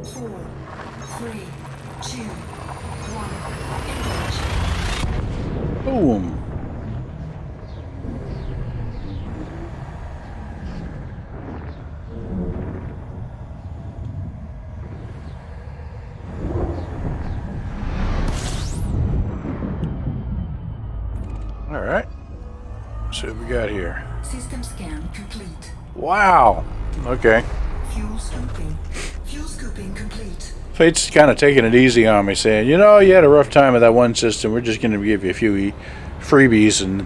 [SPEAKER 2] Four, three, two, one. Engage.
[SPEAKER 1] Boom. Alright. See what we got here.
[SPEAKER 2] System scan complete.
[SPEAKER 1] Wow. Okay.
[SPEAKER 2] Fuel scooping. Fuel scooping complete.
[SPEAKER 1] Fate's kind of taking it easy on me, saying, you know, you had a rough time with that one system. We're just going to give you a few freebies, and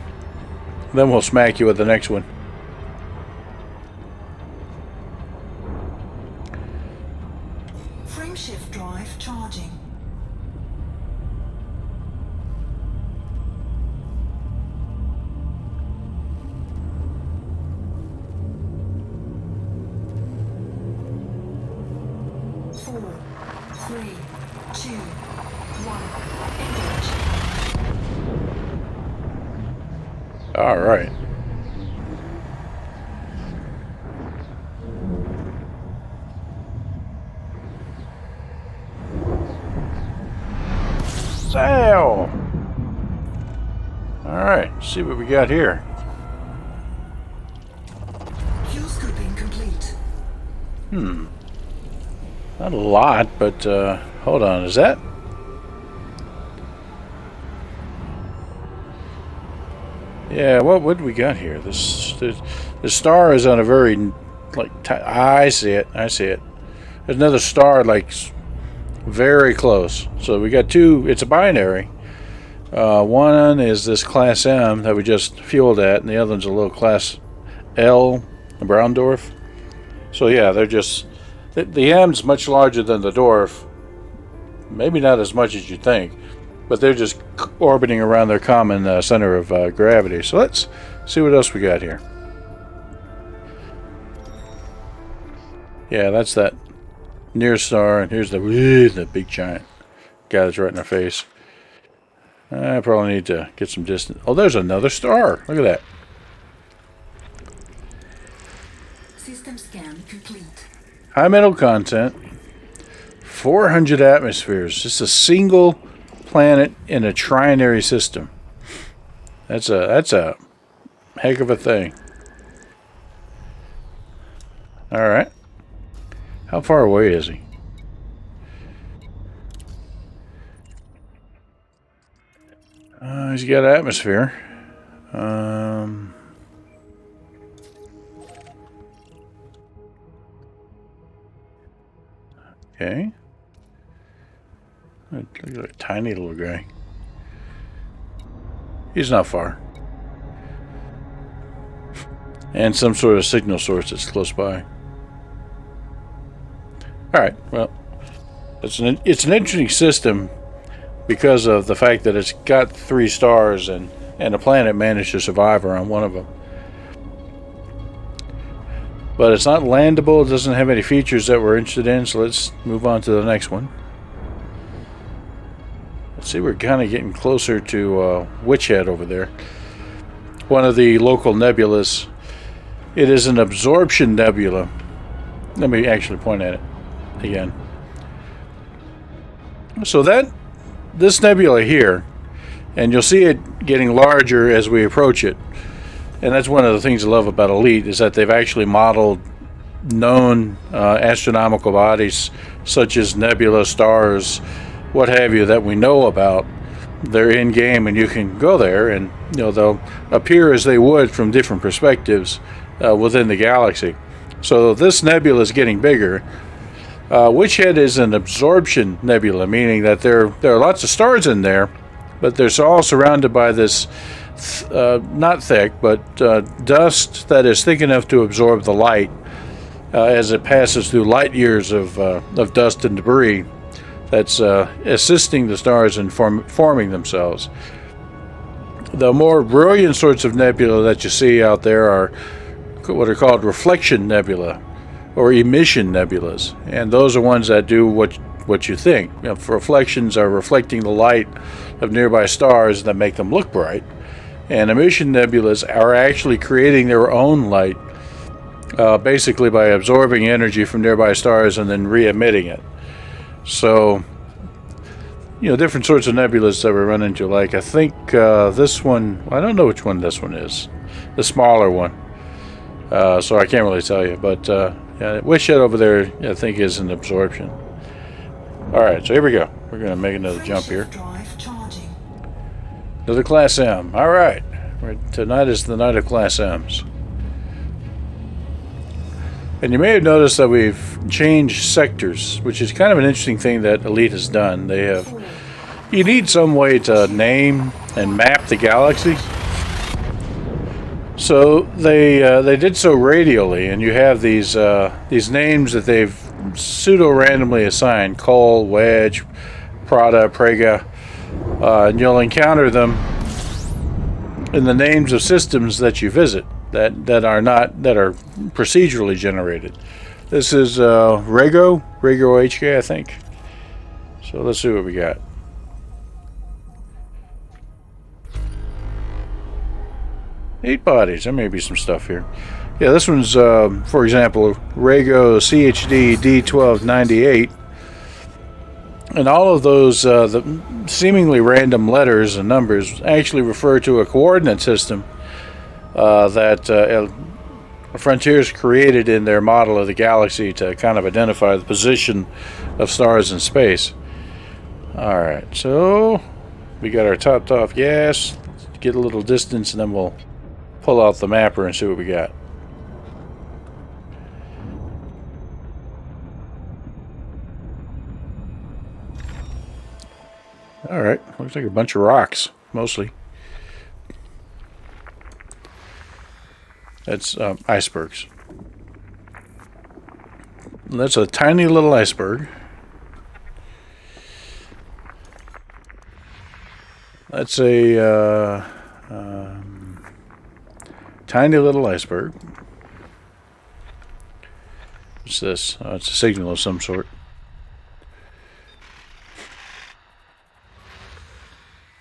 [SPEAKER 1] then we'll smack you with the next one.
[SPEAKER 2] Frame shift drive charging. Four, three, two, one. Engage.
[SPEAKER 1] All right. Sail. All right. See what we got here.
[SPEAKER 2] Fuel scooping complete.
[SPEAKER 1] Not a lot, but hold on. Is that? Yeah. What would we got here? The star is on a very I see it. I see it. There's another star very close. So we got two. It's a binary. One is this Class M that we just fueled at, and the other one's a little Class L, a Braundorf. So yeah, they're just the M's much larger than the dwarf. Maybe not as much as you think, but they're just orbiting around their common center of gravity. So let's see what else we got here. Yeah, that's that near star, and here's the big giant guy that's right in our face. I probably need to get some distance. Oh, there's another star. Look at that.
[SPEAKER 2] System scan complete.
[SPEAKER 1] High metal content. 400 atmospheres. Just a single planet in a trinary system. That's a heck of a thing. All right. How far away is he? He's got atmosphere. Okay. Look at that tiny little guy. He's not far. And some sort of signal source that's close by. Alright, well, it's an interesting system because of the fact that it's got 3 stars and the planet managed to survive around one of them. But it's not landable, it doesn't have any features that we're interested in, so let's move on to the next one. Let's see, we're kind of getting closer to Witch Head over there. One of the local nebulas. It is an Absorption Nebula. Let me actually point at it again. So this nebula here, and you'll see it getting larger as we approach it. And that's one of the things I love about Elite, is that they've actually modeled known astronomical bodies such as nebula, stars, what have you, that we know about. They're in game, and you can go there, and they'll appear as they would from different perspectives within the galaxy. So this nebula is getting bigger. Witchhead is an absorption nebula, meaning that there are lots of stars in there, but they're all surrounded by this not thick, but dust that is thick enough to absorb the light as it passes through light years of dust and debris that's assisting the stars in forming themselves. The more brilliant sorts of nebula that you see out there are what are called reflection nebula or emission nebulas, and those are ones that do what you think. Reflections are reflecting the light of nearby stars that make them look bright, and emission nebulas are actually creating their own light, basically by absorbing energy from nearby stars and then re-emitting it. So, different sorts of nebulas that we run into. Like, I think this one, I don't know which one this one is, the smaller one. So I can't really tell you, but Witchhead over there, I think, is an absorption. Alright, so here we go. We're going to make another jump here. Another Class M. Alright. Tonight is the night of Class M's. And you may have noticed that we've changed sectors, which is kind of an interesting thing that Elite has done. You need some way to name and map the galaxy. So they did so radially, and you have these names that they've pseudo-randomly assigned: Cole, Wedge, Prada, Prega, and you'll encounter them in the names of systems that you visit that are procedurally generated. This is Rego HK, I think. So let's see what we got. 8 bodies. There may be some stuff here. Yeah, this one's, for example, Rego CHD D1298. And all of those the seemingly random letters and numbers actually refer to a coordinate system that Frontiers created in their model of the galaxy to kind of identify the position of stars in space. Alright, so we got our topped off gas. Let's get a little distance, and then we'll pull out the mapper and see what we got. Alright, looks like a bunch of rocks, mostly. That's icebergs. That's a tiny little iceberg. That's a tiny little iceberg. What's this? Oh, it's a signal of some sort.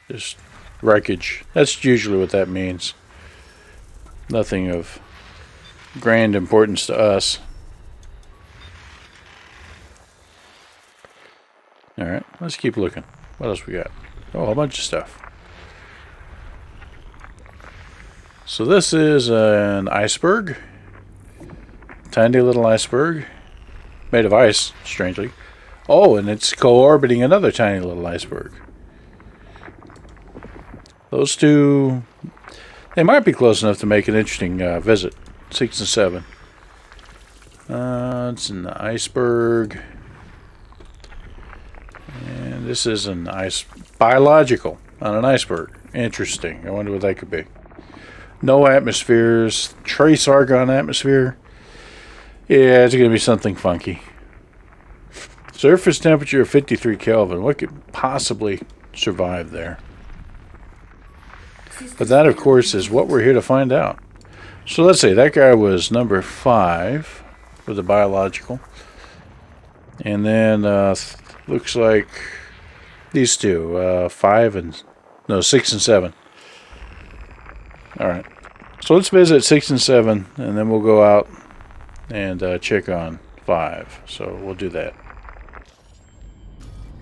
[SPEAKER 1] Just wreckage. That's usually what that means. Nothing of grand importance to us. Alright, let's keep looking. What else we got? Oh, a bunch of stuff. So this is an iceberg. Tiny little iceberg. Made of ice, strangely. Oh, and it's co-orbiting another tiny little iceberg. Those two, they might be close enough to make an interesting visit. 6 and 7. It's an iceberg. And this is an biological on an iceberg. Interesting. I wonder what that could be. No atmospheres. Trace argon atmosphere. Yeah, it's going to be something funky. Surface temperature of 53 Kelvin. What could possibly survive there? But that, of course, is what we're here to find out. So let's see. That guy was number 5 with the biological. And then looks like these two, 6 and 7. All right. So let's visit 6 and 7, and then we'll go out and check on 5. So we'll do that.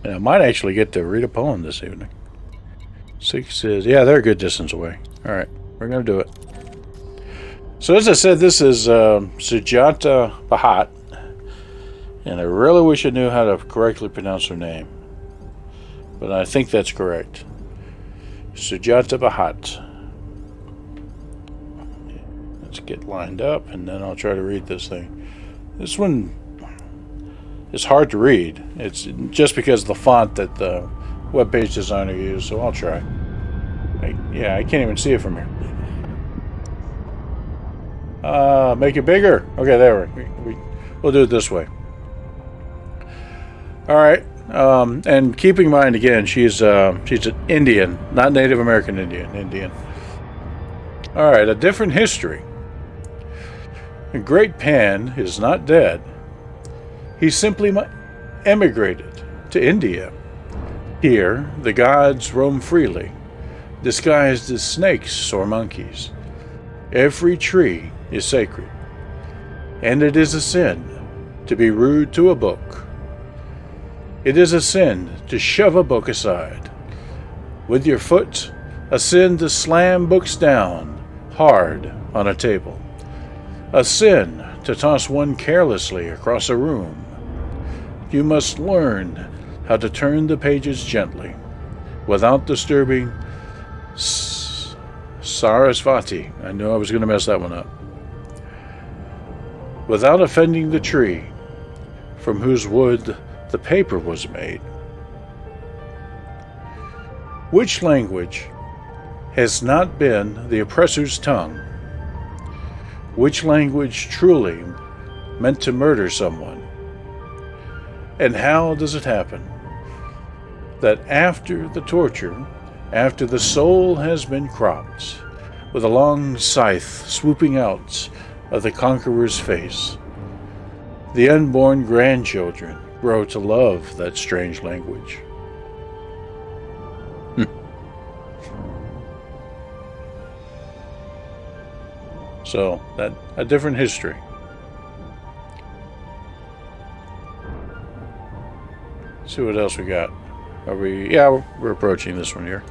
[SPEAKER 1] And I might actually get to read a poem this evening. 6 is, yeah, they're a good distance away. All right, we're going to do it. So as I said, this is Sujata Bhatt, and I really wish I knew how to correctly pronounce her name, but I think that's correct. Sujata Bhatt. Let's get lined up, and then I'll try to read this thing. This one is hard to read. It's just because of the font that the web page designer used, so I'll try. I can't even see it from here. Make it bigger. Okay, there we'll do it this way. All right, and keeping in mind again, she's an Indian, not Native American Indian. All right, a different history. The Great Pan is not dead. He simply emigrated to India. Here, the gods roam freely, disguised as snakes or monkeys. Every tree is sacred, and it is a sin to be rude to a book. It is a sin to shove a book aside with your foot, a sin to slam books down hard on a table, a sin to toss one carelessly across a room. You must learn how to turn the pages gently without disturbing Sarasvati. I knew I was going to mess that one up. Without offending the tree from whose wood the paper was made. Which language has not been the oppressor's tongue? Which language truly meant to murder someone? And how does it happen that after the torture, after the soul has been cropped, with a long scythe swooping out of the conqueror's face, the unborn grandchildren grow to love that strange language? So, that a different history. See what else we got. Are we? Yeah, we're approaching this one here.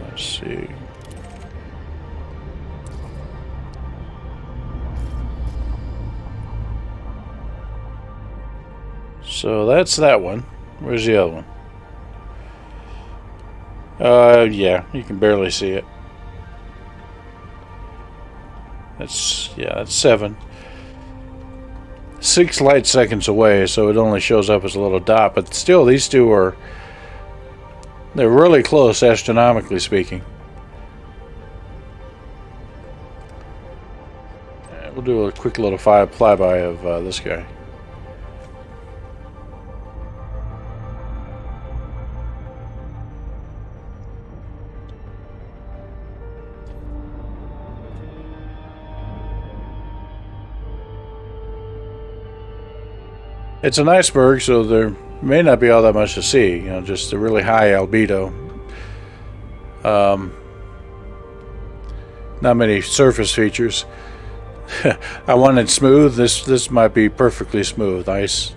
[SPEAKER 1] Let's see. So that's that one. Where's the other one? Yeah, you can barely see it. That's 7. 6 light seconds away, so it only shows up as a little dot, but still these two they're really close, astronomically speaking. We'll do a quick little flyby of this guy. It's an iceberg, so there may not be all that much to see. Just a really high albedo. Not many surface features. I wanted smooth. This might be perfectly smooth. Ice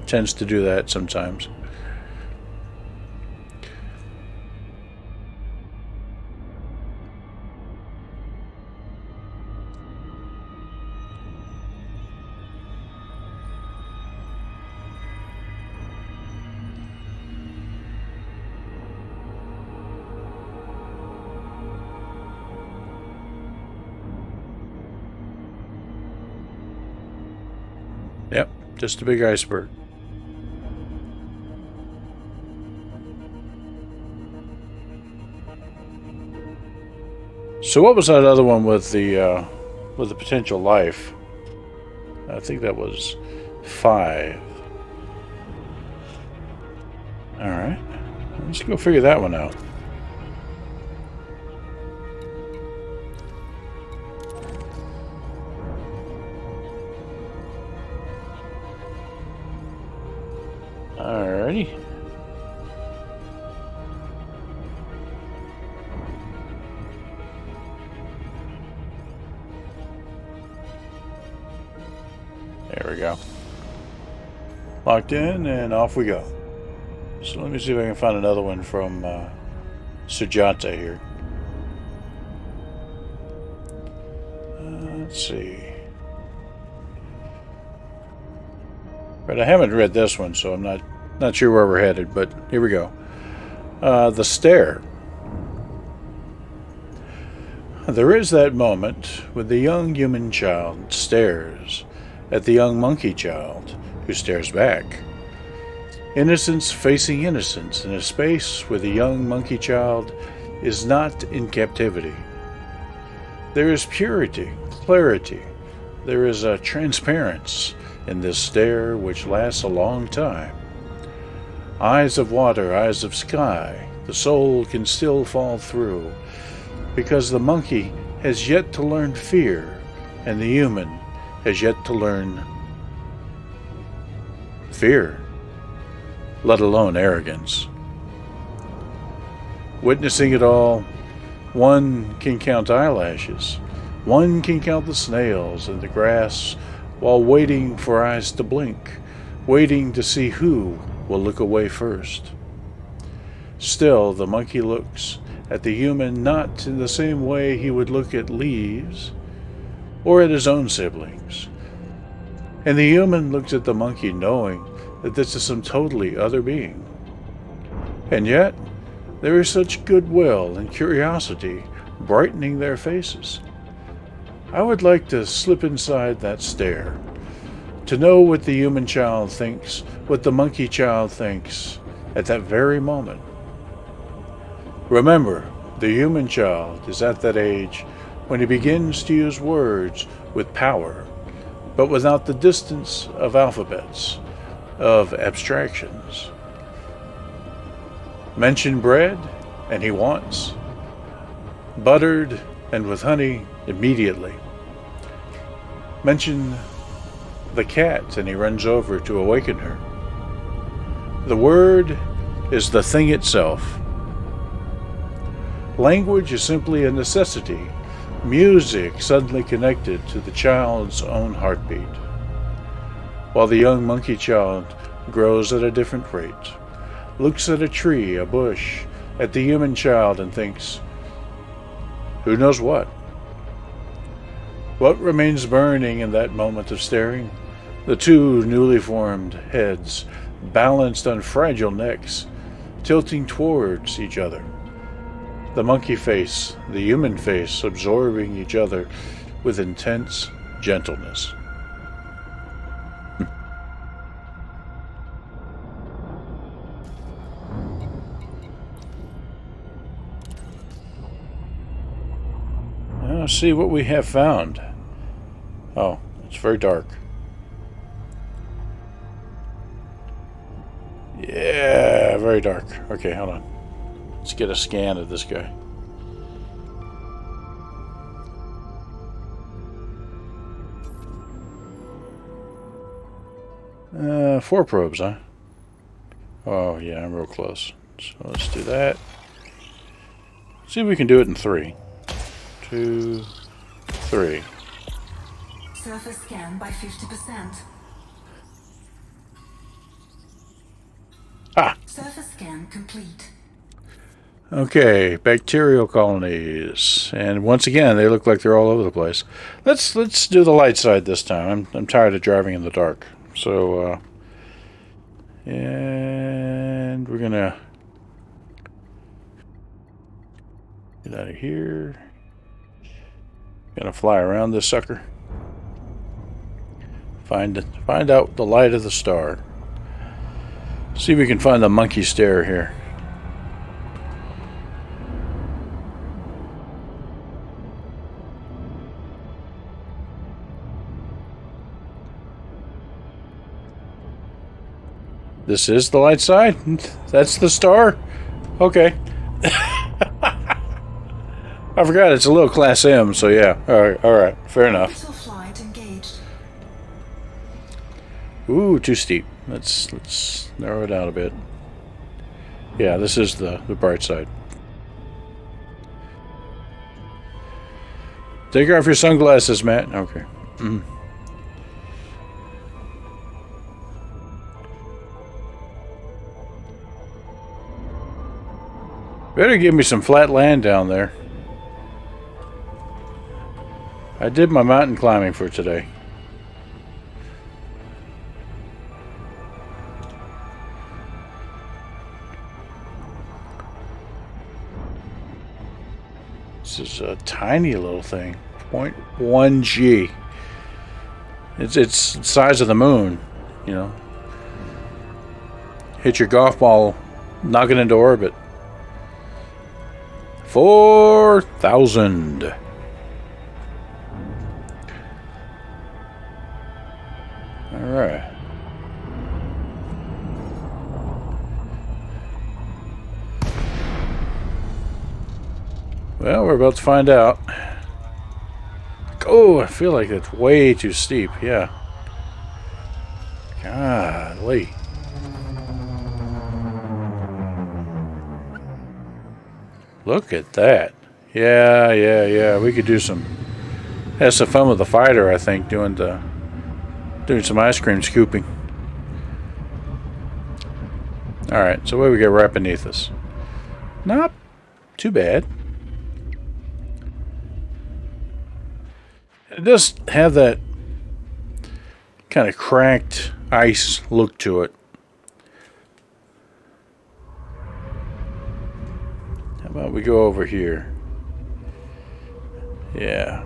[SPEAKER 1] tends to do that sometimes. Yep, just a big iceberg. So what was that other one with the potential life? I think that was 5. All right, let's go figure that one out. Alrighty. There we go. Locked in, and off we go. So let me see if I can find another one from Sujata here. Let's see. But I haven't read this one, so I'm not sure where we're headed, but here we go. The Stare. There is that moment when the young human child stares at the young monkey child, who stares back. Innocence facing innocence in a space where the young monkey child is not in captivity. There is purity, clarity. There is a transparency in this stare which lasts a long time. Eyes of water, eyes of sky, the soul can still fall through, because the monkey has yet to learn fear, and the human has yet to learn fear, let alone arrogance. Witnessing it all, one can count eyelashes, one can count the snails in the grass while waiting for eyes to blink, waiting to see who will look away first. Still, the monkey looks at the human not in the same way he would look at leaves or at his own siblings. And the human looks at the monkey knowing that this is some totally other being. And yet, there is such goodwill and curiosity brightening their faces. I would like to slip inside that stare, to know what the human child thinks, what the monkey child thinks at that very moment. Remember, the human child is at that age when he begins to use words with power, but without the distance of alphabets, of abstractions. Mention bread, and he wants. Buttered and with honey immediately. Mention the cat, and he runs over to awaken her. The word is the thing itself. Language is simply a necessity, music suddenly connected to the child's own heartbeat. While the young monkey child grows at a different rate, looks at a tree, a bush, at the human child and thinks, who knows what? What remains burning in that moment of staring? The two newly formed heads, balanced on fragile necks, tilting towards each other. The monkey face, the human face, absorbing each other with intense gentleness. Now, let's see what we have found. Oh, it's very dark. Yeah, very dark. Okay, hold on. Let's get a scan of this guy. Four probes, huh? Oh, yeah, I'm real close. So let's do that. See if we can do it in 3, 2, 3.
[SPEAKER 2] Surface scan by 50%.
[SPEAKER 1] Ah!
[SPEAKER 2] Surface scan complete.
[SPEAKER 1] Okay, bacterial colonies, and once again they look like they're all over the place. Let's do the light side this time. I'm tired of driving in the dark, so and we're gonna get out of here. Gonna fly around this sucker. Find out the light of the star. See if we can find the monkey stare here. This is the light side? That's the star? Okay. I forgot it's a little Class M, so yeah. Alright, fair enough.
[SPEAKER 2] Orbital flight engaged.
[SPEAKER 1] Ooh, too steep. Let's narrow it down a bit. Yeah, this is the bright side. Take off your sunglasses, Matt. Okay. Better give me some flat land down there. I did my mountain climbing for today. This is a tiny little thing. 0.1 G. It's the size of the moon, you know. Hit your golf ball, knock it into orbit. 4,000. All right. Well, we're about to find out. Oh, I feel like it's way too steep. Yeah. Golly. Look at that. Yeah. We could do some. Have some fun with the fighter, I think, doing some ice cream scooping. All right. So what do we got right beneath us? Not too bad. It does have that kind of cracked ice look to it. How about we go over here? Yeah.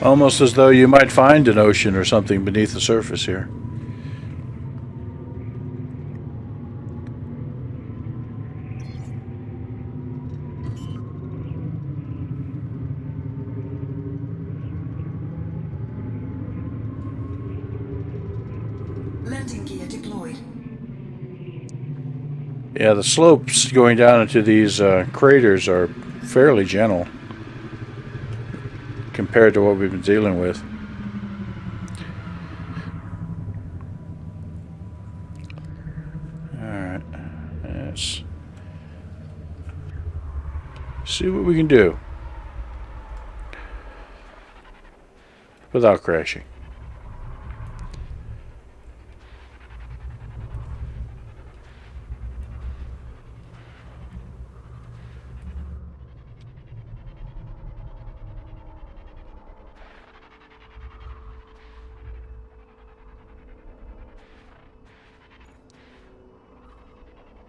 [SPEAKER 1] Almost as though you might find an ocean or something beneath the surface here.
[SPEAKER 2] Landing gear deployed.
[SPEAKER 1] Yeah, the slopes going down into these craters are fairly gentle compared to what we've been dealing with. Alright, let's see what we can do without crashing.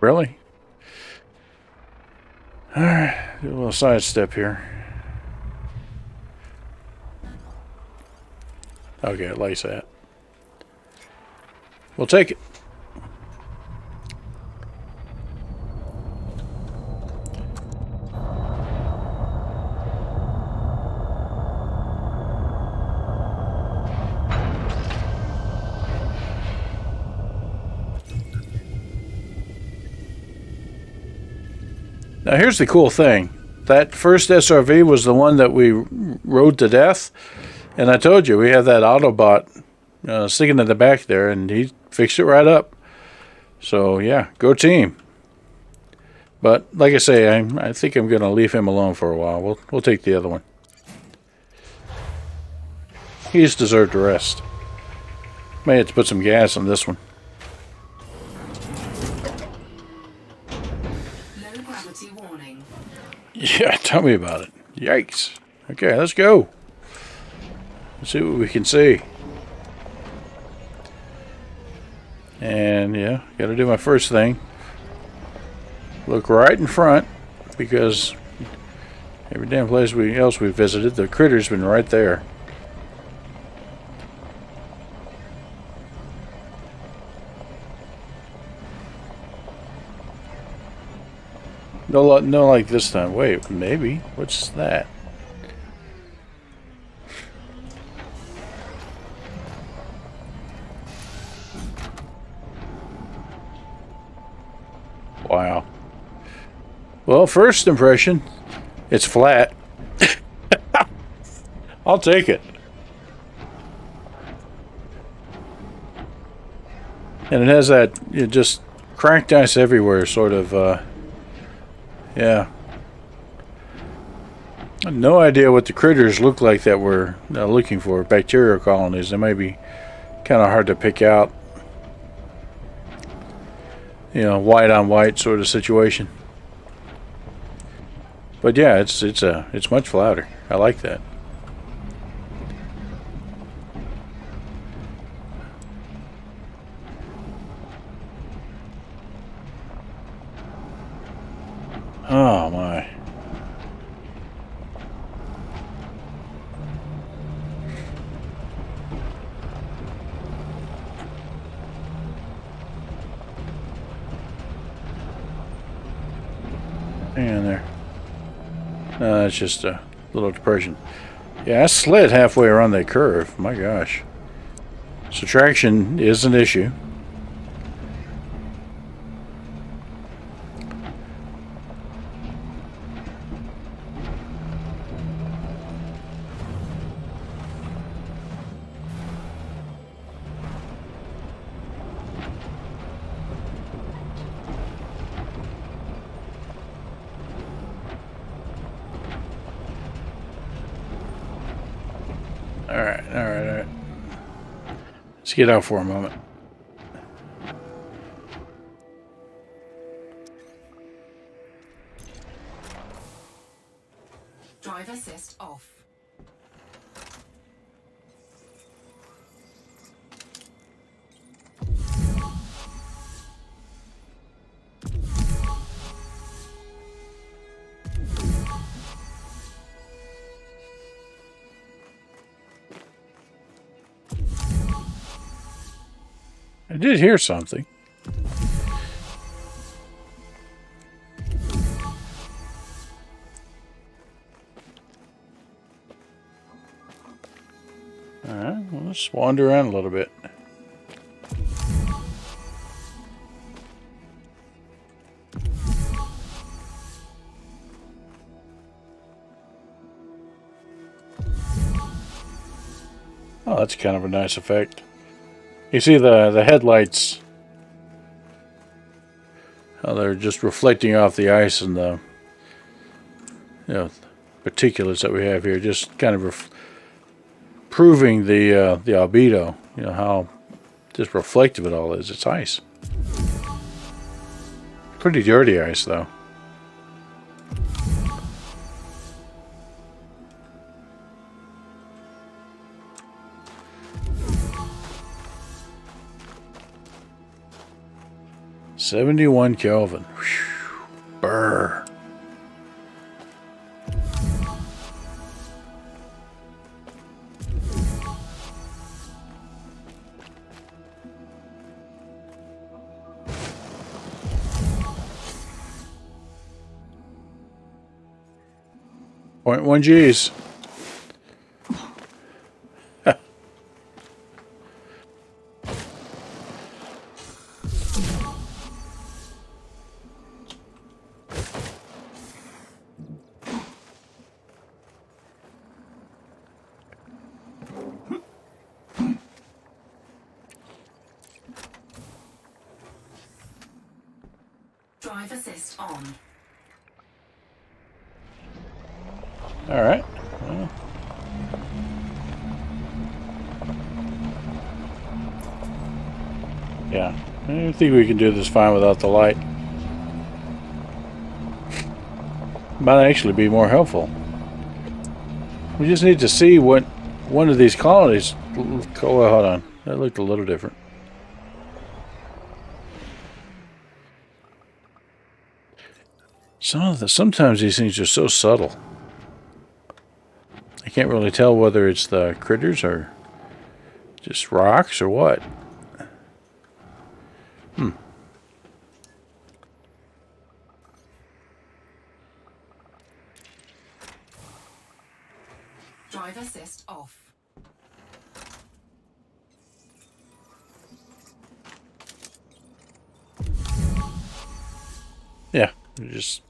[SPEAKER 1] Really? Alright, do a little sidestep here. Okay, at least that. We'll take it. Now here's the cool thing. That first SRV was the one that we rode to death. And I told you, we have that Autobot sticking in the back there, and he fixed it right up. So, yeah, go team. But, like I say, I think I'm going to leave him alone for a while. We'll take the other one. He's deserved a rest. May have to put some gas on this one.
[SPEAKER 2] Low gravity warning.
[SPEAKER 1] Yeah, tell me about it. Yikes. Okay, let's go. Let's see what we can see. And yeah, got to do my first thing. Look right in front, because every damn place else we visited, the critter's been right there. No like this time. Wait, maybe. What's that? Wow. Well, first impression, it's flat. I'll take it. And it has that just cracked ice everywhere, sort of. Yeah. No idea what the critters look like that we're looking for. Bacterial colonies. They may be kind of hard to pick out. you know, white on white sort of situation. But yeah, it's much flatter. I like that. Oh my. Hang on there. No, that's just a little depression. Yeah, I slid halfway around that curve. My gosh. So traction is an issue. All right. Let's get out for a moment.
[SPEAKER 2] Drive assist off.
[SPEAKER 1] I did hear something. Alright, well, let's wander around a little bit. Oh, that's kind of a nice effect. You see the headlights, how they're just reflecting off the ice and the, you know, particulates that we have here, just kind of proving the albedo, you know, how just reflective it all is. It's ice. Pretty dirty ice, though. $71 Kelvin. Whew. Brr. .1 G's.
[SPEAKER 2] Drive assist on.
[SPEAKER 1] All right. Well. Yeah, I think we can do this fine without the light. Might actually be more helpful. We just need to see what one of these colonies. Oh, hold on. That looked a little different. Sometimes these things are so subtle. I can't really tell whether it's the critters or just rocks or what.
[SPEAKER 2] Drive assist off.
[SPEAKER 1] Yeah, just.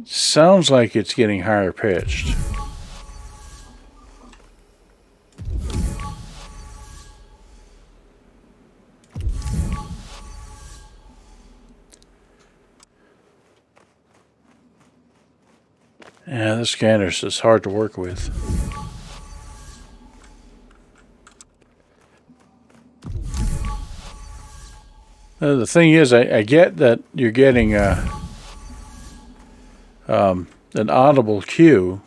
[SPEAKER 1] Sounds like it's getting higher pitched. Yeah, this scanner's just hard to work with. The thing is, I get that you're getting an audible cue,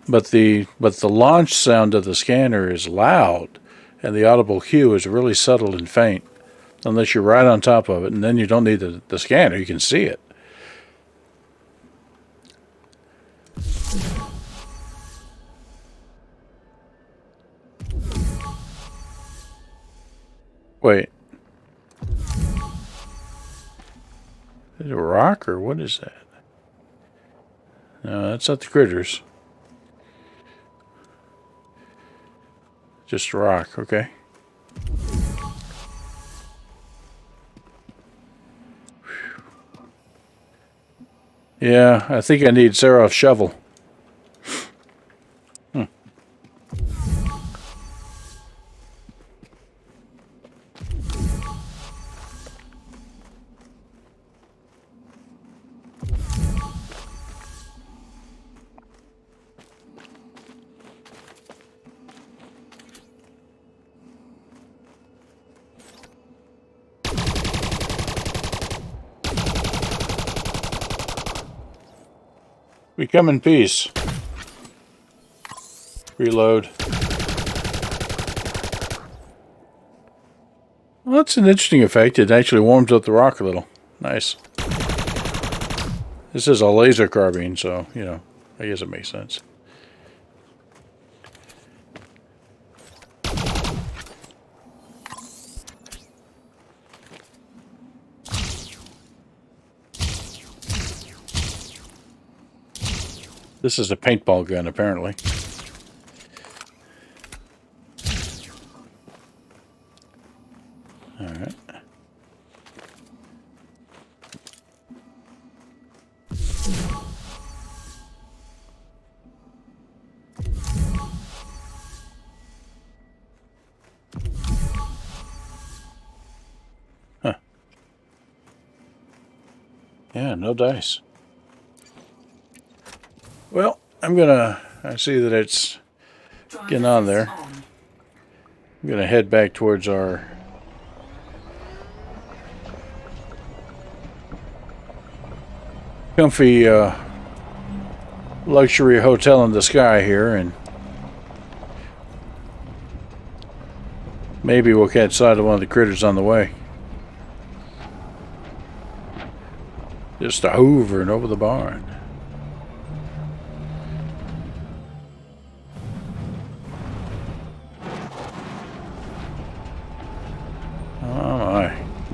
[SPEAKER 1] but the launch sound of the scanner is loud, and the audible cue is really subtle and faint, unless you're right on top of it, and then you don't need the scanner, you can see it. Wait. Is it a rock, or what is that? No, that's not the critters. Just a rock, okay. Yeah, I think I need Seraph's shovel. We come in peace. Reload. Well, that's an interesting effect. It actually warms up the rock a little. Nice. This is a laser carbine, so, you know, I guess it makes sense. This is a paintball gun, apparently. All right. Huh. Yeah, no dice. Well, I see that it's getting on there. I'm gonna head back towards our comfy luxury hotel in the sky here, and maybe we'll catch sight of one of the critters on the way. Just hovering over the barn.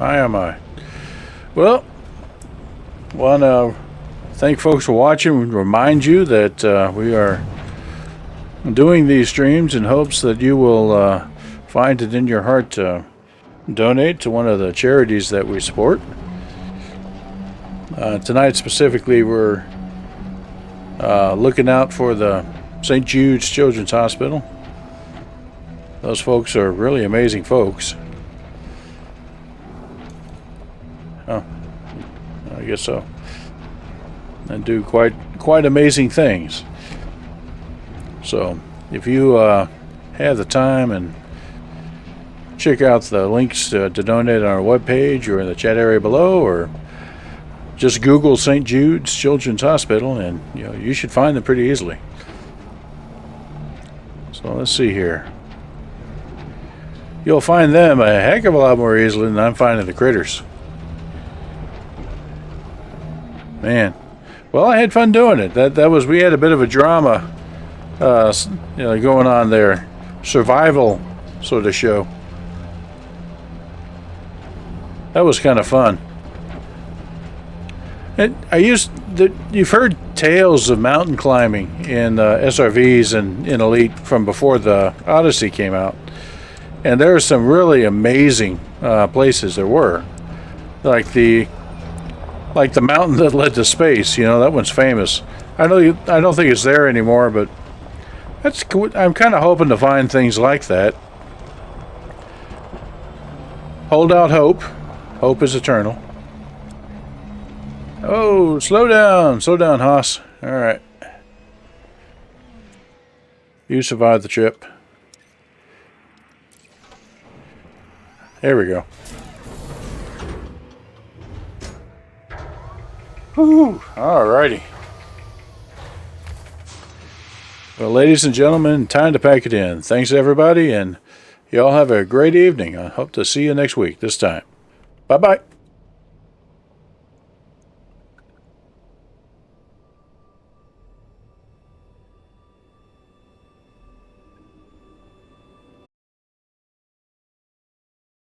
[SPEAKER 1] Oh my. Well, want to thank folks for watching and remind you that we are doing these streams in hopes that you will find it in your heart to donate to one of the charities that we support. Tonight specifically, we're looking out for the St. Jude's Children's Hospital. Those folks are really amazing folks. Oh, I guess so. And do quite amazing things. So, if you have the time and check out the links to donate on our webpage or in the chat area below, or just Google St. Jude's Children's Hospital, and you should find them pretty easily. So let's see here. You'll find them a heck of a lot more easily than I'm finding the critters. Man, well, I had fun doing it. We had a bit of a drama, going on there, survival sort of show. That was kind of fun. You've heard tales of mountain climbing in SRVs and in Elite from before the Odyssey came out, and there are some really amazing places there were, like the mountain that led to space. That one's famous. I don't think it's there anymore, but I'm kind of hoping to find things like that. Hold out hope. Hope is eternal. Oh, slow down, Haas. All right. You survived the trip. There we go. Whew. Alrighty. Well, ladies and gentlemen, time to pack it in. Thanks, everybody, and y'all have a great evening. I hope to see you next week this time. Bye-bye.